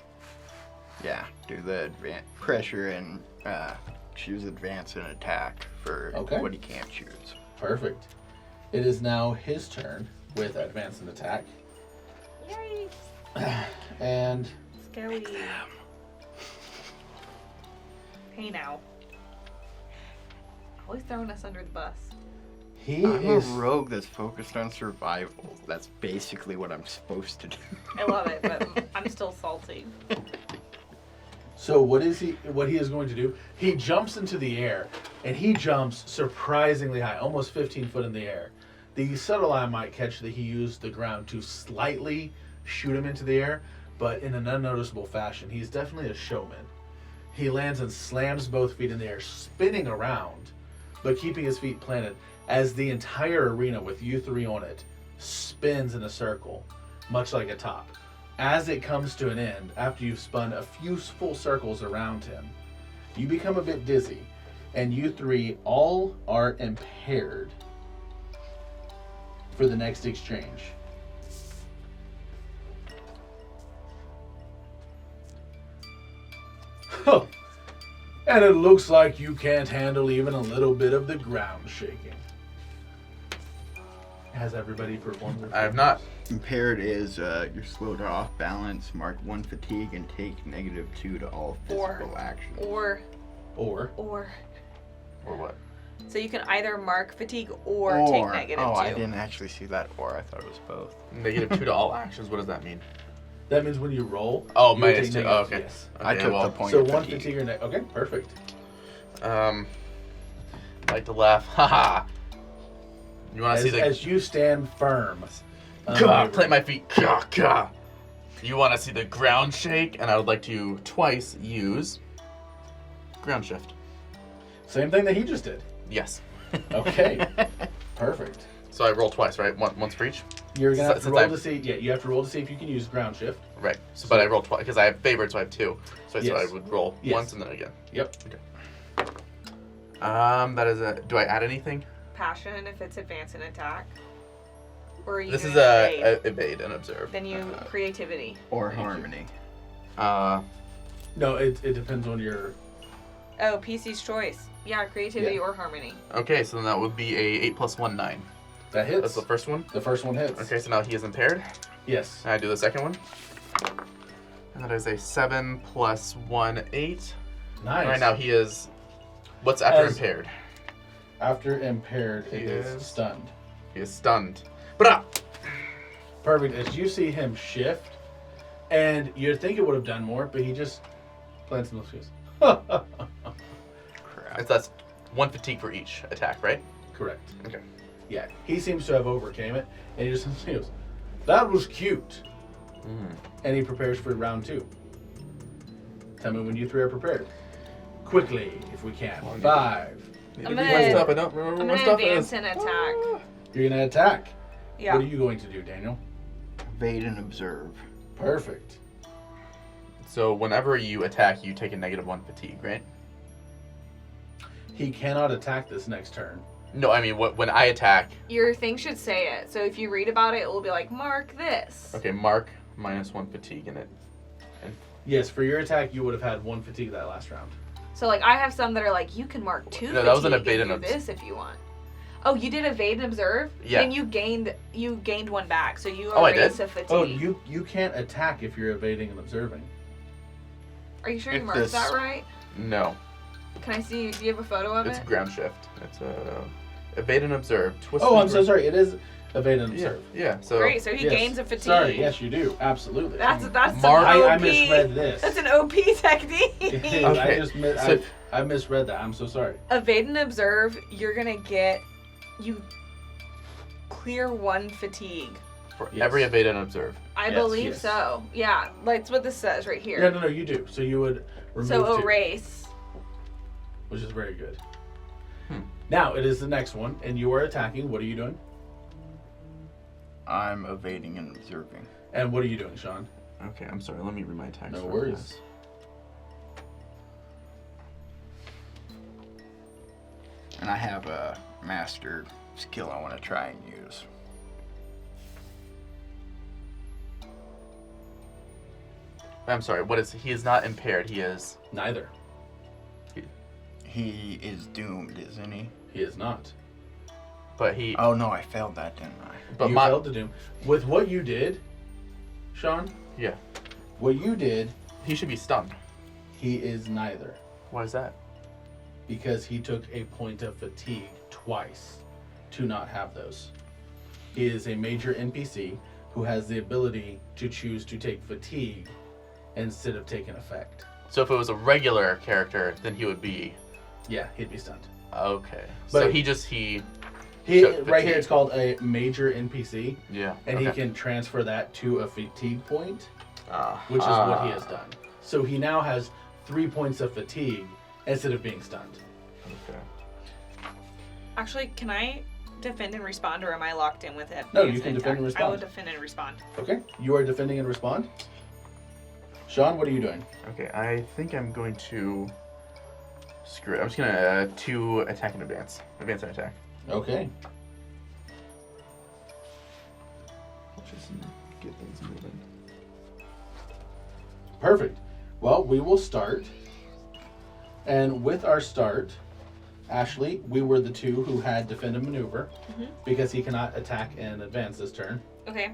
do the pressure and choose advance and attack for Okay. what he can't choose. Perfect. It is now his turn with advance and attack. Yay! And Scary. Hey now. Always throwing us under the bus. he I'm is. a rogue that's focused on survival. That's basically what I'm supposed to do. I love it, but I'm still salty. So what he is going to do? He jumps into the air, and he jumps surprisingly high, almost 15 foot in the air. The subtle eye might catch that he used the ground to slightly shoot him into the air, but in an unnoticeable fashion. He's definitely a showman. He lands and slams both feet in the air, spinning around, but keeping his feet planted as the entire arena with you 3 on it spins in a circle, much like a top. As it comes to an end, after you've spun a few full circles around him, you become a bit dizzy, and you 3 all are impaired for the next exchange. Huh. And it looks like you can't handle even a little bit of the ground shaking. Has everybody performed their I have not. Impaired is you're slowed or off balance, mark 1 fatigue, and take -2 to all physical actions. Or. Or Or what? So you can either mark fatigue or take -2. Oh, I didn't actually see that or. I thought it was both. -2 to all actions. What does that mean? that means when you roll. Oh, you minus take 2. negative, Oh, okay. Yes. I Okay, took well, the point So of one fatigue. fatigue or okay, perfect. I like to laugh. Haha. You want to see the? As you stand firm. Plant my feet. Gah, gah. You want to see the ground shake, and I would like to twice use ground shift. Same thing that he just did. Yes. Okay. Perfect. So I roll twice, right? Once for each. You're gonna have to Since roll I'm- to see. Yeah, you have to roll to see if you can use ground shift. Right. So, but I rolled twice because I have favored, so I have 2. So Yes. I would roll Yes. once and then again. Yep. That is a. Do I add anything? Passion if it's advance and attack. Or are you This is doing a evade and observe. Then you creativity. Or Thank you. harmony. No, it depends on your. Oh, PC's choice. Yeah, creativity Yeah. or harmony. Okay, so then that would be a 8 + 1, 9. That hits. That's the first one. The first one hits. Okay, so now he is impaired. Yes. And I do the second one. And that is a 7 + 1, 8. Nice. Right now he is. What's after As- impaired? After impaired, he He is is- stunned. He is stunned. Brah! Perfect. As you see him shift, and you'd think it would have done more, but he just plants in those shoes. Crap. That's 1 fatigue for each attack, right? Correct. Okay. Yeah, he seems to have overcame it, and he just goes, "That was cute," and he prepares for round 2. Tell me when you 3 are prepared. Quickly, if we can. 5. Need I'm to do gonna- my stuff. I don't remember I'm what gonna stuff advance is. and attack. You're gonna attack. Yeah. What are you going to do, Daniel? Evade and observe. Perfect. So whenever you attack, you take a -1 fatigue, right? He cannot attack this next turn. No, I mean when I attack. Your thing should say it. So if you read about it, it will be like, mark this. Okay, mark -1 fatigue in it. Yes, for your attack, you would have had 1 fatigue that last round. So like I have some that are like, you can mark 2 No, that was an fatigue evade and do and this if you want. Oh, you did evade and observe? Yeah. Then you gained 1 back. So you Oh, I did? erase a fatigue. Oh, you can't attack if you're evading and observing. Are you sure you If marked this- that right? No, Can I see? Do you have a photo of it's it? ground shift. It's evade and observe. Twist. Oh, I'm and so sorry. It is evade and Yeah, observe. yeah. So Great. So he Yes. gains a fatigue. Sorry, yes, you do. Absolutely. That's Mark- an OP. I misread this. That's an OP technique. Okay, so- I misread that. I'm so sorry. Evade and observe. You're gonna get you clear 1 fatigue. for Yes. every evade and observe. I Yes, believe yes. so. Yeah, that's what this says right here. No, you do. So you would remove So 2, erase. which is very good. Hmm. Now it is the next one, and you are attacking. What are you doing? I'm evading and observing. And what are you doing, Sean? Okay, I'm sorry. Let me read my attacks. No real worries. fast. And I have a master skill I want to try and use. I'm sorry. What is he? Is not impaired. He is. Neither. He is doomed, isn't he? He is not. But he. Oh no, I failed that, didn't I? But you my. failed to do. With what you did, Sean, Yeah. what you did, He should be stunned. he is neither. Why is that? Because he took a point of fatigue twice to not have those. He is a major NPC who has the ability to choose to take fatigue instead of taking effect. So if it was a regular character, then he would be. Yeah, he'd be stunned. Okay. But- so he just he. He Took right fatigue. here it's called a major NPC, Yeah. and he okay. can transfer that to a fatigue point, Ah, which is what he ah. has done. So he now has 3 points of fatigue instead of being stunned. Okay. Actually, can I defend and respond, or am I locked in with it? No, you can defend and I will respond. defend and respond. Okay, you are defending and respond. Sean, what are you doing? Okay, I think I'm going to. Screw it. I'm just gonna 2 attack and advance. Advance and attack. Okay. Let's just get things moving. Perfect. Well, we will start. And with our start, Ashley, we were the two who had defend and maneuver Mhm. because he cannot attack and advance this turn. Okay.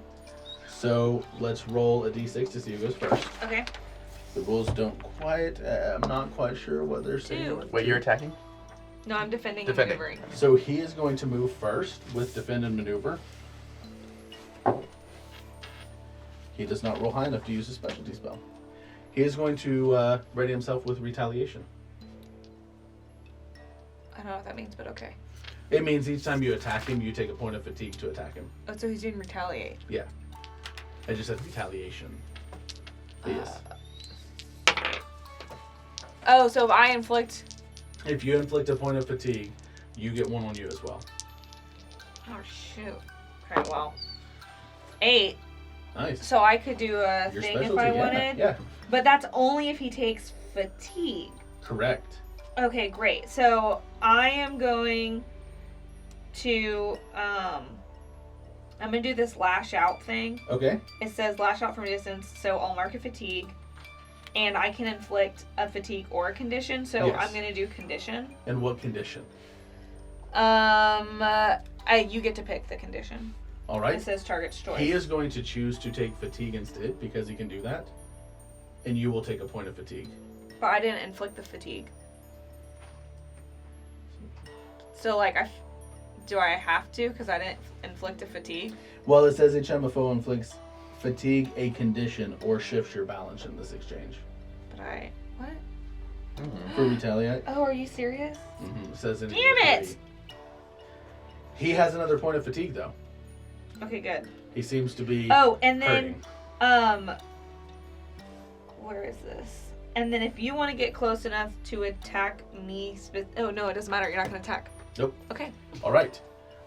So let's roll a d6 to see who goes first. Okay. The rules don't quite. I'm not quite sure what they're saying. Two. Wait, you're attacking? No, I'm defending, Defending. and maneuvering. So he is going to move first with defend and maneuver. He does not roll high enough to use a specialty spell. He is going to ready himself with retaliation. I don't know what that means, but okay. It means each time you attack him, you take a point of fatigue to attack him. Oh, so he's doing retaliate. Yeah. I just said retaliation. Yes. Oh, so if I inflict... If you inflict a point of fatigue, you get one on you as well. Oh, shoot. Okay, well. 8. Nice. So I could do a Your thing if specialty, I yeah, wanted. Yeah. But that's only if he takes fatigue. Correct. Okay, great. So I am going to I'm gonna do this lash out thing. Okay. It says lash out from a distance, so I'll mark a fatigue. And I can inflict a fatigue or a condition, so Yes. I'm gonna do condition. And what condition? You get to pick the condition. All right. It says target's choice. He is going to choose to take fatigue instead because he can do that. And you will take a point of fatigue. But I didn't inflict the fatigue. So, like, do I have to? Because I didn't inflict a fatigue. Well, it says each time a foe inflicts fatigue, a condition, or shifts your balance in this exchange. But what? For retaliate. Oh, are you serious? It says in Damn it! He has another point of fatigue, though. Okay, good. He seems to be Oh, and then, hurting. where is this? And then if you want to get close enough to attack me, oh no, it doesn't matter. You're not going to attack. Nope. Okay. All right.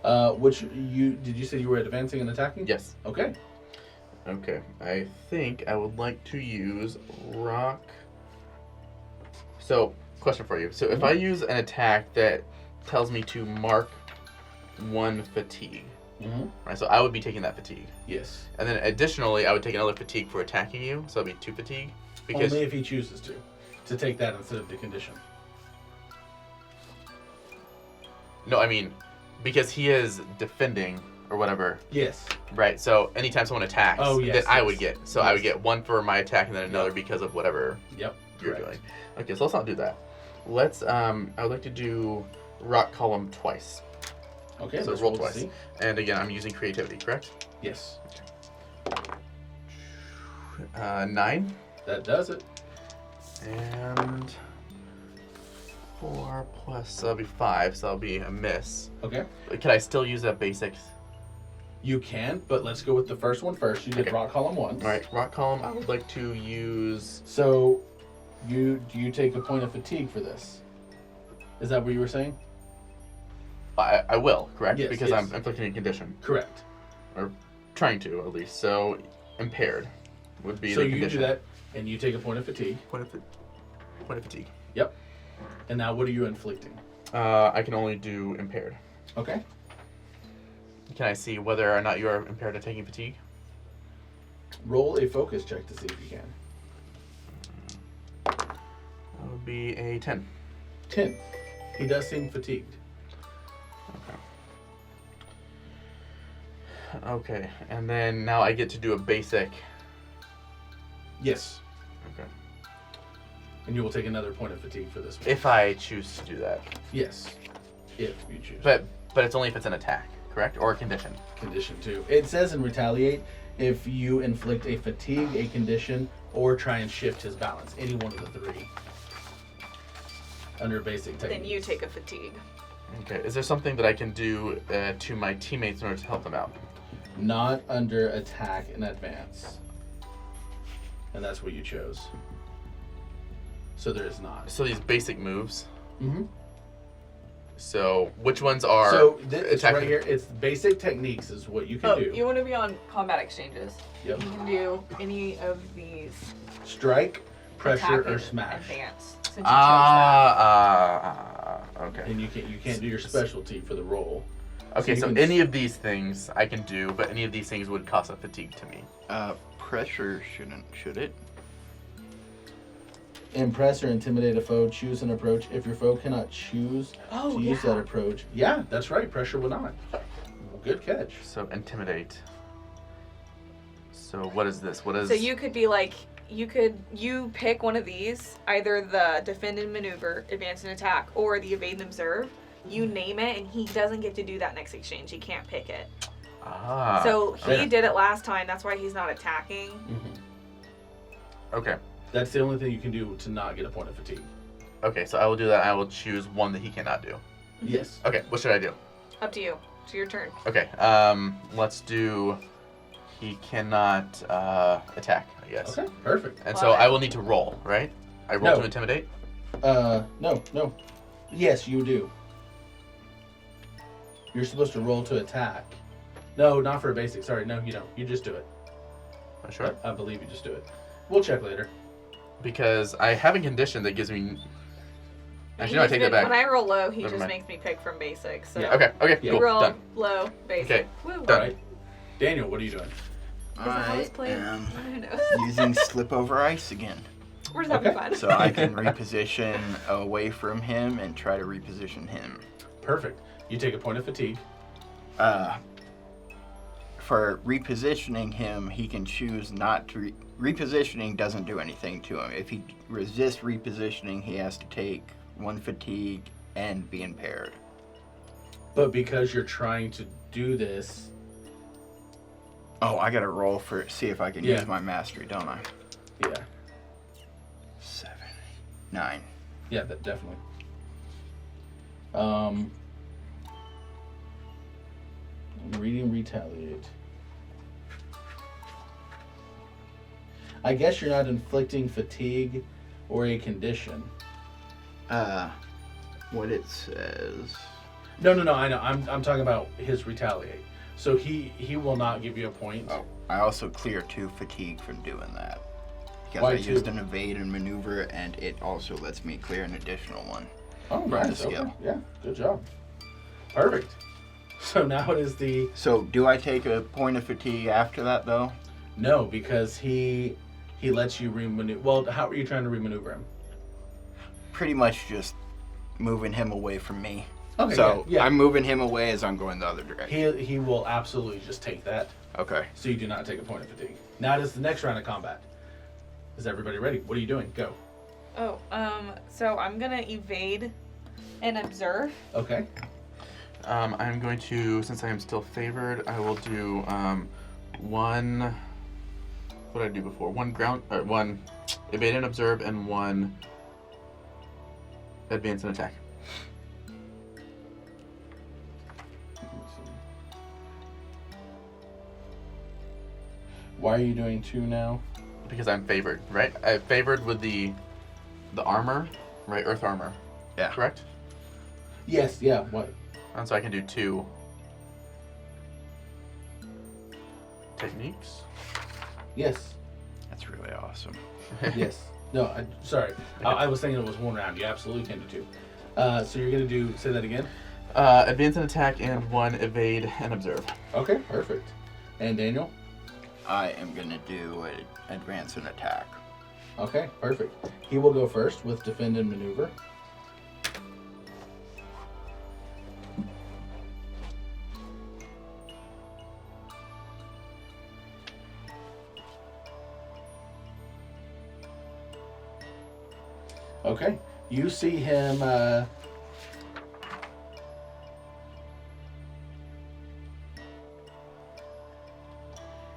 Did you say you were advancing and attacking? Yes. Okay. Okay. I think I would like to use rock. So, question for you. So, if I use an attack that tells me to mark 1 fatigue, right? So I would be taking that fatigue, Yes. and then additionally, I would take another fatigue for attacking you. So it'd be 2 fatigue. Because Only if he chooses to take that instead of the condition. no, I mean, because he is defending or whatever, Yes. right? So anytime someone attacks, Oh, then yes, I yes. would get. So I would get 1 for my attack, and then another because of whatever Yep. you're Correct. doing. Okay, so let's not do that. Let's. I would like to do rock column twice. Okay. So let's roll to twice. see. And again, I'm using creativity, correct? Yes. 9 That does it. and 4 plus. So that'll be 5. So that'll be a miss. Okay. Can I still use a basic? You can, but let's go with the first one first. You did Okay. rock column once. All right, rock column. I would like to use. So, do you take a point of fatigue for this? Is that what you were saying? I will, correct? Yes, Because yes. I'm inflicting a condition, Correct. or trying to at least. So impaired would be So the you condition. do that, and you take a point of fatigue. Point of fatigue. Yep. And now, what are you inflicting? I can only do impaired. Okay. Can I see whether or not you are impaired at taking fatigue? Roll a focus check to see if you can. That would be a 10. 10. He does seem fatigued. Okay, and then now I get to do a basic. Yes. Okay. And you will take another point of fatigue for this one. If I choose to do that. Yes. If you choose. But it's only if it's an attack, correct? Or a condition. Condition 2. It says in retaliate if you inflict a fatigue, a condition, or try and shift his balance. Any one of the 3. Under basic techniques. Then you take a fatigue. Okay. Is there something that I can do to my teammates in order to help them out? Not under attack and advance. And that's what you chose. So there is not. So these basic moves. Mm-hmm. So which ones are? So it's attack- right here. It's basic techniques is what you can Oh, do. you want to be on combat exchanges. Yep. You can do any of these. Strike, pressure, attack or and smash. Advance. Since you Okay. And you can't do your specialty for the roll. Okay, you so can any of these things I can do, but any of these things would cause a fatigue to me. Pressure should it? impress or intimidate a foe, choose an approach. If your foe cannot choose to use that approach. Yeah, that's right. Pressure will not. Good catch. So intimidate. So what is this? What is? So you could be like, you pick one of these, either the defend and maneuver, advance and attack, or the evade and observe. You name it, and he doesn't get to do that next exchange. He can't pick it. Ah. So he did it last time. That's why he's not attacking. Mm-hmm. Okay. That's the only thing you can do to not get a point of fatigue. Okay, so I will do that. I will choose one that he cannot do. Yes. Okay, what should I do? Up to you. It's your turn. Okay, let's do. He cannot attack, I guess. Okay, perfect. And so I will need to roll, right? I roll to intimidate? No. Yes, you do. You're supposed to roll to attack. No, not for a basic. Sorry, no, you don't. You just do it. Am I sure? I believe you just do it. We'll check later. Because I have a condition that gives me. Actually, no, I take that back. When I roll low, he Never just mind. makes me pick from basic. So Yeah. Okay, Yeah. cool. roll Done. low, basic. Okay, Woo. done. Right. Daniel, what are you doing? I played? am I know. using Slip Over Ice again. We're just having Okay. fun. So I can reposition away from him and try to reposition him. Perfect. You take a point of fatigue. For repositioning him, he can choose not to. Repositioning doesn't do anything to him. If he resists repositioning, he has to take 1 fatigue and be impaired. But because you're trying to do this... Oh, I gotta roll for see if I can use my mastery, don't I? Yeah. 7, 9. Yeah, that definitely. Reading retaliate. I guess you're not inflicting fatigue or a condition. What it says. No, I know. I'm talking about his retaliate. So he will not give you a point. Oh, I also clear 2 fatigue from doing that. Because Why I 2? used an evade and maneuver, and it also lets me clear an additional one. Oh, from nice. the skill. Okay. Yeah, good job. Perfect. So now it is the... So, do I take a point of fatigue after that, though? No, because he lets you remaneuver. Well, how are you trying to remaneuver him? Pretty much just moving him away from me. Okay, So, yeah. I'm moving him away as I'm going the other direction. He will absolutely just take that. Okay. So you do not take a point of fatigue. Now it is the next round of combat. Is everybody ready? What are you doing? Go. Oh, so I'm gonna evade and observe. Okay. I'm going to, since I am still favored, I will do one. What did I do before? One evade and observe, and 1 advance and attack. Why are you doing 2 now? Because I'm favored, right? I'm favored with the armor, right? Earth armor. Yeah. Correct? Yes, yeah, what? And so I can do 2 techniques. Yes, That's really awesome. yes. No, sorry. I was thinking it was 1 round. You absolutely can do 2. So you're going to do, say that again? Advance and attack, and 1 evade and observe. Okay, perfect. And Daniel? I am going to do an advance and attack. Okay, perfect. He will go first with defend and maneuver. Okay, you see him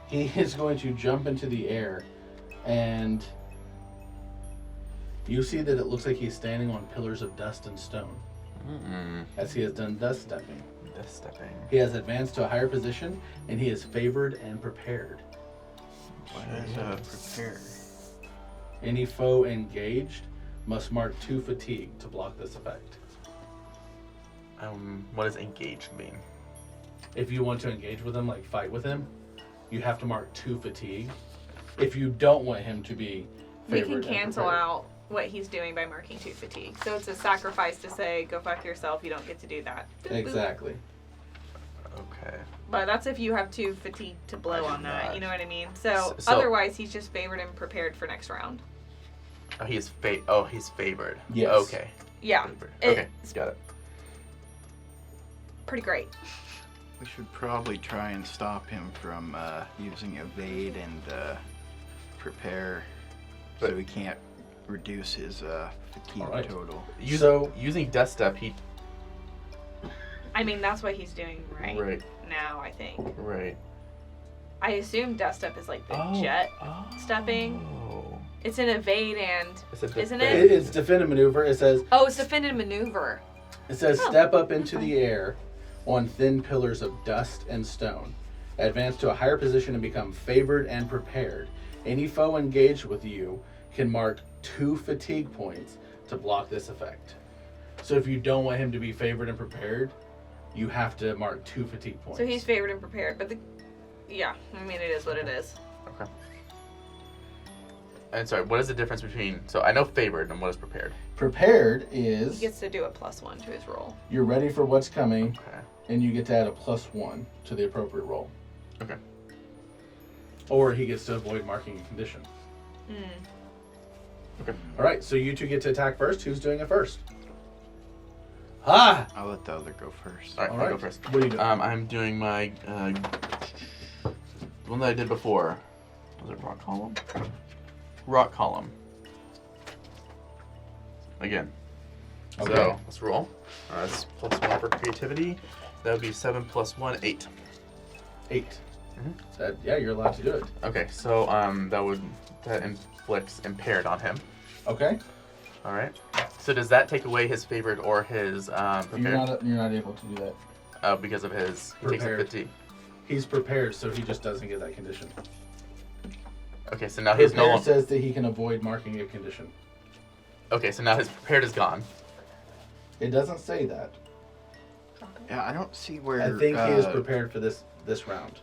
he is going to jump into the air, and you see that it looks like he's standing on pillars of dust and stone, as he has done dust stepping. Dust stepping. He has advanced to a higher position, and he is favored and prepared. Prepare. Any foe engaged must mark 2 fatigue to block this effect. What does engaged mean? If you want to engage with him, like fight with him, you have to mark 2 fatigue. If you don't want him to be We favored can and cancel prepared. out what he's doing by marking 2 fatigue. So it's a sacrifice to say, go fuck yourself, you don't get to do that. Boop, boop. Exactly. Okay. But that's if you have 2 fatigue to blow I do on that, not. you know what I mean? So So- otherwise, he's just favored and prepared for next round. Oh, he's favored. Yes. Okay. Yeah, Favored. It- Okay, got it. pretty great. We should probably try and stop him from using evade and prepare, so he can't reduce his fatigue All right. total. Using death step, he I mean, that's what he's doing right. now, I think. Right. I assume death step is like the jet stepping. Oh. It's an evade and It's a Isn't defend. It's defend and maneuver. It says it's defended maneuver. step up into the air on thin pillars of dust and stone. Advance to a higher position and become favored and prepared. Any foe engaged with you can mark 2 fatigue points to block this effect. So if you don't want him to be favored and prepared, you have to mark 2 fatigue points. So he's favored and prepared, but yeah, I mean it is what it is. Okay. And sorry, what is the difference between? So I know favored and what is prepared. Prepared He is gets to do a +1 to his roll. you're ready for what's coming, Okay. and you get to add a +1 to the appropriate roll. Okay. Or he gets to avoid marking a condition. Okay. All right, so you two get to attack first. Who's doing it first? Ah! I'll let the other go first. All right, All I'll right. go first. What are you doing? I'm doing my the one that I did before. Was it rock column? Rock column. Again. Okay. So let's roll. That's +1 for creativity. That would be 7 + 1, 8. 8. Mhm. So, yeah, you're allowed to do it. Okay, so that inflicts impaired on him. Okay. All right. So does that take away his favored or his prepared? You're not able to do that. Because of his he takes a Prepared. 50. He's prepared, so he just doesn't get that condition. Okay, so now he's no Prepared longer. says that he can avoid marking a condition. Okay, so now his prepared is gone. It doesn't say that. Yeah, I don't see where. I think he is prepared for this round.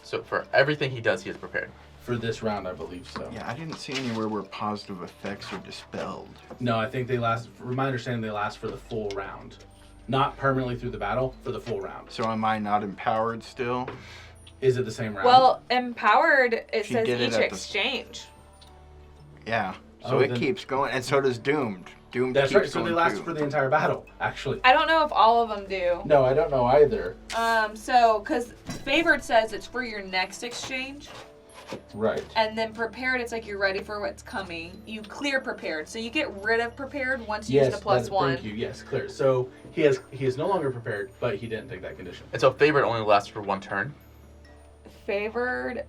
So for everything he does, he is prepared. For this round, I believe so. Yeah, I didn't see anywhere where positive effects are dispelled. No, I think they last. From my understanding, they last for the full round, not permanently through the battle. For the full round. So am I not empowered still? Is it the same round? Well, empowered, it She says did it each at the- exchange. Yeah. So Oh, it then- keeps going, and so does Doomed. Doomed That's keeps right. So going they last too. for the entire battle. Actually. I don't know if all of them do. No, I don't know either. Because favored says it's for your next exchange, Right. and then prepared, it's like you're ready for what's coming. You clear prepared, so you get rid of prepared once you use the +1. Thank you. Yes, clear. So he is no longer prepared, but he didn't take that condition. And so favorite only lasts for 1 turn, Favored,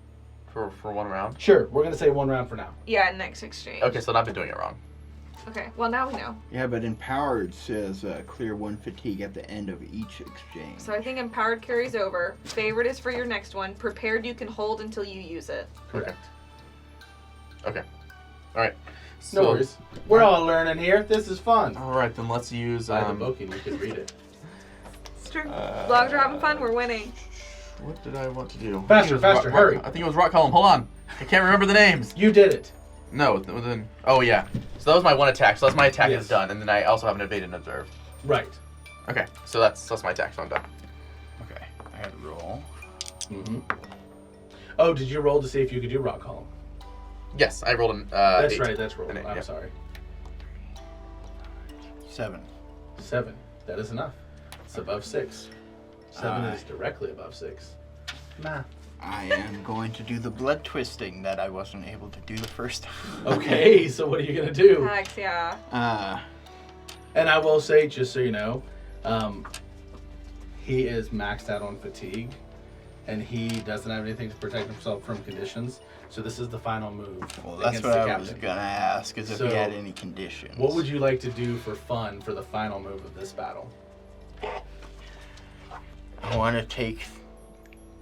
for 1 round. Sure, we're gonna say 1 round for now. yeah, next exchange. Okay, so I've been doing it wrong. Okay, well now we know. Yeah, but empowered says clear 1 fatigue at the end of each exchange. So I think empowered carries over. Favored is for your next one. Prepared you can hold until you use it. Correct. Okay. All right. No worries. We're all learning here. This is fun. All right, then let's use. I have a book and you can read it. It's true. Vlogs are having fun. We're winning. What did I want to do? Faster, I think it was faster, hurry. I think it was rock column. Hold on. I can't remember the names. You did it. No, then. Oh yeah. So that was my 1 attack. So that's my attack Yes. is done, and then I also have an evade and observe. Right. Okay, so that's my attack. So I'm done. Okay, I had to roll. Mm-hmm. Oh, did you roll to see if you could do rock column? Yes, I rolled an. That's 8. right. That's roll. An 8, I'm yeah. sorry. 7. 7. That is enough. It's above 6. 7 is directly above 6. Math. I am going to do the blood twisting that I wasn't able to do the first time. Okay, so what are you gonna do? Hex, yeah. And I will say, just so you know, he is maxed out on fatigue, and he doesn't have anything to protect himself from conditions. So this is the final move. Well, that's against what the I was captain. gonna ask, is if So, he had any conditions. What would you like to do for fun for the final move of this battle? I want to take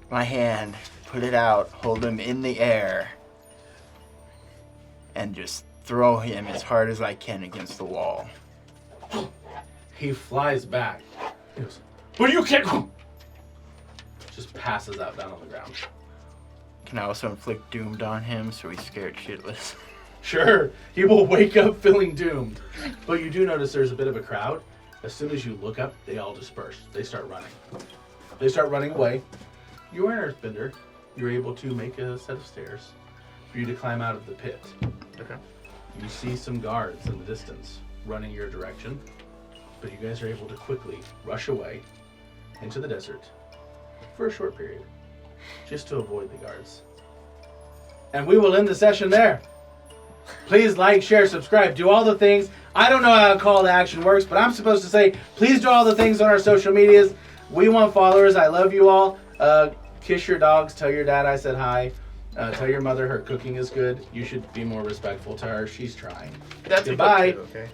my hand, put it out, hold him in the air, and just throw him as hard as I can against the wall. He flies back. He goes, "What do you kick?" Just passes out down on the ground. Can I also inflict doomed on him so he's scared shitless? Sure, he will wake up feeling doomed. But you do notice there's a bit of a crowd. As soon as you look up, they all disperse. They start running. They start running away. You are an earthbender. You're able to make a set of stairs for you to climb out of the pit. Okay. You see some guards in the distance running your direction, but you guys are able to quickly rush away into the desert for a short period, just to avoid the guards. And we will end the session there. Please like, share, subscribe, do all the things. I don't know how a call to action works, but I'm supposed to say, please do all the things on our social medias. We want followers. I love you all. Kiss your dogs. Tell your dad I said hi. Tell your mother her cooking is good. You should be more respectful to her. She's trying. That's Goodbye. Okay.